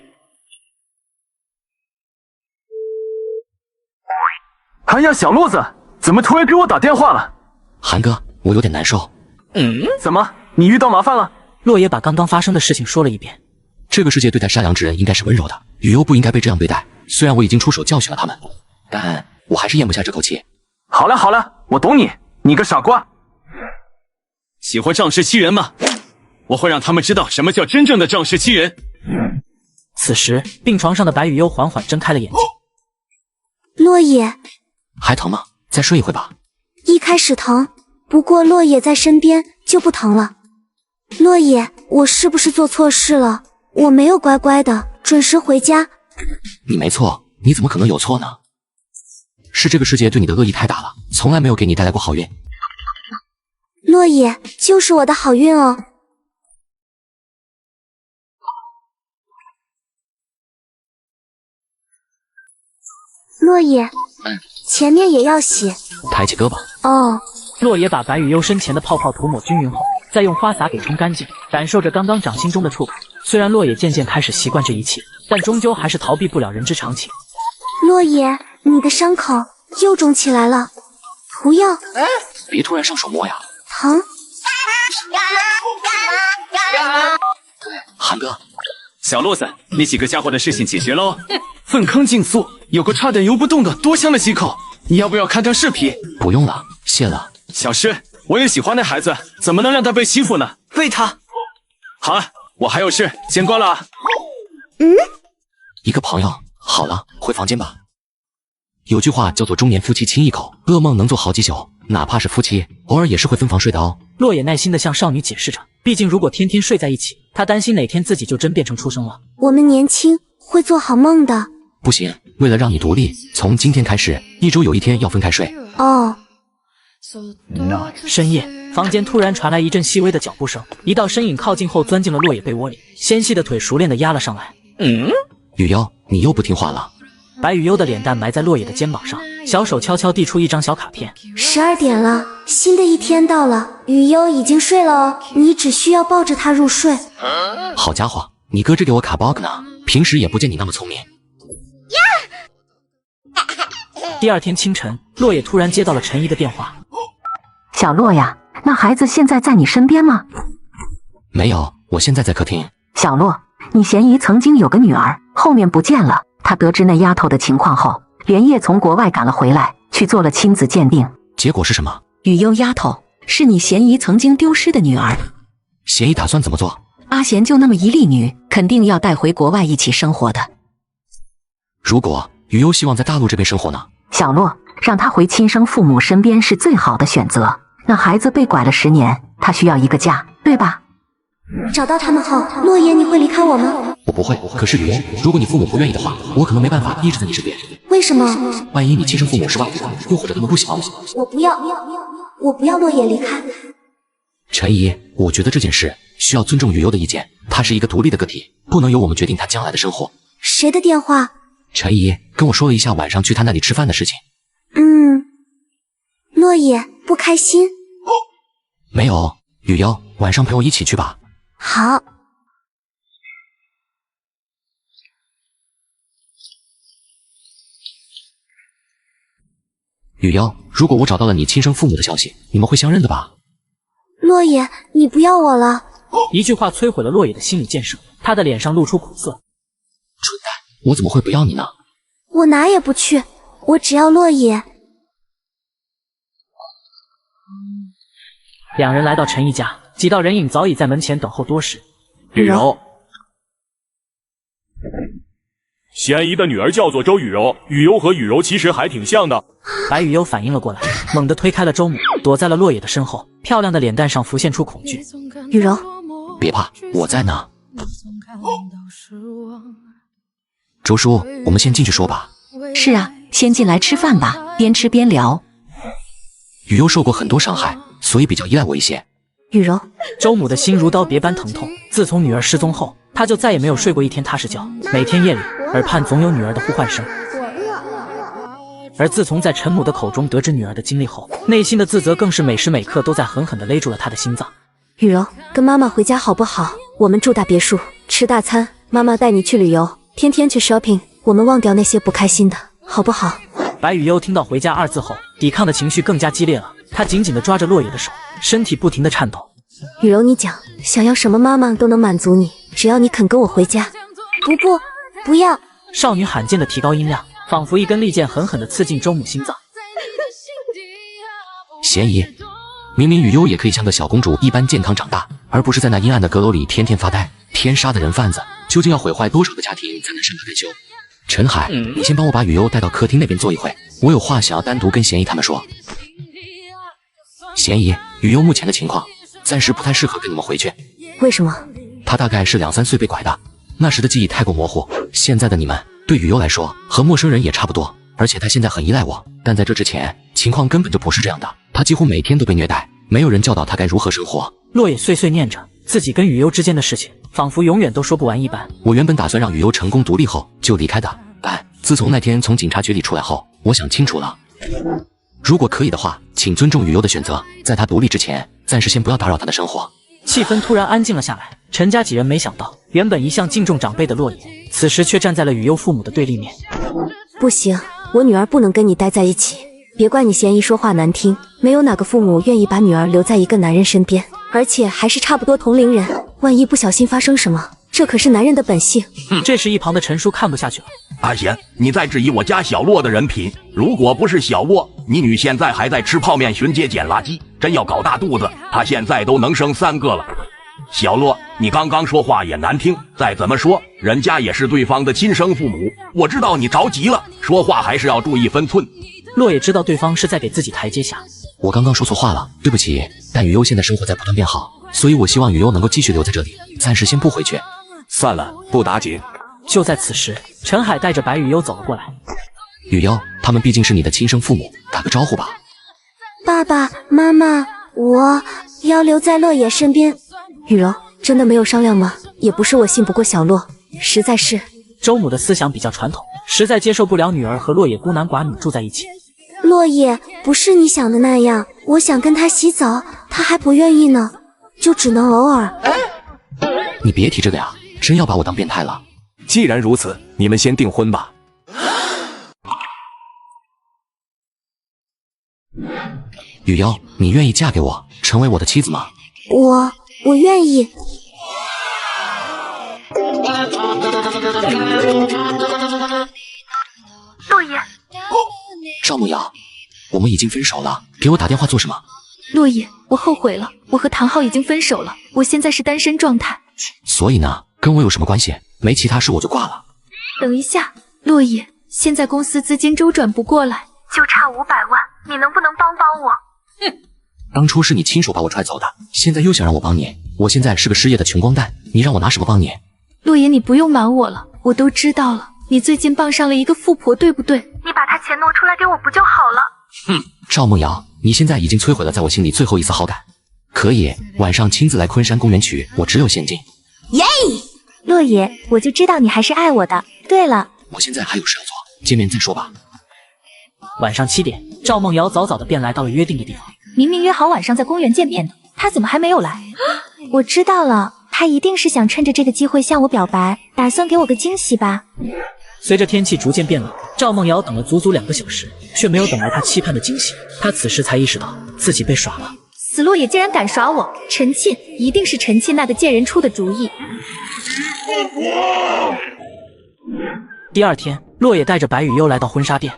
哎呀，小路子，怎么突然给我打电话了？韩哥，我有点难受。怎么？你遇到麻烦了？洛野把刚刚发生的事情说了一遍。这个世界对待善良之人应该是温柔的，雨优不应该被这样对待。虽然我已经出手教训了他们，但我还是咽不下这口气。好了，我懂你，你个傻瓜。喜欢仗势欺人吗？我会让他们知道什么叫真正的仗势欺人。此时，病床上的白雨优缓缓睁开了眼睛。落野，还疼吗？再睡一会吧。一开始疼，不过落野在身边就不疼了。落野，我是不是做错事了？我没有乖乖的准时回家。你没错，你怎么可能有错呢？是这个世界对你的恶意太大了，从来没有给你带来过好运。落野就是我的好运哦。落野，前面也要洗。抬起胳膊。哦。洛野把白雨优身前的泡泡涂抹均匀后，再用花洒给冲干净，感受着刚刚掌心中的触感。虽然洛野渐渐开始习惯这一切，但终究还是逃避不了人之常情。洛野，你的伤口又肿起来了，涂药。别突然上手摸呀，疼。韩哥，小路子，那几个家伙的事情解决喽。粪坑竞速，有个差点游不动的多香了几口，你要不要看看视频？不用了，谢了。小诗，我也喜欢那孩子，怎么能让他被欺负呢？喂他。好了，我还有事，先关了啊。一个朋友，好了，回房间吧。有句话叫做中年夫妻亲一口，噩梦能做好几宿，哪怕是夫妻，偶尔也是会分房睡的哦。洛野耐心地向少女解释着，毕竟如果天天睡在一起，他担心哪天自己就真变成畜生了。我们年轻，会做好梦的。不行，为了让你独立，从今天开始，一周有一天要分开睡。哦。深夜，房间突然传来一阵细微的脚步声，一道身影靠近后钻进了洛野被窝里，纤细的腿熟练地压了上来。雨优，你又不听话了。白雨优的脸蛋埋在洛野的肩膀上，小手悄悄递出一张小卡片。12点了，新的一天到了，雨优已经睡了哦，你只需要抱着他入睡。好家伙，你哥只给我卡 bug 呢，平时也不见你那么聪明。第二天清晨，洛野突然接到了陈怡的电话。小洛呀，那孩子现在在你身边吗？没有，我现在在客厅。小洛，你嫌疑曾经有个女儿，后面不见了。他得知那丫头的情况后，连夜从国外赶了回来，去做了亲子鉴定。结果是什么？雨优丫头是你嫌疑曾经丢失的女儿。嫌疑打算怎么做？阿贤就那么一粒女，肯定要带回国外一起生活的。如果雨优希望在大陆这边生活呢？小洛，让她回亲生父母身边是最好的选择。那孩子被拐了10年，他需要一个家，对吧？找到他们后，洛野，你会离开我吗？我不会，可是雨优，如果你父母不愿意的话，我可能没办法一直在你身边。为什么？万一你亲生父母是外国人，又或者他们不喜欢我不要洛野离开。陈怡，我觉得这件事需要尊重雨优的意见，她是一个独立的个体，不能由我们决定她将来的生活。谁的电话？陈怡跟我说了一下晚上去她那里吃饭的事情。洛野不开心？没有，雨优，晚上陪我一起去吧。好。雨优，如果我找到了你亲生父母的消息，你们会相认的吧？洛野，你不要我了。一句话摧毁了洛野的心理建设，他的脸上露出苦涩。蠢蛋，我怎么会不要你呢？我哪也不去，我只要洛野。两人来到陈毅家，几道人影早已在门前等候多时。雨柔，嫌疑的女儿叫做周雨柔，雨优和雨柔其实还挺像的。白雨优反应了过来，猛地推开了周母，躲在了洛野的身后，漂亮的脸蛋上浮现出恐惧。雨柔，别怕，我在呢。周叔，我们先进去说吧。是啊，先进来吃饭吧，边吃边聊。雨优受过很多伤害，所以比较依赖我一些。雨柔，周母的心如刀别般疼痛。自从女儿失踪后，她就再也没有睡过一天踏实觉，每天夜里耳畔总有女儿的呼唤声。而自从在陈母的口中得知女儿的经历后，内心的自责更是每时每刻都在狠狠地勒住了她的心脏。雨柔，跟妈妈回家好不好？我们住大别墅，吃大餐，妈妈带你去旅游，天天去 shopping， 我们忘掉那些不开心的，好不好？白雨优听到回家2字后，抵抗的情绪更加激烈了。他紧紧地抓着落野的手，身体不停地颤抖。雨柔，你讲，想要什么妈妈都能满足你，只要你肯跟我回家。不要！少女罕见的提高音量，仿佛一根利剑狠狠地刺进周母心脏。嫌疑，明明雨优也可以像个小公主一般健康长大，而不是在那阴暗的阁楼里天天发呆。天杀的人贩子，究竟要毁坏多少个家庭才能善罢甘休？陈海，你先帮我把雨优带到客厅那边坐一会，我有话想要单独跟嫌疑他们说。嫌疑，雨优目前的情况暂时不太适合跟你们回去。为什么？她大概是2、3岁被拐的，那时的记忆太过模糊。现在的你们对雨优来说和陌生人也差不多，而且她现在很依赖我，但在这之前情况根本就不是这样的。她几乎每天都被虐待，没有人教导她该如何生活。落野碎碎念着自己跟雨优之间的事情，仿佛永远都说不完一般。我原本打算让雨优成功独立后就离开的，但自从那天从警察局里出来后，我想清楚了，如果可以的话，请尊重雨优的选择，在她独立之前，暂时先不要打扰她的生活。气氛突然安静了下来，陈家几人没想到，原本一向敬重长辈的落野，此时却站在了雨优父母的对立面。不行，我女儿不能跟你待在一起。别怪你嫌疑说话难听，没有哪个父母愿意把女儿留在一个男人身边，而且还是差不多同龄人，万一不小心发生什么，这可是男人的本性。这时一旁的陈叔看不下去了。阿贤，你在质疑我家小洛的人品？如果不是小洛，你女现在还在吃泡面巡街捡垃圾，真要搞大肚子，她现在都能生3个了。小洛，你刚刚说话也难听，再怎么说，人家也是对方的亲生父母。我知道你着急了，说话还是要注意分寸。洛也知道对方是在给自己台阶下。我刚刚说错话了，对不起。但雨优现在生活在不断变好，所以我希望雨优能够继续留在这里，暂时先不回去。算了，不打紧。就在此时，陈海带着白雨优走了过来。雨优，他们毕竟是你的亲生父母，打个招呼吧。爸爸妈妈，我要留在洛野身边。雨柔，真的没有商量吗？也不是我信不过小洛，实在是。周母的思想比较传统，实在接受不了女儿和洛野孤男寡女住在一起。洛野不是你想的那样，我想跟他洗澡，他还不愿意呢，就只能偶尔。你别提这个呀，真要把我当变态了。既然如此，你们先订婚吧。雨优，你愿意嫁给我，成为我的妻子吗？我愿意。洛野，赵梦瑶，我们已经分手了，给我打电话做什么？洛野，我后悔了，我和唐昊已经分手了，我现在是单身状态。所以呢，跟我有什么关系？没其他事我就挂了。等一下，洛野，现在公司资金周转不过来，就差500万，你能不能帮我？当初是你亲手把我踹走的，现在又想让我帮你。我现在是个失业的穷光蛋，你让我拿什么帮你？洛野，你不用瞒我了，我都知道了。你最近傍上了一个富婆，对不对？你把她钱挪出来给我不就好了？哼，赵梦瑶，你现在已经摧毁了在我心里最后一丝好感。可以，晚上亲自来昆山公园取，我只有现金。耶！洛野，我就知道你还是爱我的。对了，我现在还有事要做，见面再说吧。晚上7点，赵梦瑶早早的便来到了约定的地方。明明约好晚上在公园见面的，她怎么还没有来？我知道了，她一定是想趁着这个机会向我表白，打算给我个惊喜吧。随着天气逐渐变冷，赵梦瑶等了足足2个小时，却没有等来她期盼的惊喜。她此时才意识到自己被耍了。死洛野竟然敢耍我！陈沁，一定是陈沁那个贱人出的主意。第2天，洛野带着白雨优来到婚纱店。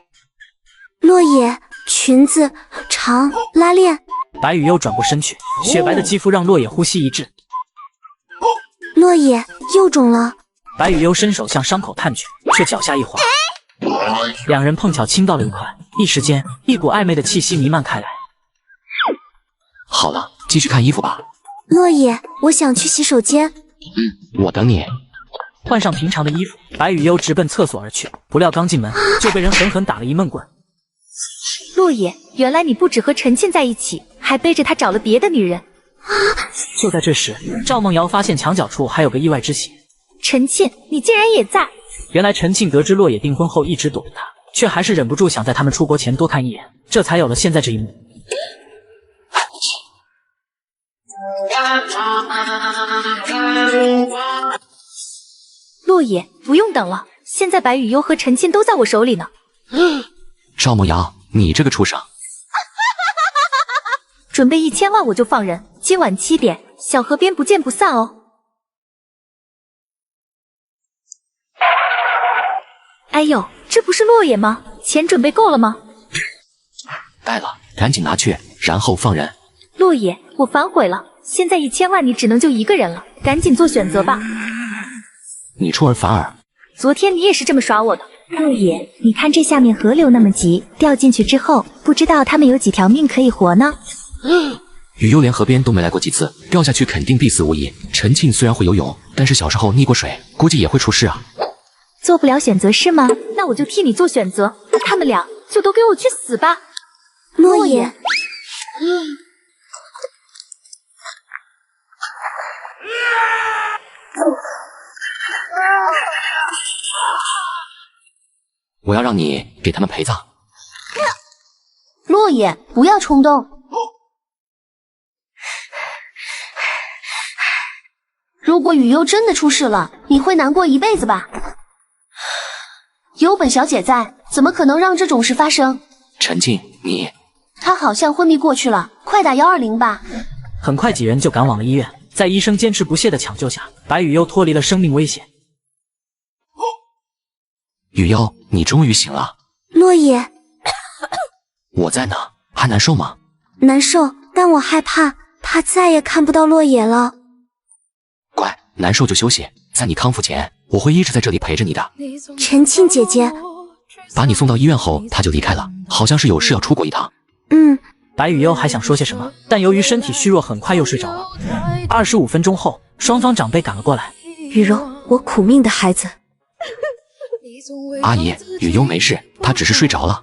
洛野，裙子长，拉链。白雨优转过身去，雪白的肌肤让洛野呼吸一滞。洛野又肿了。白雨优伸手向伤口探去，却脚下一滑，2人碰巧亲到了一块，一时间一股暧昧的气息弥漫开来。好了，继续看衣服吧。洛野，我想去洗手间。我等你。换上平常的衣服，白雨优直奔厕所而去，不料刚进门就被人狠狠打了一闷棍。洛野，原来你不只和陈沁在一起，还背着他找了别的女人。就在这时，赵梦瑶发现墙角处还有个意外之喜。陈沁，你竟然也在！原来陈沁得知洛野订婚后一直躲着他，却还是忍不住想在他们出国前多看一眼，这才有了现在这一幕。洛野，不用等了，现在白雨优和陈沁都在我手里呢。赵梦瑶，你这个畜生！准备1000万我就放人。今晚7点，小河边不见不散哦。哎呦，这不是落叶吗？钱准备够了吗？带了，赶紧拿去，然后放人。落叶，我反悔了，现在1000万你只能救一个人了，赶紧做选择吧。你出尔反尔，昨天你也是这么耍我的。落叶，你看这下面河流那么急，掉进去之后，不知道他们有几条命可以活呢？雨幽连河边都没来过几次，掉下去肯定必死无疑。陈庆虽然会游泳，但是小时候溺过水，估计也会出事啊。做不了选择是吗？那我就替你做选择，他们俩就都给我去死吧。落叶，我要让你给他们陪葬。落叶，不要冲动。如果雨幽真的出事了，你会难过一辈子吧？有本小姐在，怎么可能让这种事发生？陈静，你……他好像昏迷过去了，快打120吧。很快几人就赶往了医院，在医生坚持不懈的抢救下，白雨幽脱离了生命危险。雨幽，你终于醒了。落叶，我在呢，还难受吗？难受，但我害怕他再也看不到落叶了。乖，难受就休息，在你康复前，我会一直在这里陪着你的。陈庆姐姐，把你送到医院后，他就离开了，好像是有事要出国一趟。白雨幽还想说些什么，但由于身体虚弱，很快又睡着了。25分钟后，双方长辈赶了过来。雨柔，我苦命的孩子。阿姨，雨幽没事，她只是睡着了。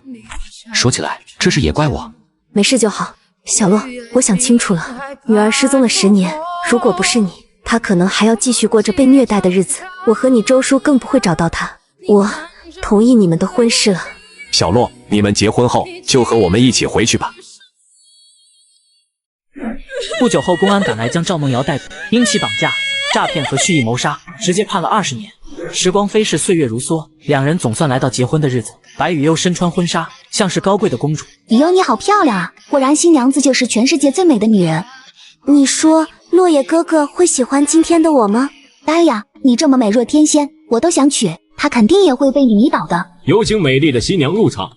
说起来，这事也怪我。没事就好。小洛，我想清楚了，女儿失踪了10年，如果不是你，她可能还要继续过着被虐待的日子。我和你周叔更不会找到她。我同意你们的婚事了。小洛，你们结婚后就和我们一起回去吧。不久后，公安赶来将赵梦瑶逮捕，因其绑架、诈骗和蓄意谋杀，直接判了20年。时光飞逝，岁月如梭，两人总算来到结婚的日子。白雨幽身穿婚纱，像是高贵的公主。雨幽，你好漂亮啊！果然新娘子就是全世界最美的女人。你说落叶哥哥会喜欢今天的我吗？当然呀，你这么美若天仙，我都想娶，他肯定也会被你迷倒的。有请美丽的新娘入场。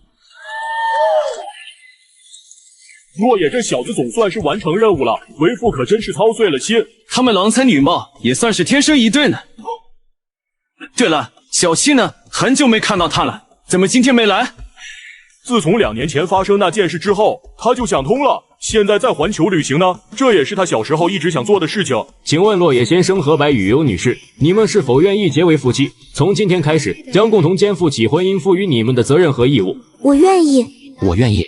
落叶这小子总算是完成任务了，为父可真是操碎了心。他们郎才女貌，也算是天生一对呢。对了，小七呢？很久没看到他了，怎么今天没来？自从2年前发生那件事之后，他就想通了，现在在环球旅行呢，这也是他小时候一直想做的事情。请问落叶先生和白雨幽女士，你们是否愿意结为夫妻？从今天开始，将共同肩负起婚姻赋予你们的责任和义务。我愿意。我愿意。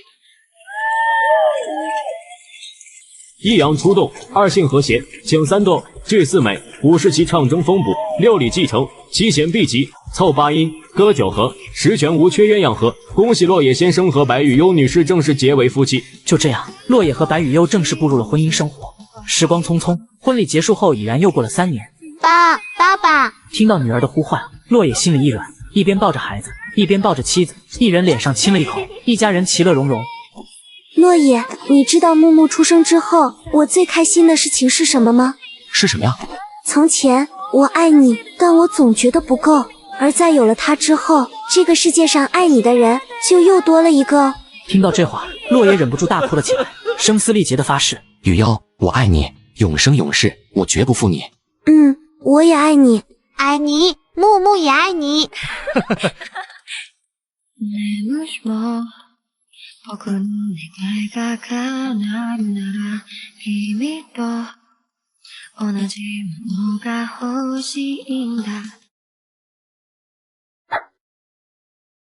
一阳出动，2性和谐，请3动，聚4美，5是其唱征风补，6礼继承，7弦必吉，凑8音，歌9和，10全无缺鸳鸯和。恭喜落叶先生和白雨幽女士正式结为夫妻。就这样，落叶和白雨幽正式步入了婚姻生活。时光匆匆，婚礼结束后已然又过了3年。爸爸！听到女儿的呼唤，落叶心里一软，一边抱着孩子，一边抱着妻子，一人脸上亲了一口，一家人其乐融融。落叶，你知道木木出生之后，我最开心的事情是什么吗？是什么呀？从前我爱你，但我总觉得不够，而在有了他之后，这个世界上爱你的人就又多了一个。听到这话，落叶忍不住大哭了起来，声嘶力竭的发誓：雨幽，我爱你，永生永世，我绝不负你。我也爱你，爱你，木木也爱你。